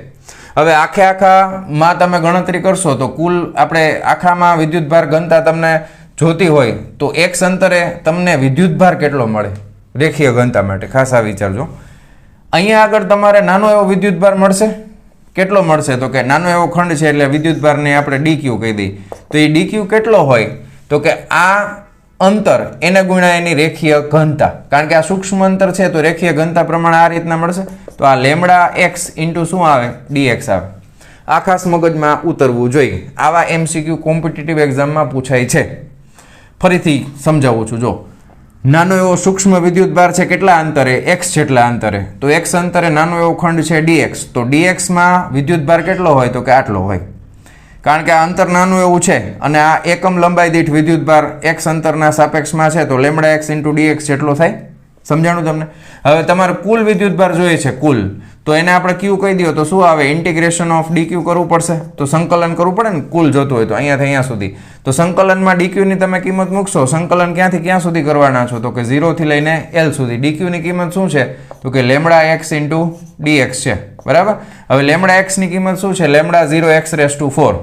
હવે આખામાં તમે ગણતરી કરશો તો કુલ આપણે આખામાં વિદ્યુતભાર ઘનતા તમને જોતી હોય તો x અંતરે તમને વિદ્યુતભાર કેટલો મળે રેખીય ઘનતા માટે, ખાસ આ વિચારજો. અહીંયા આગળ તમારે નાનો એવો વિદ્યુતભાર મળશે. કેટલો મળશે તો કે નાનો એવો ખંડ છે એટલે વિદ્યુતભારને આપણે dq કહી દઈએ. તો એ dq કેટલો હોય તો કે આ અંતર એને ગુણ્યા એની રેખીય ઘનતા, કારણ કે આ સૂક્ષ્મ અંતર છે તો રેખીય ઘનતા પ્રમાણે આ રીતના મળશે. તો આ લેમડા x ઇન્ટુ શું આવે dx આવે. આ ખાસ મગજમાં ઉતરવું જોઈએ. આવા MCQ કોમ્પિટિટિવ એક્ઝામમાં પૂછાય છે. ફરીથી સમજાવું છું. જો નાનો એવો સૂક્ષ્મ વિદ્યુતભાર છે કેટલા અંતરે x જેટલા અંતરે, તો x અંતરે નાનો એવો ખંડ છે dx, તો dx માં વિદ્યુતભાર કેટલો હોય તો કે આટલો હોય. કારણ કે આ અંતર નાનું એવું છે અને આ એકમ લંબાઈ દીઠ વિદ્યુતભાર x અંતરના સાપેક્ષમાં છે તો લેમડા x ઇન્ટુ dx જેટલો થાય. સમજાણું તમને? હવે તમારે કુલ વિદ્યુતભાર જોઈએ છે કુલ, તો એને આપણે q કહી દો તો શું આવે ઇન્ટિગ્રેશન ઓફ dq કરવું પડશે. તો સંકલન કરવું પડે ને કુલ જોતું હોય તો અહીંયાથી અહીંયા સુધી. તો સંકલનમાં dq ની તમે કિંમત મૂકશો. સંકલન ક્યાંથી ક્યાં સુધી કરવાના છો તો કે 0 થી લઈને l સુધી. dq ની કિંમત શું છે તો કે લેમડા x ઇન્ટુ dx છે. બરાબર. હવે લેમડા x ની કિંમત શું છે લેમડા 0x⁴.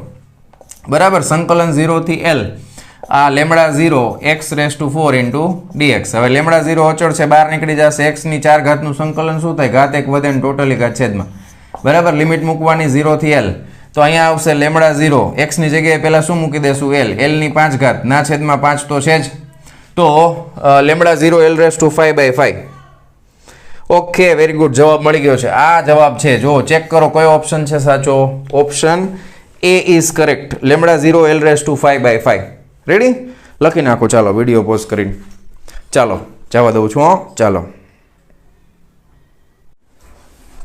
બરાબર. સંકલન 0 થી l આ લેમડા 0 x⁴ ઇન્ટુ dx. હવે લેમડા 0 અચળ છે બહાર નીકળી જશે. x ની 4 ઘાતનું સંકલન શું થાય ઘાત 1 વધે ને ટોટલી ઘાત છેદમાં. બરાબર. લિમિટ મૂકવાની 0 થી l. તો અહીંયા આવશે લેમડા 0 x ની જગ્યાએ પહેલા શું મૂકી દેશું l ની 5 ઘાત ના છેદમાં 5 તો છે જ. તો lambda 0 l⁵/5. Okay, very good. જવાબ મળી ગયો છે. આ જવાબ છે. જો ચેક કરો કયો ઓપ્શન છે સાચો. Option A is correct. Lambda 0 l⁵/5. Ready? લખી નાખો. ચાલો વિડીયો પોઝ કરીને ચાલો જવા દઉં છું.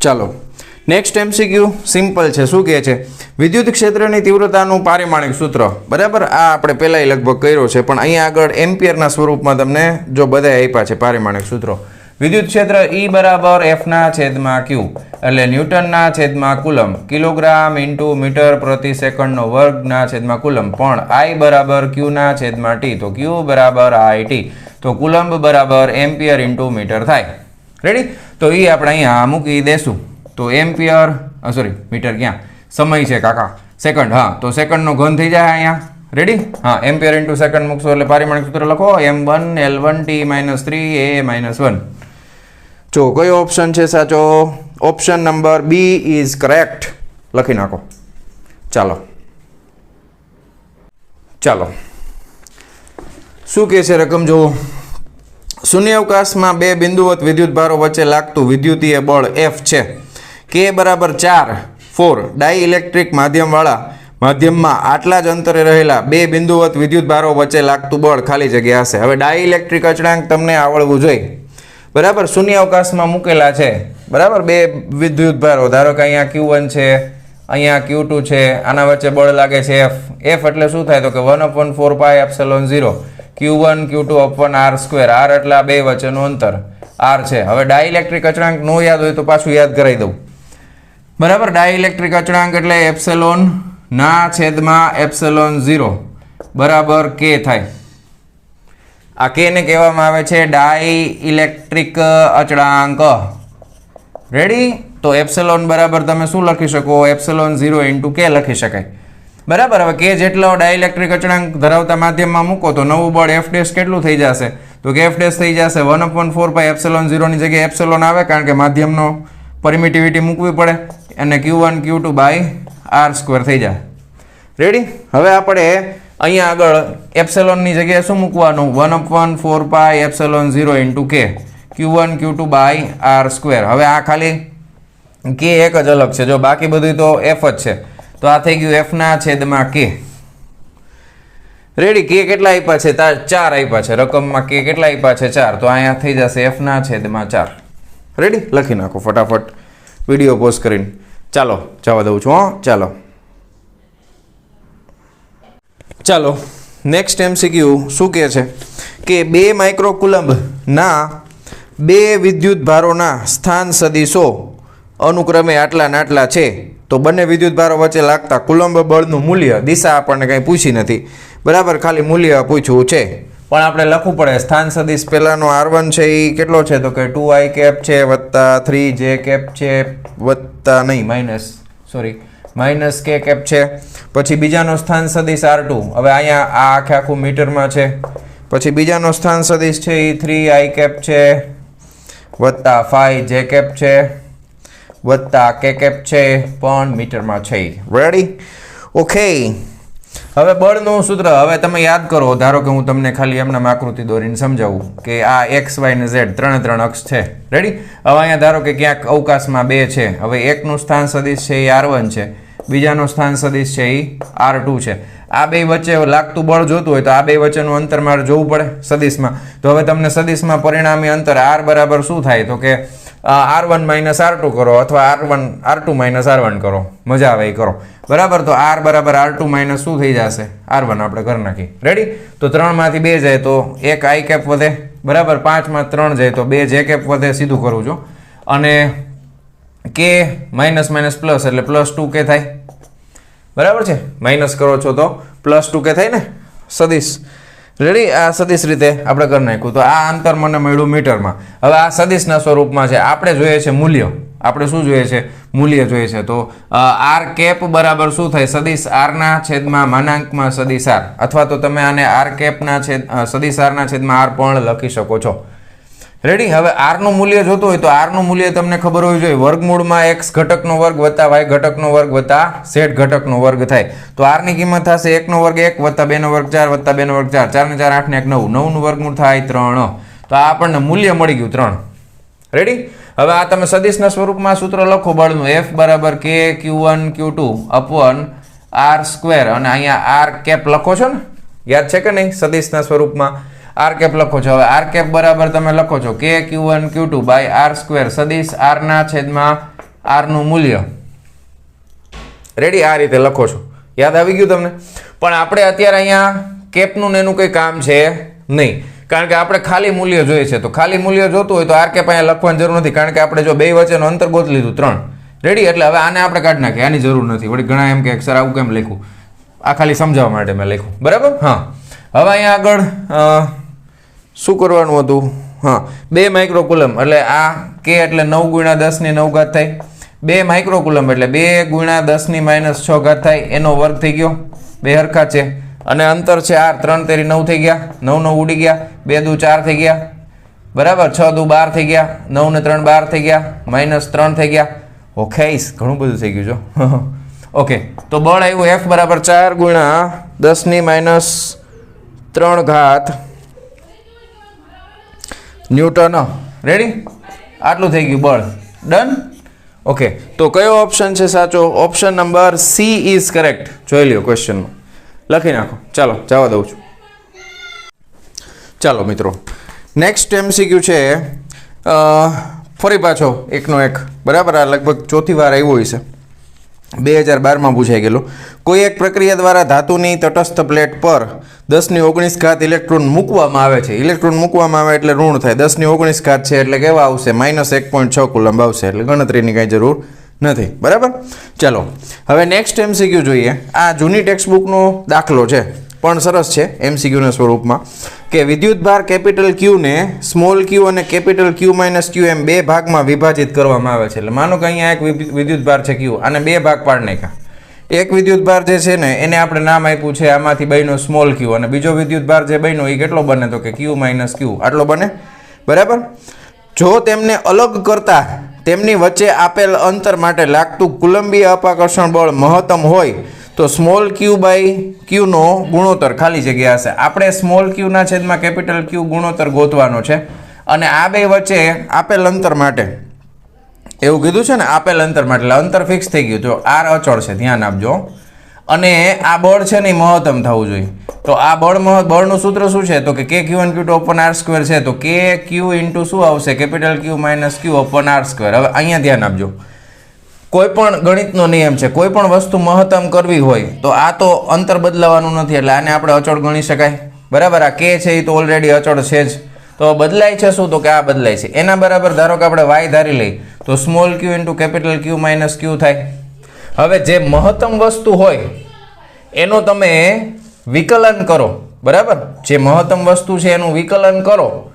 ચાલો નેક્સ્ટ MCQ સિમ્પલ છે. શું કહે છે? વિદ્યુત ક્ષેત્રની તીવ્રતાનું પારિમાણિક સૂત્ર. બરાબર. આ આપણે પહેલાં લગભગ કર્યો છે પણ અહીંયા આગળ એમ્પિયરના સ્વરૂપમાં તમને જો બધા આપ્યા છે પારિમાણિક સૂત્રો. વિદ્યુત ક્ષેત્ર E બરાબર F/Q એટલે ન્યૂટનના છેદમાં કુલમ, કિલોગ્રામ ઇન્ટુ મીટર પ્રતિ સેકન્ડનો વર્ગના છેદમાં કુલમ, પણ I બરાબર Q/T, તો Q બરાબર IT, તો કુલમ્બ બરાબર એમ્પિયર ઇન્ટુ મીટર થાય. રેડી? તો એ આપણે અહીંયા મૂકી દેશું. તો એમ્પિયર મીટર ક્યાં સમય છે કાકા સેકન્ડ. હા, તો સેકન્ડનો ઘન થઈ જાય અહીંયા. રેડી? હા, એમ્પિયર ઇન્ટુ સેકન્ડ મૂકશો એટલે પારિમાણિક સૂત્ર લખો m1 l1t - 3 a - 1. જો કયો ઓપ્શન છે સાચો? Option number B is correct. લખી નાખો. ચાલો શું કહે છે રકમ જુઓ. શૂન્યાવકાશમાં બે બિંદુવત વિદ્યુતભારો વચ્ચે લાગતું વિદ્યુતીય બળ F છે. K બરાબર 4 ડાઇઇલેક્ટ્રિક માધ્યમવાળા માધ્યમમાં આટલા જ અંતરે રહેલા બે બિંદુવત વિદ્યુતભારો વચ્ચે લાગતું બળ ખાલી જગ્યા હશે. હવે ડાઇઇલેક્ટ્રિક અચળાંક તમને આવડવું જોઈએ. બરાબર. શૂન્યાવકાશમાં મૂકેલા છે. બરાબર. બે વિદ્યુતભારો ધારો કે અહીંયા Q1 છે, અહીંયા Q2 છે, આના વચ્ચે બળ લાગે છે F. F એટલે શું થાય તો કે 1/4πε0 Q1 Q2 r². r એટલે આ બે વચ્ચેનું અંતર r છે. હવે ડાઇઇલેક્ટ્રિક અચળાંક નો યાદ હોય તો પાછું યાદ કરાવી દઉં. બરાબર. ડાઇઇલેક્ટ્રિક અચળાંક એટલે ε/ε0 બરાબર K થાય. આ K ને કહેવામાં આવે છે ડાઇઇલેક્ટ્રિક અચળાંક. રેડી? તો એપ્સિલોન બરાબર તમે શું લખી શકો? ε0 ઇન્ટુ K લખી શકાય. બરાબર. હવે K જેટલો ડાઇઇલેક્ટ્રિક અચળાંક ધરાવતા માધ્યમમાં મૂકો તો નવું બળ F' કેટલું થઈ જશે તો કે F' થઈ જશે 1/4πε0 ની જગ્યાએ એપ્સિલોન આવે કારણ કે માધ્યમનો પરમિટિવિટી મૂકવી પડે અને Q1 Q2/r² થઈ જાય. રેડી? હવે આપણે અહીંયા આગળ એપ્સિલોનની જગ્યાએ શું મૂકવાનું? 1/4πε0 ઇન્ટુ K Q1 Q2/r². હવે આ ખાલી K એક જ અલગ છે. જો બાકી બધું તો F જ છે. તો આ થઈ ગયું F/K. રેડી? K કેટલા આપ્યા છે? 4 આપ્યા છે. રકમમાં K કેટલા આપ્યા છે? 4. તો અહીંયા થઈ જશે F/4. રેડી? લખી નાખો ફટાફટ વિડીયો પોઝ કરીને. ચાલો જવા દઉં છું. ચાલો નેક્સ્ટ MCQ શું કહે છે કે 2 માઇક્રોકુલમ્બ ના બે વિદ્યુતભારોના સ્થાન સદિશો અનુક્રમે આટલા ને આટલા છે તો બંને વિદ્યુતભારો વચ્ચે લાગતા કુલંબ બળનું મૂલ્ય, દિશા આપણને કંઈ પૂછી નથી. બરાબર. ખાલી મૂલ્ય પૂછવું છે પણ આપણે લખવું પડે. સ્થાન સદિશ પહેલાનો r1 છે એ કેટલો છે તો કે 2i છે વત્તા 3j છે વત્તા નહીં સોરી માઇનસ કે કેપ છે. પછી બીજાનો સ્થાન સદિશ R2, હવે અહીંયા આ આખે આખું મીટરમાં છે. પછી બીજાનો સ્થાન સદિશ છે એ 3i કેપ છે વત્તા 5j કેપ છે વત્તા કે કેપ છે પણ મીટરમાં છે. રેડી? ઓકે. હવે બળનું સૂત્ર હવે તમે યાદ કરો. ધારો કે હું તમને ખાલી એમના આકૃતિ દોરીને સમજાવું કે આ x y ને z ત્રણ અક્ષ છે. રેડી? હવે અહીંયા ધારો કે ક્યાંક અવકાશમાં 2 છે. હવે એકનું સ્થાન સદિશ છે એ R1 છે, બીજાનું સ્થાન સદિશ છે એ R2 છે. આ બે વચ્ચે લાગતું બળ જોતું હોય તો આ બે વચ્ચેનું અંતર મારે જોવું પડે સદિશમાં. તો હવે તમને સદિશમાં પરિણામી અંતર R બરાબર શું થાય તો કે R1 માઇનસ R2 કરો અથવા R2 માઇનસ R1 કરો. મજા આવે એ કરો. બરાબર? તો R બરાબર R2 માઇનસ શું થઈ જશે? R1 આપણે કરી નાખીએ. રેડી? તો 3 માંથી 2 જાય તો 1 i કેપ વધે. બરાબર? 5 માં 3 જાય તો 2 j કેપ વધે. સીધું કરું છું. અને k માઇનસ માઇનસ પ્લસ એટલે પ્લસ 2 કે થાય. બરાબર છે? માઇનસ કરો છો તો પ્લસ 2 કે થાય ને સદિશ. રેડી? આ સદિશ રીતે આપણે કરી નાખ્યું. તો આ અંતર મને મળ્યું મીટરમાં. હવે આ સદિશના સ્વરૂપમાં છે. આપણે જોઈએ છે મૂલ્ય. આપણે શું જોઈએ છે? મૂલ્ય જોઈએ છે. તો r કેપ બરાબર શું થાય? સદિશ r ના છેદમાં માનાંકમાં સદિશ r, અથવા તો તમે આને r કેપ ના સદિશ r ના છેદમાં r પણ લખી શકો છો. રેડી? હવે r નું મૂલ્ય જોતું હોય તો r નું મૂલ્ય તમને ખબર હોવી જોઈએ. વર્ગમૂળમાં x ઘટકનો વર્ગ વત્તા y ઘટકનો વર્ગ વત્તા z ઘટકનો વર્ગ થાય. તો r ની કિંમત થશે 1 નો વર્ગ 1 વત્તા 2 નો વર્ગ 4 વત્તા 2 નો વર્ગ 4, 4 ને 4 8 ને 1 9, 9 નું વર્ગમૂળ થાય 3. તો આ આપણને મૂલ્ય મળી ગયું 3. રેડી? હવે આ તમે સદિશના સ્વરૂપમાં સૂત્ર લખો બળનું. F બરાબર k q1 q2 upon r square, અને અહીંયા r કેપ લખો છો ને? યાદ છે કે નહીં? સદિશના સ્વરૂપમાં r કેપ લખો છો. હવે r કેપ બરાબર તમે લખો છો k q1 q2 બાય r સ્ક્વેર સદિશ r ના છેદમાં r નું મૂલ્ય. રેડી? આ રીતે લખો છો. યાદ આવી ગયું તમને? પણ આપણે અત્યારે અહીંયા કેપનું એનું કંઈ કામ છે નહીં, કારણ કે આપણે ખાલી મૂલ્ય જોઈએ છે. તો ખાલી મૂલ્ય જોતું હોય તો r કેપ અહીંયા લખવાની જરૂર નથી, કારણ કે આપણે જો બે વચ્ચેનું અંતર ગોતી લીધું 3. રેડી? એટલે હવે આને આપણે કાઢી નાખીએ. આની જરૂર નથી. વળી ઘણા એમ કે સર આવું કેમ લખ્યું? આ ખાલી સમજાવવા માટે મેં લખ્યું. બરાબર? હા. હવે અહીંયા આગળ શું કરવાનું હતું? હા, 2 માઇક્રોકુલમ એટલે આ k એટલે 9 ગુણ્યા 10 ની 9 ઘાત થાય. 2 માઇક્રોકુલમ એટલે 2 ગુણ્યા 10 ની -6 ઘાત થાય. એનો વર્ગ થઈ ગયો. બે હરખા છે. અને અંતર છે r. 3 તેરી 9 થઈ ગયા. 9 9 ઉડી ગયા. 2 દુ 4 થઈ ગયા. બરાબર? 6 દુ 12 થઈ ગયા. 9 ને 3 12 થઈ ગયા. -3 થઈ ગયા. ઓકે, ઘણું બધું થઈ ગયું જો. ઓકે, તો બળ આવ્યું F બરાબર 4 ગુણ્યા 10 ની -3 ઘાત ન્યૂટન. રેડી? આટલું થઈ ગયું બળ. ડન? ઓકે, તો કયો ઓપ્શન છે સાચો? Option number C is correct. જોઈ લ્યો ક્વેશ્ચનમાં. લખી નાખો. ચાલો જવા દઉં છું. ચાલો મિત્રો, નેક્સ્ટ MCQ છે ફરી પાછો એકનો એક. બરાબર? આ લગભગ ચોથી વાર આવ્યો હોય છે. 2012માં પૂછાઈ ગયેલું. કોઈ એક પ્રક્રિયા દ્વારા ધાતુની તટસ્થ પ્લેટ પર 10⁻⁹ ઘાત ઇલેક્ટ્રોન મૂકવામાં આવે છે. ઇલેક્ટ્રોન મૂકવામાં આવે એટલે ઋણ થાય. 10⁻⁹ ઘાત છે એટલે કેવા આવશે? -1.6 કુલંબ આવશે. એટલે ગણતરીની કાંઈ જરૂર નથી. બરાબર? ચાલો હવે નેક્સ્ટ MCQ જોઈએ. આ જૂની ટેક્સ્ટબુકનો દાખલો છે પણ સરસ છે MCQના સ્વરૂપમાં, કે વિદ્યુતભાર કેપિટલ Q ને સ્મોલ q અને કેપિટલ Q - Q એમ 2 ભાગમાં વિભાજિત કરવામાં આવે છે. એટલે માનો કે અહીંયા એક વિદ્યુતભાર છે Q, આને 2 ભાગ પાડી નાખ્યા. એક વિદ્યુતભાર જે છે ને એને આપણે નામ આપ્યું છે આમાંથી બન્યો સ્મોલ q, અને બીજો વિદ્યુતભાર જે બન્યો એ કેટલો બને તો કે Q - Q આટલો બને. બરાબર? જો તેમને અલગ કરતા તેમની વચ્ચે આપેલ અંતર માટે લાગતું કુલંબીય અપાકર્ષણ બળ મહત્તમ હોય તો સ્મોલ q બાય q નો ગુણોત્તર ખાલી જગ્યા હશે. આપણે સ્મોલ q ના છેદમાં કેપિટલ Q ગુણોત્તર ગોતવાનો છે. અને આ બે વચ્ચે આપેલ અંતર માટે એવું કીધું છે ને, આપેલ અંતર માટે એટલે અંતર ફિક્સ થઈ ગયું. જો r અચળ છે, ધ્યાન આપજો. અને આ બળ છે ને મહત્તમ થવું જોઈએ. તો આ બળનું સૂત્ર શું છે તો કે k q1 q2 upon r square છે. તો k q ઇન્ટુ શું આવશે? Capital Q - Q upon r square. હવે અહીંયા ધ્યાન આપજો. કોઈ પણ ગણિતનો નિયમ છે, કોઈ પણ વસ્તુ મહત્તમ કરવી હોય તો આ તો અંતર બદલાવાનું નથી, એટલે આને આપણે અચળ ગણી શકાય. બરાબર? આ k છે એ તો ઓલરેડી અચળ છે જ. તો બદલાય છે શું? તો કે આ બદલાય છે. એના બરાબર ધારો કે આપણે y ધારી લઈ તો small q into capital Q - Q થાય. હવે જે મહત્તમ વસ્તુ હોય એનો તમે વિકલન કરો. બરાબર? જે મહત્તમ વસ્તુ છે એનું વિકલન કરો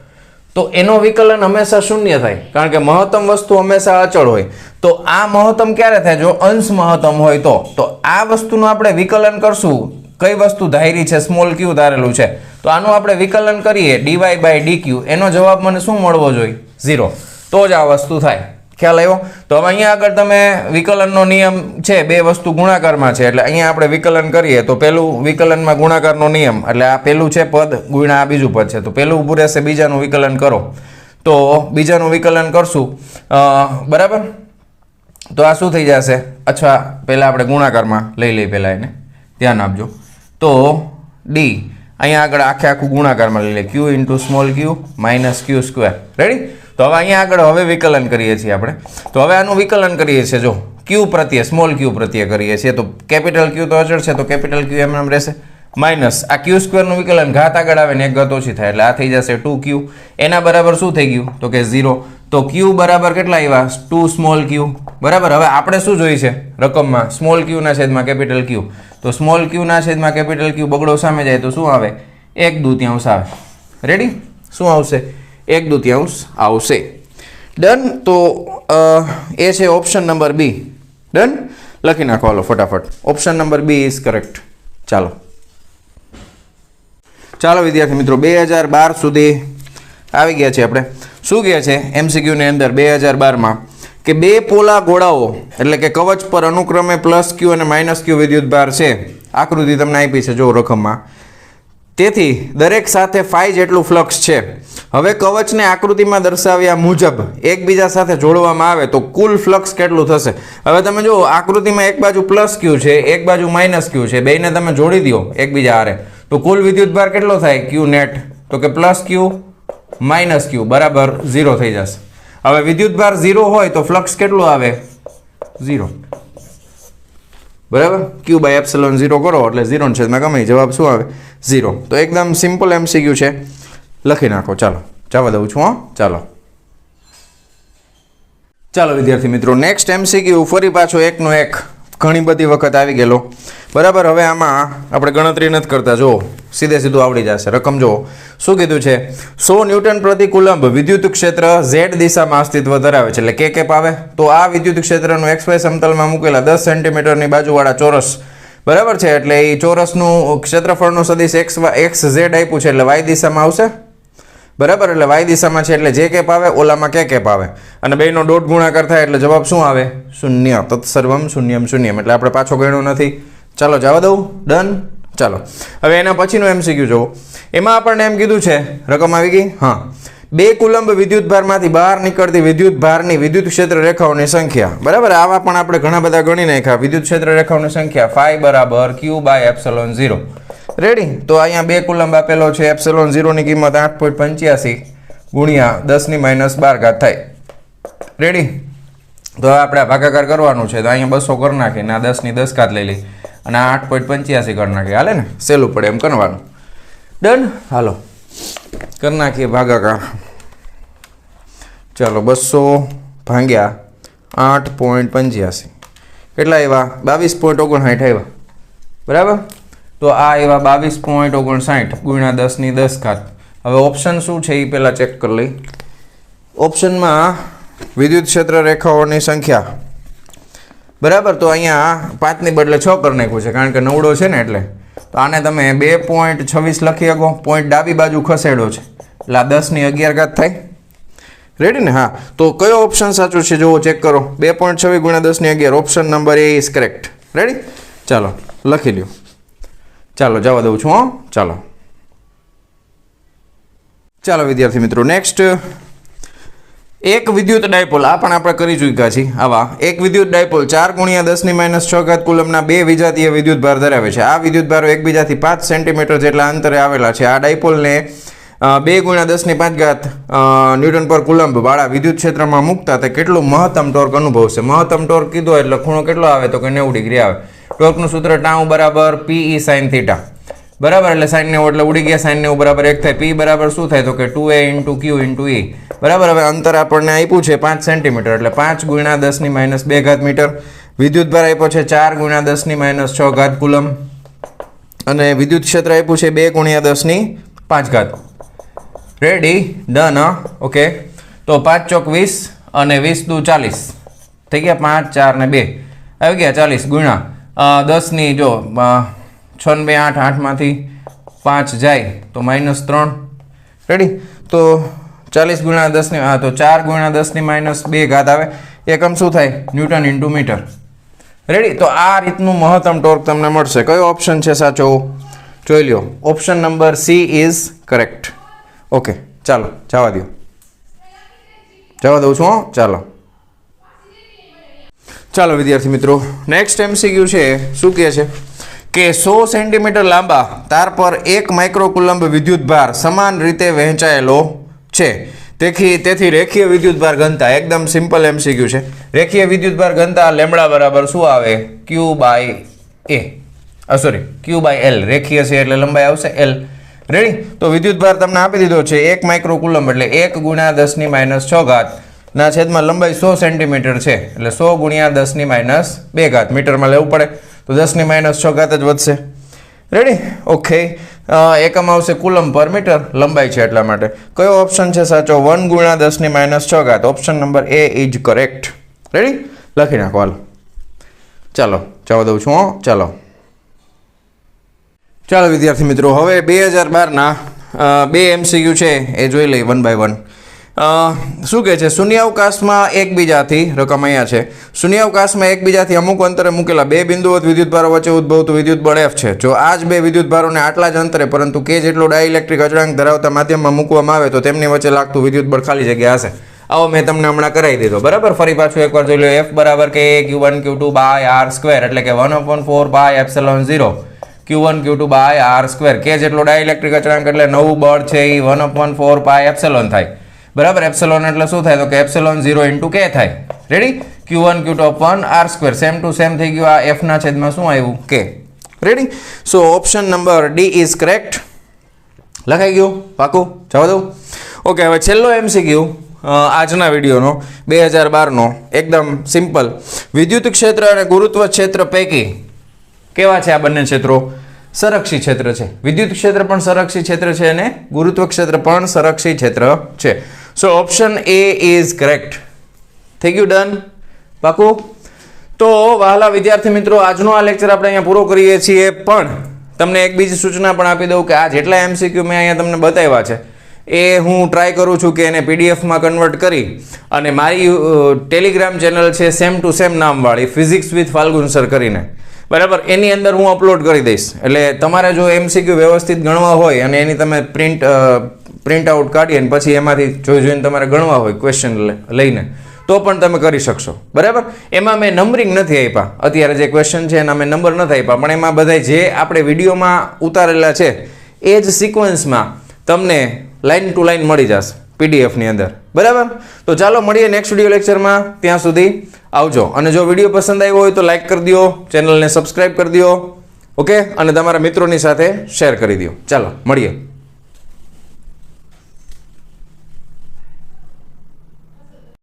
તો એનો વિકલન હંમેશા શૂન્ય થાય, કારણ કે મહત્તમ વસ્તુ હંમેશા અચળ હોય. તો આ મહત્તમ ક્યારે થાય? જો અંશ મહત્તમ હોય તો આ વસ્તુનું આપણે વિકલન કરશું. કઈ વસ્તુ ધારી છે? સ્મોલ ક્યુ ધારેલું છે, તો આનું આપણે વિકલન કરીએ dy બાય dq, એનો જવાબ મને શું મળવો જોઈએ? 0. તો જ આ વસ્તુ થાય. ખ્યાલ આવ્યો? તો હવે અહીંયા આગળ તમે વિકલનનો નિયમ છે, બે વસ્તુ ગુણાકારમાં છે, એટલે અહીંયા આપણે વિકલન કરીએ તો પેલું વિકલનમાં ગુણાકારનો નિયમ, એટલે આ પેલું છે પદ ગુણ્યા આ બીજું પદ છે, તો પેલું ઊભું રહેશે, બીજાનું વિકલન કરો તો બીજાનું વિકલન કરશું, બરાબર. તો આ શું થઈ જશે? અચ્છા, પહેલાં આપણે ગુણાકારમાં લઈ લઈએ, પહેલાં એને ધ્યાન આપજો. તો ડી અહીંયા આગળ આખે આખું ગુણાકારમાં લઈ લે, ક્યુ ઇન્ટુ સ્મોલ ક્યુ માઇનસ ક્યુ સ્ક્વેર. રેડી? તો હવે અહીંયા આગળ હવે વિકલન કરીએ છીએ આપણે. તો હવે આનું વિકલન કરીએ છીએ, જો ક્યુ પ્રત્યે સ્મોલ ક્યુ પ્રત્યે કરીએ છીએ, તો કેપિટલ ક્યુ તો અચળ છે, તો કેપિટલ ક્યુ એમ રહેશે, માઇનસ આ ક્યુ સ્ક્વેરનું વિકલન ઘાત આગળ આવે ને એક ઘાત ઓછી થાય, એટલે આ થઈ જશે 2q. એના બરાબર શું થઈ ગયું? તો કે 0. તો q બરાબર કેટલા આવ્યા? 2 સ્મોલ ક્યુ. બરાબર. હવે આપણે શું જોઈએ છે રકમમાં? સ્મોલ ક્યુ ના છેદમાં કેપિટલ ક્યુ. તો સ્મોલ ક્યુ ના છેદમાં કેપિટલ ક્યુ બગડો સામે જાય તો શું આવે? 1/2 આવે. રેડી? શું આવશે? 1/2 આવશે. ડન. તો એ છે ઓપ્શન નંબર બી. ડન. લખી નાખો હાલો ફટાફટ. Option number B is correct. ચાલો વિદ્યાર્થી મિત્રો, 2012 સુધી આવી ગયા છે આપણે. શું કહે છે એમસીક્યુની અંદર 2012માં કે બે પોલા ગોળાઓ એટલે કે કવચ પર અનુક્રમે પ્લસ ક્યુ અને માઇનસ ક્યુ વિદ્યુતભાર છે. આકૃતિ તમને આપી છે જો રકમમાં. તેથી દરેક સાથે ફાઈ જેટલું ફ્લક્સ છે. હવે કવચને આકૃતિમાં દર્શાવ્યા મુજબ એકબીજા સાથે જોડવામાં આવે તો કુલ ફ્લક્સ કેટલું થશે? હવે તમે જુઓ, આકૃતિમાં એક બાજુ પ્લસ ક્યુ છે, એક બાજુ માઇનસ ક્યુ છે, બેને તમે જોડી દો એકબીજા હારે તો કુલ વિદ્યુતભાર કેટલો થાય? ક્યુ નેટ. તો કે પ્લસ ક્યુ માઇનસ ક્યુ બરાબર 0 થઈ જશે. હવે વિદ્યુતભાર 0 હોય તો ફ્લક્સ કેટલું આવે? 0. બરાબર. ક્યુ બાય એપ્સિલોન 0 કરો એટલે 0 ની છેદમાં ગમે જવાબ શું આવે? 0. તો એકદમ સિમ્પલ એમસીક્યુ છે, લખી નાખો. ચાલો જવા દઉં છું. ચાલો વિદ્યાર્થી મિત્રો, નેક્સ્ટ એમસીક્યુ ફરી પાછો એકનો એક ઘણી બધી વખત આવી ગયેલો. બરાબર. હવે આમાં આપણે ગણતરી નથી કરતા, જો સીધે સીધું આવડી જશે. રકમ જો શું કીધું છે? 100 ન્યૂટન પ્રતિ કુલંબ વિદ્યુત ક્ષેત્ર z દિશામાં અસ્તિત્વ ધરાવે છે, એટલે કે કેપ આવે. તો આ વિદ્યુત ક્ષેત્રનું XY સમતલમાં મૂકેલા 10 સેન્ટીમીટરની બાજુવાળા ચોરસ, બરાબર છે, એટલે એ ચોરસનું ક્ષેત્રફળનું સદિશ xz આપ્યું છે, એટલે y દિશામાં આવશે. બરાબર. એટલે y દિશામાં છે એટલે જે કેપ આવે, ઓલામાં કે કેપ આવે, અને બેનો ડોટ ગુણાકાર થાય એટલે જવાબ શું આવે? 0. તત્સર્વમ શૂન્યમ શૂન્યમ. એટલે આપણે પાછો ગણ્યો નથી. ચાલો જવા દઉં. ડન. ચાલો હવે એના પછીનું એમસીક્યુ જુઓ. એમાં આપણને એમ કીધું છે, રકમ આવી ગઈ. હા, 2 કુલંબ વિદ્યુતભારમાંથી બહાર નીકળતી વિદ્યુતભારની વિદ્યુત ક્ષેત્ર રેખાઓની સંખ્યા. બરાબર. આવા પણ આપણે ઘણા બધા ગણી નાખ્યા. વિદ્યુત ક્ષેત્ર રેખાઓની સંખ્યા ફાઈ બરાબર ક્યુ બાય એપ્સિલોન 0. રેડી? તો અહીંયા 2 કુલંબ આપેલો છે. એપ્સિલોન 0 ની કિંમત 8.85 ગુણ્યા 10⁻12 થાય. રેડી? તો આપણે ભાગાકાર કરવાનું છે, તો અહીંયા 200 કરી નાખીને આ 10⁻10 લઈ લઈ અને આ 8.85 કરી નાખીએ. હાલે ને? સહેલું પડે એમ કરવાનું. ડન. હાલો કરી નાખીએ ભાગાકાર. ચાલો 200 ભાગ્યા 8.85 કેટલા આવ્યા? 22.59 આવ્યા. બરાબર. તો આ આવ્યા 22.59 ગુણ્યા 10⁻10. હવે ઓપ્શન શું છે એ પહેલાં ચેક કરી લઈ. ઓપ્શનમાં વિદ્યુત ક્ષેત્ર રેખાઓની સંખ્યા, બરાબર. તો અહીંયા 5 ની બદલે 6 કરી નાખ્યું છે, કારણ કે નવડો છે ને એટલે. તો આને તમે 2.26 લખી શકો. પોઈન્ટ ડાબી બાજુ ખસેડો છે એટલે આ 10⁻11 થાય. રેડી ને? હા. તો કયો ઓપ્શન સાચો છે જુઓ, ચેક કરો. 2.26 ગુણ્યા 10⁻11. Option number A is correct. Ready? ચાલો લખી લ્યો. ચાલો જવા દઉં છું. ચાલો વિદ્યાર્થી મિત્રો, નેક્સ્ટ એક વિદ્યુત ડાયપોલ. આ પણ આપણે કરી ચૂક્યા છીએ. આવા એક વિદ્યુત ડાયપોલ 4 × 10⁻6 કુલમના 2 વિજાતીય વિદ્યુતભાર ધરાવે છે. આ વિદ્યુતભારો એકબીજાથી 5 સેન્ટીમીટર જેટલા અંતરે આવેલા છે. આ ડાયપોલને 2 × 10⁵ ન્યૂટન પર કુલંબ વાળા વિદ્યુત ક્ષેત્રમાં મૂકતા તે કેટલું મહત્તમ ટોર્ક અનુભવશે? મહત્તમ ટોર્ક કીધો એટલે ખૂણો કેટલો આવે? તો કે 90 ડિગ્રી આવે. ટોર્કનું સૂત્ર ટાઉ બરાબર PE sin θ. બરાબર. એટલે sin 90 એટલે ઉડી ગયા. sin 90 બરાબર 1 થાય. P બરાબર શું થાય? તો કે 2a × q × e. બરાબર. હવે અંતર આપણને આપ્યું છે 5 સેન્ટીમીટર, એટલે 5 × 10⁻2 મીટર. વિદ્યુતભાર આપ્યો છે 4 × 10⁻6 કુલમ, અને વિદ્યુત ક્ષેત્ર આપ્યું છે 2 × 10⁵. Ready, done. ઓકે, તો 5 ચોક 20 અને 20 દુ 40 થઈ ગયા. 5 4 ને 2 આવી ગયા 40 ગુણ્યા 10 ની જો 6 ને 2 8, 8માંથી 5 જાય તો -3. રેડી, તો 40 ગુણ્યા 10 ની તો 4 ગુણ્યા 10 ની -2 ઘાત આવે. એકમ શું થાય? Newton into metre. રેડી, તો આ રીતનું મહત્તમ ટોર્ક તમને મળશે. કયો ઓપ્શન છે સાચો? જોઈ લ્યો, option number she is correct. Okay, ચાલો જવા દો, જવા દઉં છું. ચાલો ચાલો વિદ્યાર્થી મિત્રો, નેક્સ્ટ MCQ છે. શું કહે છે કે 100 સેન્ટીમીટર લાંબા તાર પર 1 માઇક્રોકુલમ્બ વિદ્યુતભાર સમાન રીતે વહેંચાયેલો છે. તેથી રેખીય વિદ્યુતભાર ઘનતા, એકદમ સિમ્પલ MCQ છે. રેખીય વિદ્યુતભાર ઘનતા લેમ્બડા બરાબર શું આવે? Q/A, sorry Q/L. રેખીય છે એટલે લંબાઈ આવશે L. રેડી, તો વિદ્યુતભાર તમને આપી દીધો છે 1 માઇક્રોકુલમ્બ એટલે 1 ગુણ્યા 10 ની -6 ઘાત ના છેદમાં લંબાઈ 100 સેન્ટીમીટર છે એટલે 100 ગુણ્યા 10 ની -2 ઘાત મીટરમાં લેવું પડે તો 10 ની -6 ઘાત જ વધશે. Ready, okay. એકમ આવશે કુલમ પર મીટર, લંબાઈ છે એટલા માટે. કયો ઓપ્શન છે સાચો? 1 ગુણ્યા 10 ની -6 ઘાત. Option number A is correct. Ready, લખી નાખો. હાલો ચાલો જવા દઉં છું. ચાલો ચાલો વિદ્યાર્થી મિત્રો, હવે 2012ના 2 MCQ છે એ જોઈ લઈએ 1 by 1. શું કહે છે? શૂન્યાવકાશમાં એકબીજાથી, રકમ અહીંયા છે, શૂન્યાવકાશમાં એકબીજાથી અમુક અંતરે મૂકેલા 2 બિંદુવત વિદ્યુતભારો વચ્ચે ઉદ્ભવતું વિદ્યુતબળ F છે. જો આ જ 2 વિદ્યુતભારોને આટલા જ અંતરે પરંતુ K જેટલો ડાઇલેક્ટ્રિક અચળાંક ધરાવતા માધ્યમમાં મૂકવામાં આવે તો તેમની વચ્ચે લાગતું વિદ્યુતબળ ખાલી જગ્યા હશે. આવો મેં તમને હમણાં કરાવી દીધો. બરાબર, ફરી પાછું એકવાર જોઈ લો. F બરાબર કે Q1 Q2 બાય R² એટલે કે 1/4 pi epsilon 0 Q1 Q2 by R². K જેટલો ડાઇલેક્ટ્રિક અચળાંક એટલે નવું બળ છે એ 1/4 પાય એપ્સિલોન થાય. બરાબર, એપ્સિલોન એટલે શું થાય? તો કે એપ્સિલોન 0 ઇન્ટુ K થાય. Ready, Q1 Q2 upon R². Same to same થઈ ગયું. આ F ના છેદમાં શું આવ્યું? K. Ready, so option number D is correct. લખાઈ ગયું? પાકું? જવા દઉં. ઓકે, હવે છેલ્લો MCQ આજના વિડીયોનો 2012નો, એકદમ સિમ્પલ. વિદ્યુત ક્ષેત્ર અને ગુરુત્વ ક્ષેત્ર પૈકી કેવા છે આ બંને ક્ષેત્રો? સંરક્ષી ક્ષેત્ર છે. વિદ્યુત ક્ષેત્ર પણ સંરક્ષી ક્ષેત્ર છે અને ગુરુત્વ ક્ષેત્ર પણ સંરક્ષી ક્ષેત્ર છે. સો ઓપ્શન A ઇઝ કરેક્ટ. થઈ ગયું? ડન? પાકું? તો વહાલા વિદ્યાર્થી મિત્રો, આજનો આ લેક્ચર આપણે અહીંયા પૂરો કરીએ છીએ. પણ તમને એક બીજી સૂચના પણ આપી દઉં કે આ જેટલા MCQ મેં અહીંયા તમને બતાવ્યા છે એ હું ટ્રાય કરું છું કે એને PDFમાં કન્વર્ટ કરી અને મારી ટેલિગ્રામ ચેનલ છે સેમ ટુ સેમ નામવાળી, ફિઝિક્સ વિથ ફાલ્ગુન સર કરીને, બરાબર, એની અંદર હું અપલોડ કરી દઈશ. એટલે તમારે જો MCQ વ્યવસ્થિત ગણવા હોય અને એની તમે પ્રિન્ટ આઉટ કાઢી અને પછી એમાંથી જોઈને તમારે ગણવા હોય ક્વેશ્ચન લઈને તો પણ તમે કરી શકશો. બરાબર, એમાં મેં નંબરિંગ નથી આપ્યા. અત્યારે જે ક્વેશ્ચન છે એના મેં નંબર નથી આપ્યા, પણ એમાં બધા જે આપણે વિડીયોમાં ઉતારેલા છે એ જ સિક્વન્સમાં તમને લાઇન ટુ લાઇન મળી જશે PDFની અંદર. બરાબર, તો ચાલો મળીએ નેક્સ્ટ વિડીયો લેક્ચરમાં. ત્યાં સુધી આવજો. અને જો વિડીયો પસંદ આવ્યો હોય તો લાઈક કરી દો, ચેનલને સબસ્ક્રાઈબ કરી દો. ઓકે, અને તમારા મિત્રોની સાથે શેર કરી દો. ચાલો મળીએ.